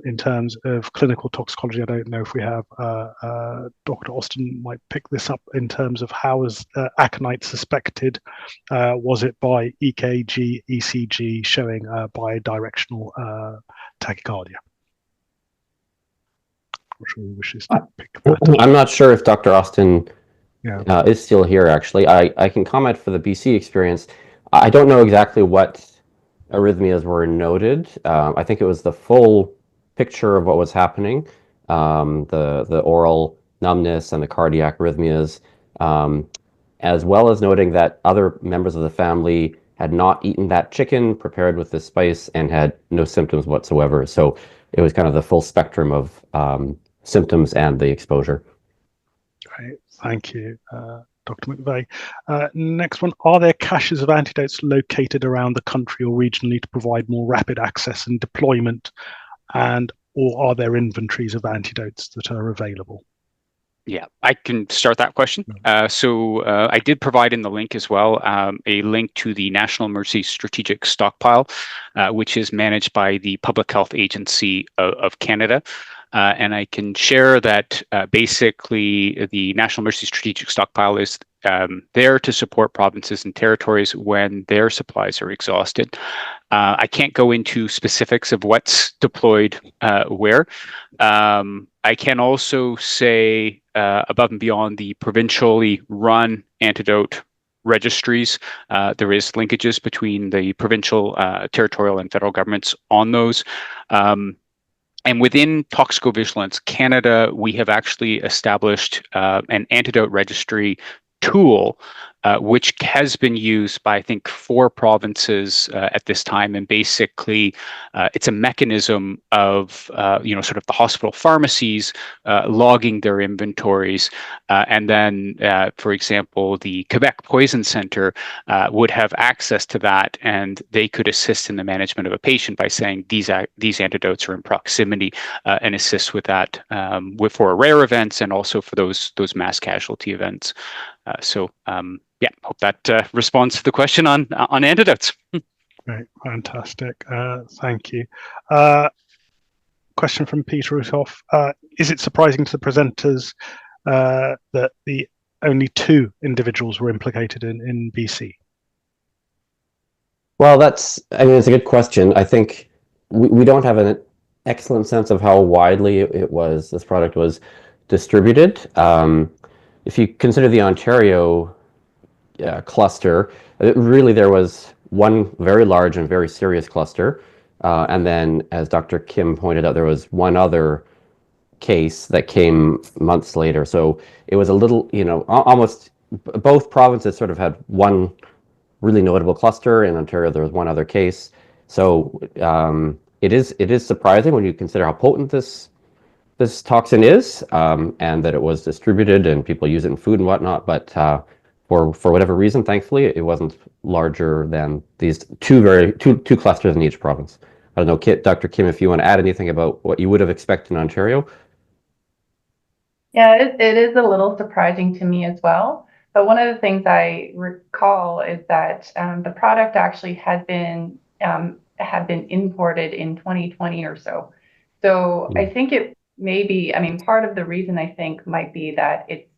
in terms of clinical toxicology. I don't know if we have Dr. Austin might pick this up in terms of how was aconite suspected. Was it by EKG, ECG showing bidirectional tachycardia? I'm not sure if Dr. Austin is still here, actually. I can comment for the BC experience. I don't know exactly what arrhythmias were noted. I think it was the full picture of what was happening, the oral numbness and the cardiac arrhythmias, as well as noting that other members of the family had not eaten that chicken prepared with this spice and had no symptoms whatsoever. So it was kind of the full spectrum of symptoms and the exposure. Great, thank you, Dr. McVeigh. Next one, are there caches of antidotes located around the country or regionally to provide more rapid access and deployment, and or are there inventories of antidotes that are available? Yeah, I can start that question. So I did provide in the link as well a link to the National Emergency Strategic Stockpile, which is managed by the Public Health Agency of Canada. And I can share that basically the National Emergency Strategic Stockpile is there to support provinces and territories when their supplies are exhausted. I can't go into specifics of what's deployed where. I can also say above and beyond the provincially run antidote registries, there is linkages between the provincial, territorial, and federal governments on those. And within Toxicovigilance Canada, we have actually established an antidote registry tool which has been used by, I think, 4 provinces at this time. And basically, it's a mechanism of, sort of the hospital pharmacies logging their inventories. And then, for example, the Quebec Poison Center would have access to that, and they could assist in the management of a patient by saying these antidotes are in proximity, and assist with that for rare events and also for those mass casualty events. Hope that responds to the question on antidotes. Great, fantastic. Thank you. Question from Peter Uthoff. Is it surprising to the presenters that the only 2 individuals were implicated in BC? Well, it's a good question. I think we don't have an excellent sense of how widely this product was distributed. If you consider the Ontario cluster, really there was one very large and very serious cluster. And then, as Dr. Kim pointed out, there was one other case that came months later. So it was a little, almost both provinces sort of had one really notable cluster. In Ontario, there was one other case. So it is surprising when you consider how potent this toxin is, and that it was distributed and people use it in food and whatnot. But for whatever reason, thankfully, it wasn't larger than these two clusters in each province. I don't know, Dr. Kim, if you want to add anything about what you would have expected in Ontario. Yeah, it is a little surprising to me as well. But one of the things I recall is that the product actually had been imported in 2020 or so. So I think it may be, part of the reason I think might be that it's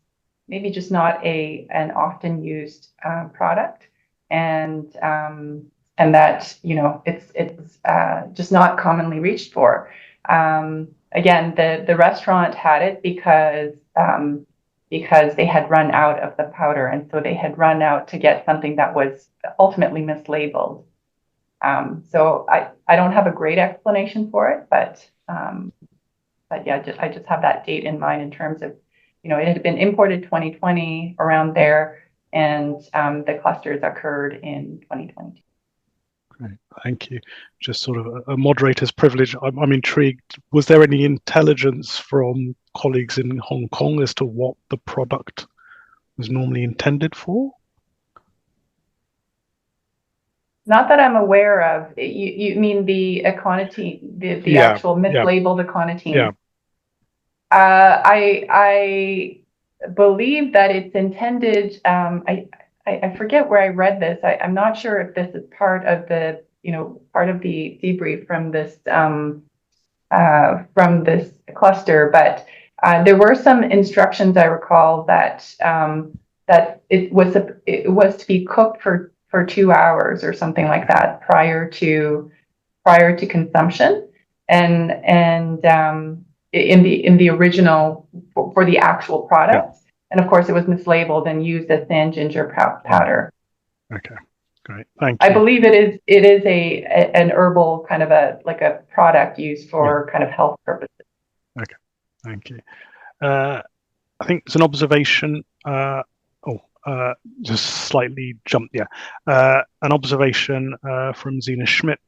maybe just not an often used product, and that it's just not commonly reached for. Again, the restaurant had it because they had run out of the powder, and so they had run out to get something that was ultimately mislabeled. So I don't have a great explanation for it, but yeah, I just have that date in mind in terms of, it had been imported 2020 around there, and the clusters occurred in 2022. Great, thank you. Just sort of a moderator's privilege. I'm intrigued. Was there any intelligence from colleagues in Hong Kong as to what the product was normally intended for? Not that I'm aware of. You mean the aconitine, the actual mislabeled aconitine? Yeah. I believe that it's intended. I forget where I read this. I'm not sure if this is part of the debrief from this cluster, but there were some instructions I recall that it was to be cooked for 2 hours or something like that prior to consumption, and in the original for the actual product. And of course, it was mislabeled and used as sand ginger powder. Okay, great, thank you. I believe it is an herbal kind of a product used for kind of health purposes. Okay, thank you. I think it's an observation. Just slightly jumped. An observation from Zena Schmidt.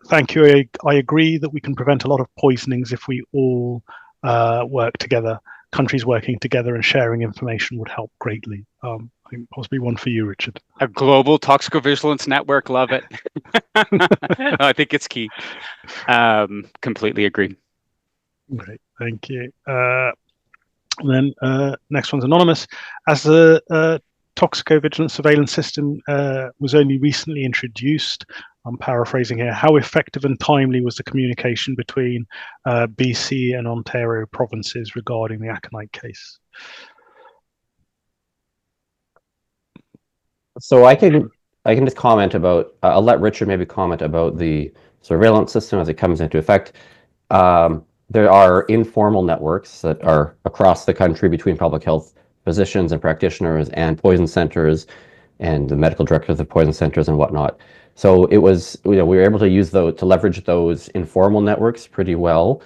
Thank you. I agree that we can prevent a lot of poisonings if we all work together. Countries working together and sharing information would help greatly. I think possibly one for you, Richard. A global toxicovigilance network, love it. I think it's key. Completely agree. Great, thank you. Then next one's anonymous. As the toxicovigilance surveillance system was only recently introduced, I'm paraphrasing here, how effective and timely was the communication between BC and Ontario provinces regarding the aconite case? So I can just comment about, I'll let Richard maybe comment about the surveillance system as it comes into effect. There are informal networks that are across the country between public health physicians and practitioners and poison centers and the medical directors of poison centers and whatnot. So it was, we were able to use to leverage those informal networks pretty well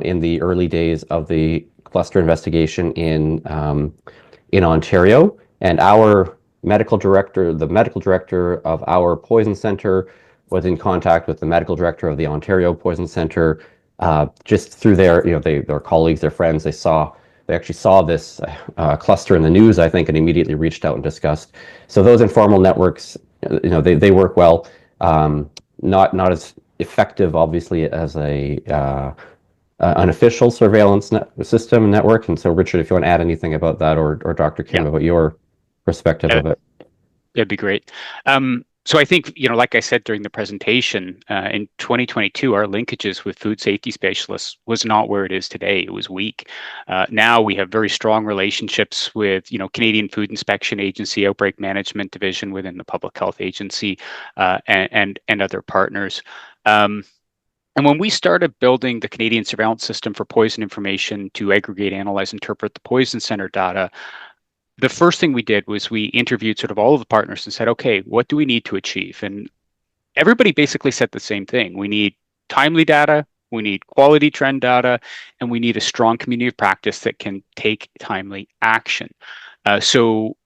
in the early days of the cluster investigation in Ontario. And our medical director of our poison center was in contact with the medical director of the Ontario Poison Center. Just through their, their colleagues, their friends, they actually saw this cluster in the news, I think, and immediately reached out and discussed. So those informal networks, they work well. Not as effective, obviously, as an official surveillance system and network. And so, Richard, if you want to add anything about that, or Dr. Kim, about your perspective of it. That'd be great. So I think, like I said during the presentation, in 2022, our linkages with food safety specialists was not where it is today. It was weak. Now we have very strong relationships with, Canadian Food Inspection Agency, Outbreak Management Division within the Public Health Agency, and other partners. And when we started building the Canadian surveillance system for poison information to aggregate, analyze, interpret the poison center data, the first thing we did was we interviewed sort of all of the partners and said, okay, what do we need to achieve? And everybody basically said the same thing. We need timely data, we need quality trend data, and we need a strong community of practice that can take timely action. So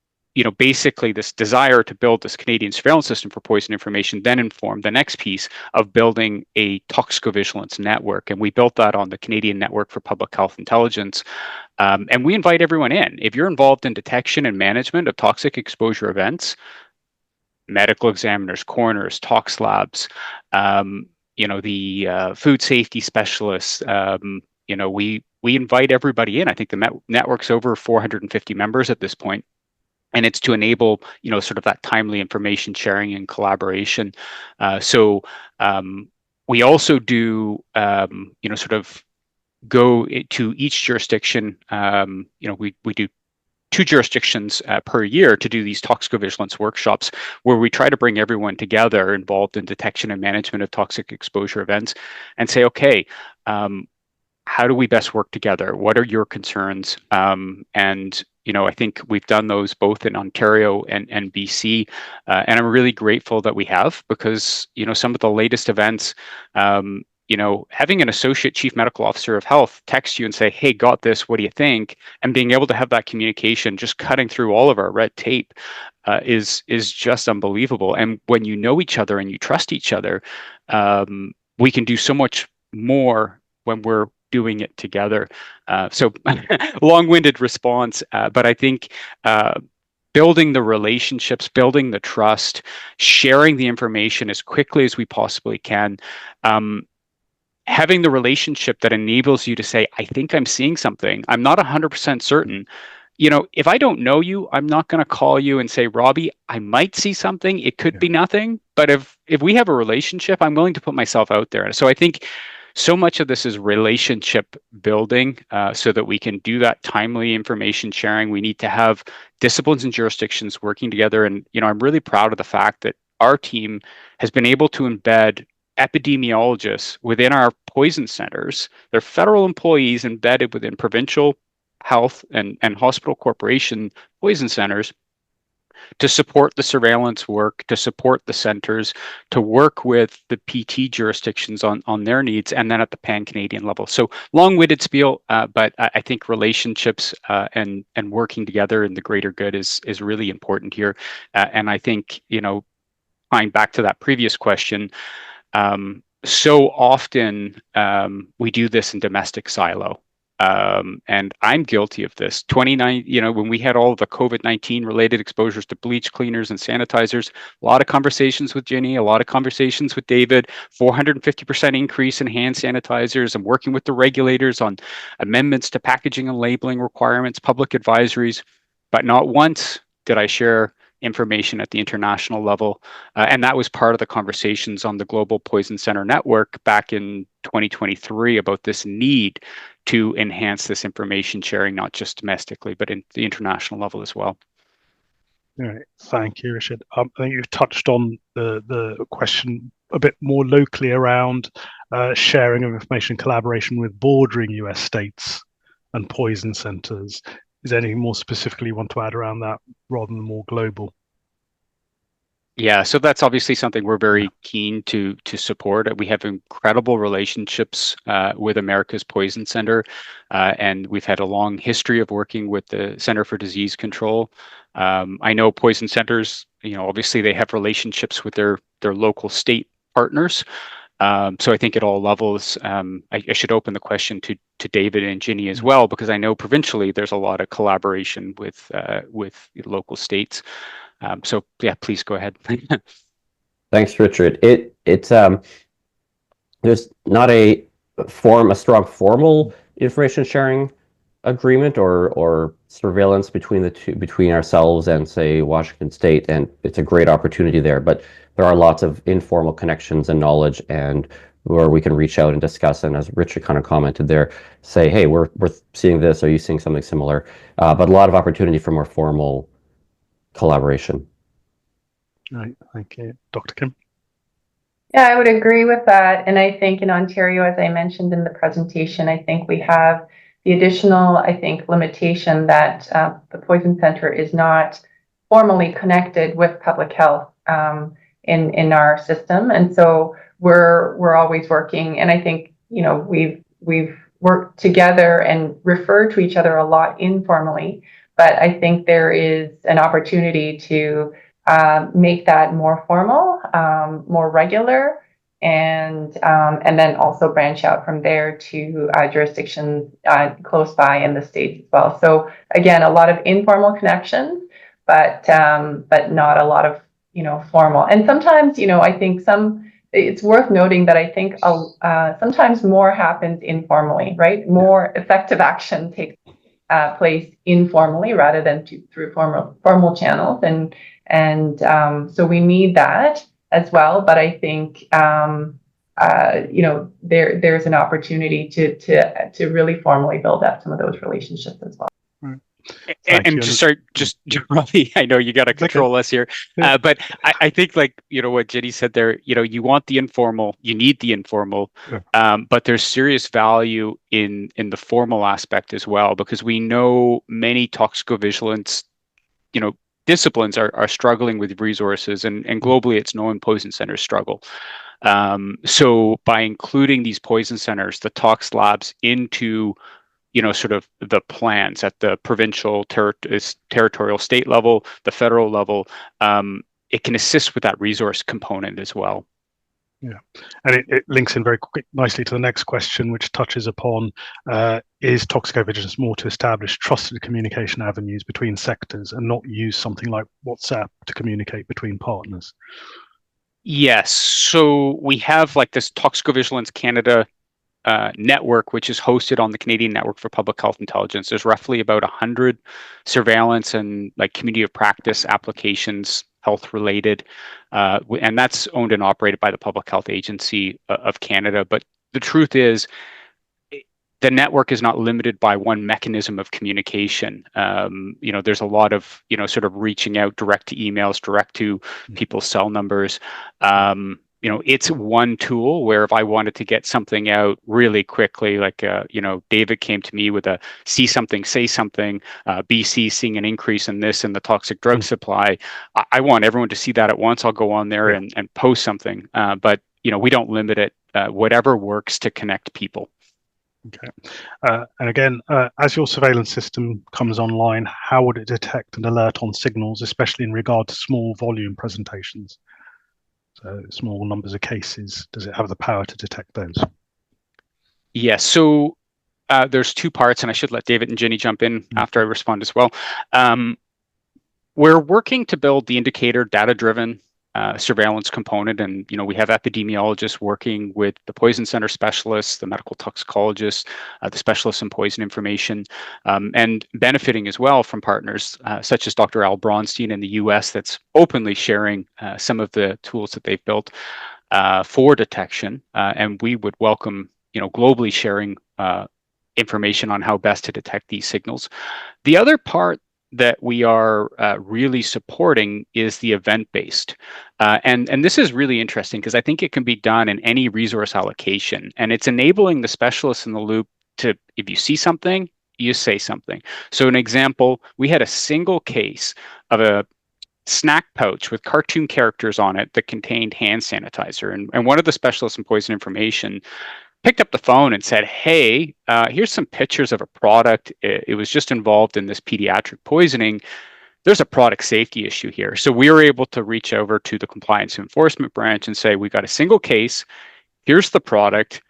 basically this desire to build this Canadian surveillance system for poison information then informed the next piece of building a toxicovigilance network. And we built that on the Canadian Network for Public Health Intelligence. And we invite everyone in. If you're involved in detection and management of toxic exposure events, medical examiners, coroners, tox labs, the food safety specialists, we invite everybody in. I think the network's over 450 members at this point. And it's to enable, sort of that timely information sharing and collaboration. So we also do, sort of go to each jurisdiction. We do 2 jurisdictions per year to do these toxicovigilance workshops where we try to bring everyone together involved in detection and management of toxic exposure events and say, okay, how do we best work together? What are your concerns? And I think we've done those both in Ontario and BC, and I'm really grateful that we have, because some of the latest events, having an associate chief medical officer of health text you and say, hey, got this, what do you think? And being able to have that communication, just cutting through all of our red tape, is just unbelievable. And when you know each other and you trust each other, we can do so much more when we're doing it together. So long-winded response, but I think building the relationships, building the trust, sharing the information as quickly as we possibly can, having the relationship that enables you to say, I think I'm seeing something. I'm not 100% certain. If I don't know you, I'm not going to call you and say, Robbie, I might see something. It could be nothing. But if we have a relationship, I'm willing to put myself out there. So I think so much of this is relationship building, so that we can do that timely information sharing. We need to have disciplines and jurisdictions working together. And, I'm really proud of the fact that our team has been able to embed epidemiologists within our poison centers. They're federal employees embedded within provincial health and hospital corporation poison centers to support the surveillance work, to support the centers, to work with the PT jurisdictions on their needs, and then at the pan-Canadian level. So long-winded spiel, but I think relationships and working together in the greater good is really important here. And I think, tying back to that previous question, so often we do this in domestic silo. And I'm guilty of this. When we had all the COVID-19 related exposures to bleach cleaners and sanitizers, a lot of conversations with Ginny, a lot of conversations with David, 450% increase in hand sanitizers. I'm working with the regulators on amendments to packaging and labeling requirements, public advisories, but not once did I share information at the international level. And that was part of the conversations on the Global Poison Center Network back in 2023 about this need to enhance this information sharing, not just domestically, but in the international level as well. All right, thank you, Richard. I think you've touched on the question a bit more locally around sharing of information, collaboration with bordering US states and poison centers. Is there anything more specifically you want to add around that rather than more global? Yeah, so that's obviously something we're very keen to support. We have incredible relationships with America's Poison Center, and we've had a long history of working with the Center for Disease Control. I know poison centers, obviously they have relationships with their local state partners. So I think at all levels, I should open the question to David and Ginny as well, because I know provincially there's a lot of collaboration with local states. So yeah, please go ahead. Thanks, Richard. It's there's not a strong formal information sharing agreement or surveillance between ourselves and, say, Washington State, and it's a great opportunity there. But there are lots of informal connections and knowledge, and where we can reach out and discuss. And as Richard kind of commented there, say, hey, we're seeing this. Are you seeing something similar? But a lot of opportunity for more formal collaboration. Right, thank you. Dr. Kim? Yeah, I would agree with that. And I think in Ontario, as I mentioned in the presentation, I think we have the additional, limitation that the Poison Center is not formally connected with public health in our system. And so we're always working. And I think, we've worked together and referred to each other a lot informally. But I think there is an opportunity to make that more formal, more regular, and then also branch out from there to jurisdictions close by in the states as well. So again, a lot of informal connections, but not a lot of formal. And sometimes I think it's worth noting that I think sometimes more happens informally, right? More effective action takes place informally rather than through formal channels, and so we need that as well. But I think there's an opportunity to really formally build up some of those relationships as well. And to start, just Robbie, I know you got to control us here, but I think, like, what Ginny said there, you want the informal, you need the informal, but there's serious value in the formal aspect as well, because we know many toxicovigilance, disciplines are struggling with resources, and globally it's known poison centers struggle. So by including these poison centers, the tox labs into sort of the plans at the provincial, territorial, state level, the federal level, it can assist with that resource component as well. Yeah, and it links in very nicely to the next question, which touches upon is toxicovigilance more to establish trusted communication avenues between sectors and not use something like WhatsApp to communicate between partners? Yes, so we have like this Toxicovigilance Canada network, which is hosted on the Canadian Network for Public Health Intelligence. There's roughly about 100 surveillance and like community of practice applications, health related, and that's owned and operated by the Public Health Agency of Canada. But the truth is, the network is not limited by one mechanism of communication. There's a lot of, sort of reaching out direct to emails, direct to people's cell numbers. It's one tool where if I wanted to get something out really quickly, like, David came to me with a see something, say something, BC seeing an increase in this in the toxic drug supply. I want everyone to see that at once. I'll go on there and post something. But, we don't limit it, whatever works to connect people. Okay. And again, as your surveillance system comes online, how would it detect and alert on signals, especially in regard to small volume presentations? So small numbers of cases, does it have the power to detect those? Yes. So there's two parts, and I should let David and Ginny jump in after I respond as well. We're working to build the indicator data-driven surveillance component, and we have epidemiologists working with the poison center specialists, the medical toxicologists, the specialists in poison information, and benefiting as well from partners such as Dr. Al Bronstein in the US, that's openly sharing some of the tools that they've built for detection, and we would welcome globally sharing information on how best to detect these signals. The other part that we are really supporting is the event-based. And this is really interesting because I think it can be done in any resource allocation. And it's enabling the specialists in the loop to, if you see something, you say something. So an example, we had a single case of a snack pouch with cartoon characters on it that contained hand sanitizer. And one of the specialists in poison information picked up the phone and said, hey, here's some pictures of a product. It was just involved in this pediatric poisoning. There's a product safety issue here. So we were able to reach over to the compliance enforcement branch and say, we got a single case. Here's the product.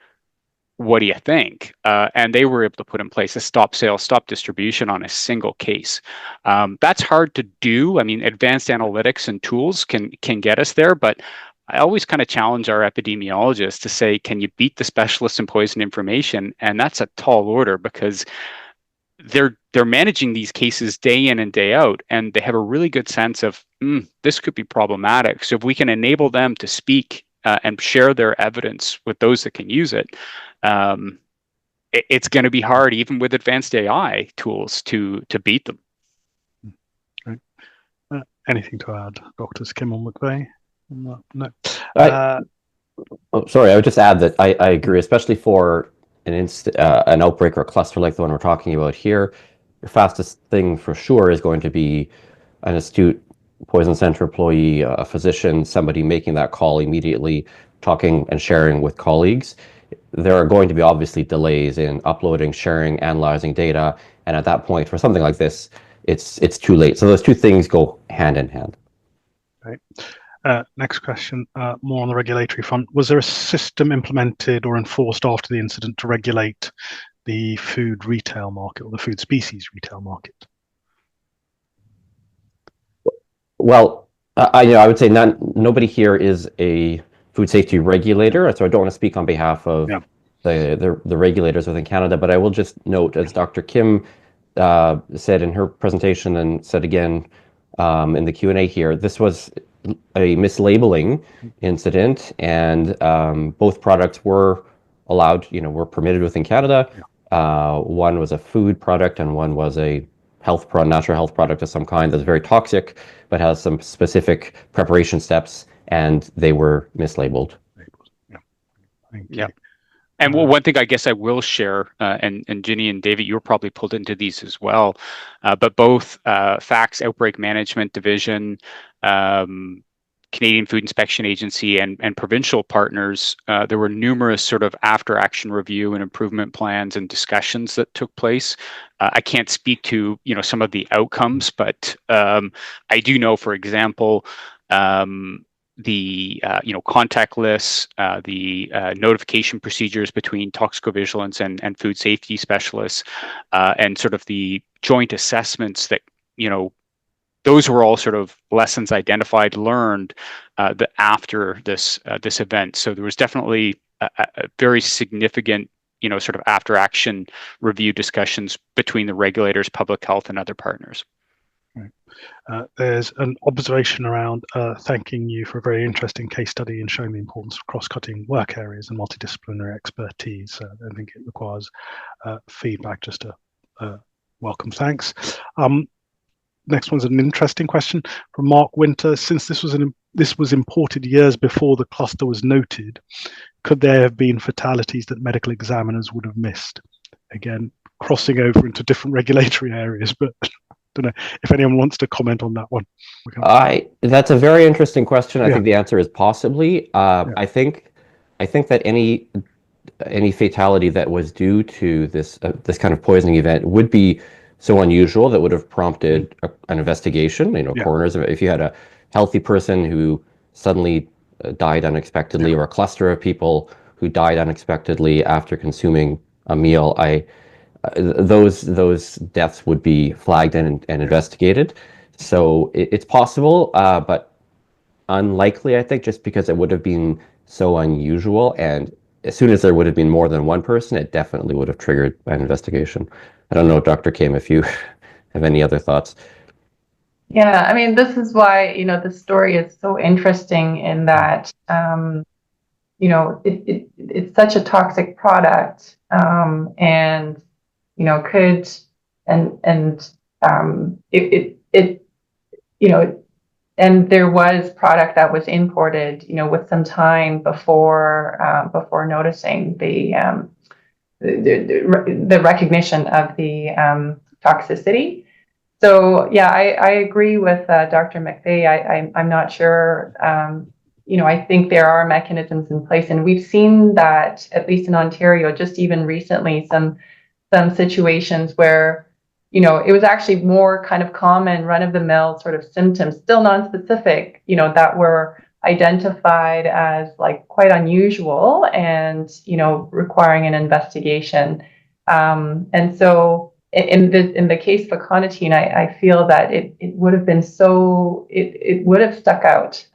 What do you think? And they were able to put in place a stop sale, stop distribution on a single case. That's hard to do. I mean, advanced analytics and tools can get us there, but I always kind of challenge our epidemiologists to say, can you beat the specialists in poison information? And that's a tall order, because they're managing these cases day in and day out, and they have a really good sense of this could be problematic. So if we can enable them to speak and share their evidence with those that can use it, it's going to be hard, even with advanced AI tools, to beat them. Right. Anything to add, Drs. Kimball, McVeigh? No. Sorry, I would just add that I agree, especially for an outbreak or a cluster like the one we're talking about here. Your fastest thing for sure is going to be an astute poison center employee, a physician, somebody making that call immediately, talking and sharing with colleagues. There are going to be obviously delays in uploading, sharing, analyzing data, and at that point, for something like this, it's too late. So those two things go hand in hand. Right. Next question, more on the regulatory front. Was there a system implemented or enforced after the incident to regulate the food retail market or the food species retail market? Well, I would say nobody here is a food safety regulator, so I don't want to speak on behalf of the regulators within Canada, but I will just note, as Dr. Kim said in her presentation and said again in the Q&A here, this was a mislabeling incident, and both products were allowed, were permitted within Canada. One was a food product and one was a natural health product of some kind that's very toxic, but has some specific preparation steps, and they were mislabeled. Yeah. And one thing I guess I will share, and Ginny and David, you were probably pulled into these as well, but both FACTS Outbreak Management Division, Canadian Food Inspection Agency, and provincial partners, there were numerous sort of after-action review and improvement plans and discussions that took place. I can't speak to some of the outcomes, but I do know, for example, the contact lists, the notification procedures between toxicovigilance and food safety specialists, and sort of the joint assessments that those were all sort of lessons identified, learned after this event. So there was definitely a very significant sort of after action review discussions between the regulators, public health, and other partners. There's an observation around thanking you for a very interesting case study and showing the importance of cross-cutting work areas and multidisciplinary expertise. I think it requires feedback, just a welcome thanks. Next one's an interesting question from Mark Winter. Since this was imported years before the cluster was noted, could there have been fatalities that medical examiners would have missed? Again, crossing over into different regulatory areas, but don't know if anyone wants to comment on that one. That's a very interesting question. I think the answer is possibly. I think that any fatality that was due to this kind of poisoning event would be so unusual that would have prompted an investigation. Coroners. If you had a healthy person who suddenly died unexpectedly, or a cluster of people who died unexpectedly after consuming a meal, those deaths would be flagged and investigated. So it's possible, but unlikely, I think, just because it would have been so unusual. And as soon as there would have been more than one person, it definitely would have triggered an investigation. I don't know, Dr. Kim, if you have any other thoughts. Yeah, I mean, this is why, the story is so interesting in that, it's such a toxic product, and and there was product that was imported, with some time before noticing the recognition of the toxicity. So yeah, I agree with Dr. McVeigh. I'm not sure. I think there are mechanisms in place, and we've seen that at least in Ontario, just even recently, some situations where it was actually more kind of common run-of-the-mill sort of symptoms, still non-specific, that were identified as like quite unusual and requiring an investigation. And so in the case of aconitine, I feel that it would have been it would have stuck out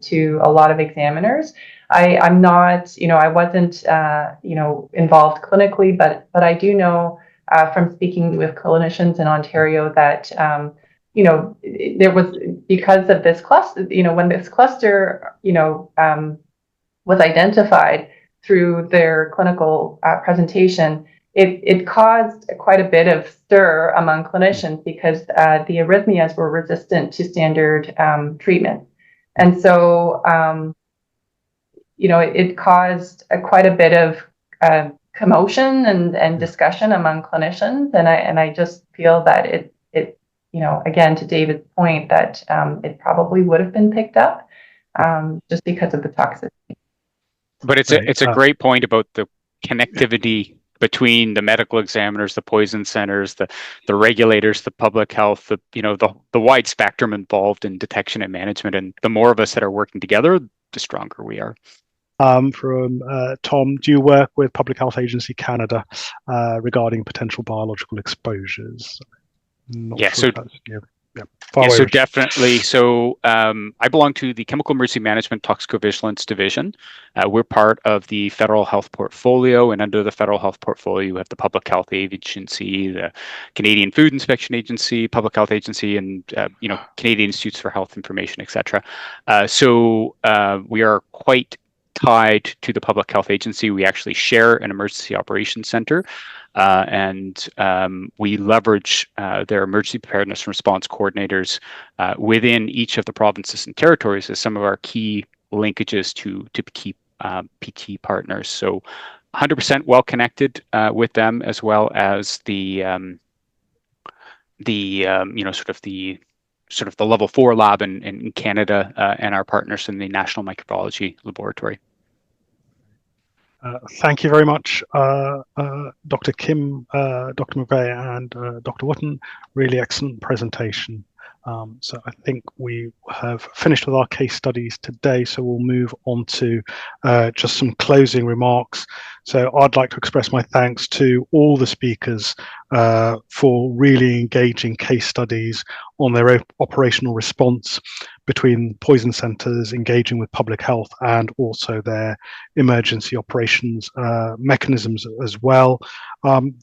to a lot of examiners. I'm not, I wasn't, involved clinically, but I do know from speaking with clinicians in Ontario that, there was, because of this cluster, when this cluster, was identified through their clinical presentation, it caused quite a bit of stir among clinicians because the arrhythmias were resistant to standard treatment. And so, it caused quite a bit of commotion and discussion among clinicians. And I just feel that it again, to David's point, that it probably would have been picked up just because of the toxicity. But it's a great point about the connectivity between the medical examiners, the poison centers, the regulators, the public health, the wide spectrum involved in detection and management. And the more of us that are working together, the stronger we are. From Tom, do you work with Public Health Agency Canada regarding potential biological exposures? So definitely. So I belong to the Chemical Emergency Management Toxicovigilance Division. We're part of the Federal Health Portfolio, and under the Federal Health Portfolio, you have the Public Health Agency, the Canadian Food Inspection Agency, Public Health Agency, and Canadian Institutes for Health Information, etc. So we are quite tied to the Public Health Agency. We actually share an emergency operations center. And we leverage their emergency preparedness and response coordinators within each of the provinces and territories as some of our key linkages to key PT partners. So 100% well connected with them, as well as the sort of the level 4 lab in Canada and our partners in the National Microbiology Laboratory. Thank you very much, Dr. Kim, Dr. McVeigh, and Dr. Wooten. Really excellent presentation. So I think we have finished with our case studies today, so we'll move on to just some closing remarks. So I'd like to express my thanks to all the speakers for really engaging case studies on their operational response between poison centers, engaging with public health, and also their emergency operations mechanisms as well.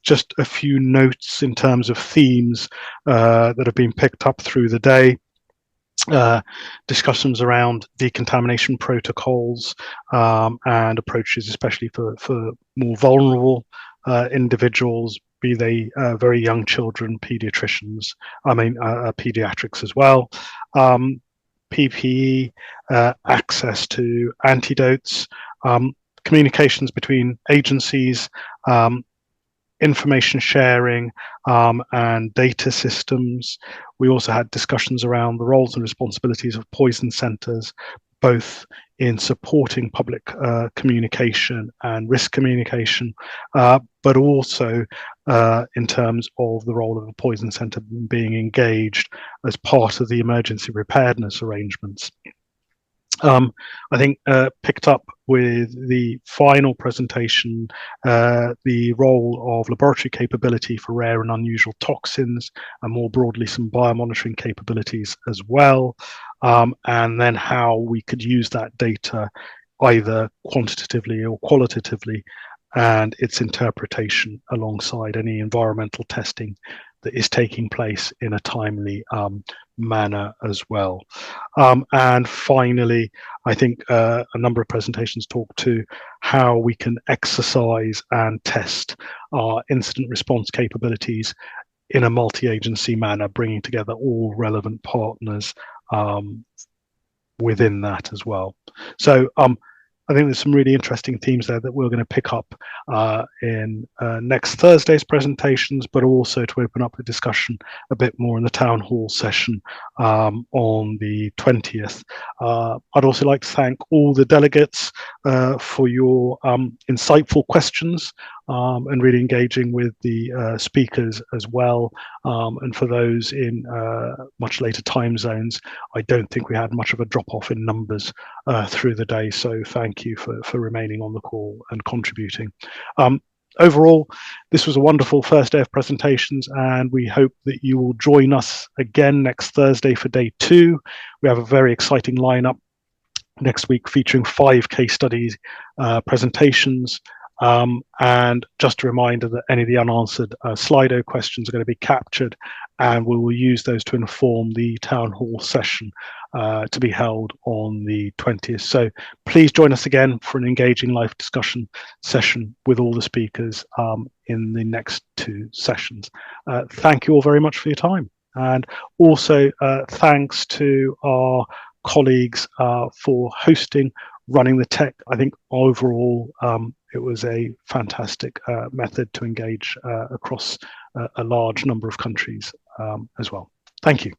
Just a few notes in terms of themes that have been picked up through the day. Discussions around decontamination protocols and approaches, especially for more vulnerable individuals, be they very young children, pediatrics as well. PPE, access to antidotes, communications between agencies, information sharing, and data systems. We also had discussions around the roles and responsibilities of poison centers, both in supporting public communication and risk communication, but also in terms of the role of the poison center being engaged as part of the emergency preparedness arrangements. I think picked up with the final presentation, the role of laboratory capability for rare and unusual toxins, and more broadly some biomonitoring capabilities as well, and then how we could use that data either quantitatively or qualitatively, and its interpretation alongside any environmental testing that is taking place in a timely manner as well. And finally, I think a number of presentations talk to how we can exercise and test our incident response capabilities in a multi-agency manner, bringing together all relevant partners within that as well. So I think there's some really interesting themes there that we're going to pick up in next Thursday's presentations, but also to open up a discussion a bit more in the town hall session on the 20th. I'd also like to thank all the delegates for your insightful questions and really engaging with the speakers as well. And for those in much later time zones, I don't think we had much of a drop off in numbers through the day. So thank you for remaining on the call and contributing. Overall, this was a wonderful first day of presentations, and we hope that you will join us again next Thursday for day 2. We have a very exciting lineup next week featuring 5 case studies presentations. And just a reminder that any of the unanswered Slido questions are going to be captured, and we will use those to inform the town hall session to be held on the 20th. So please join us again for an engaging live discussion session with all the speakers in the next 2 sessions. Thank you all very much for your time. And also thanks to our colleagues for hosting, running the tech. I think overall it was a fantastic method to engage across a large number of countries as well. Thank you.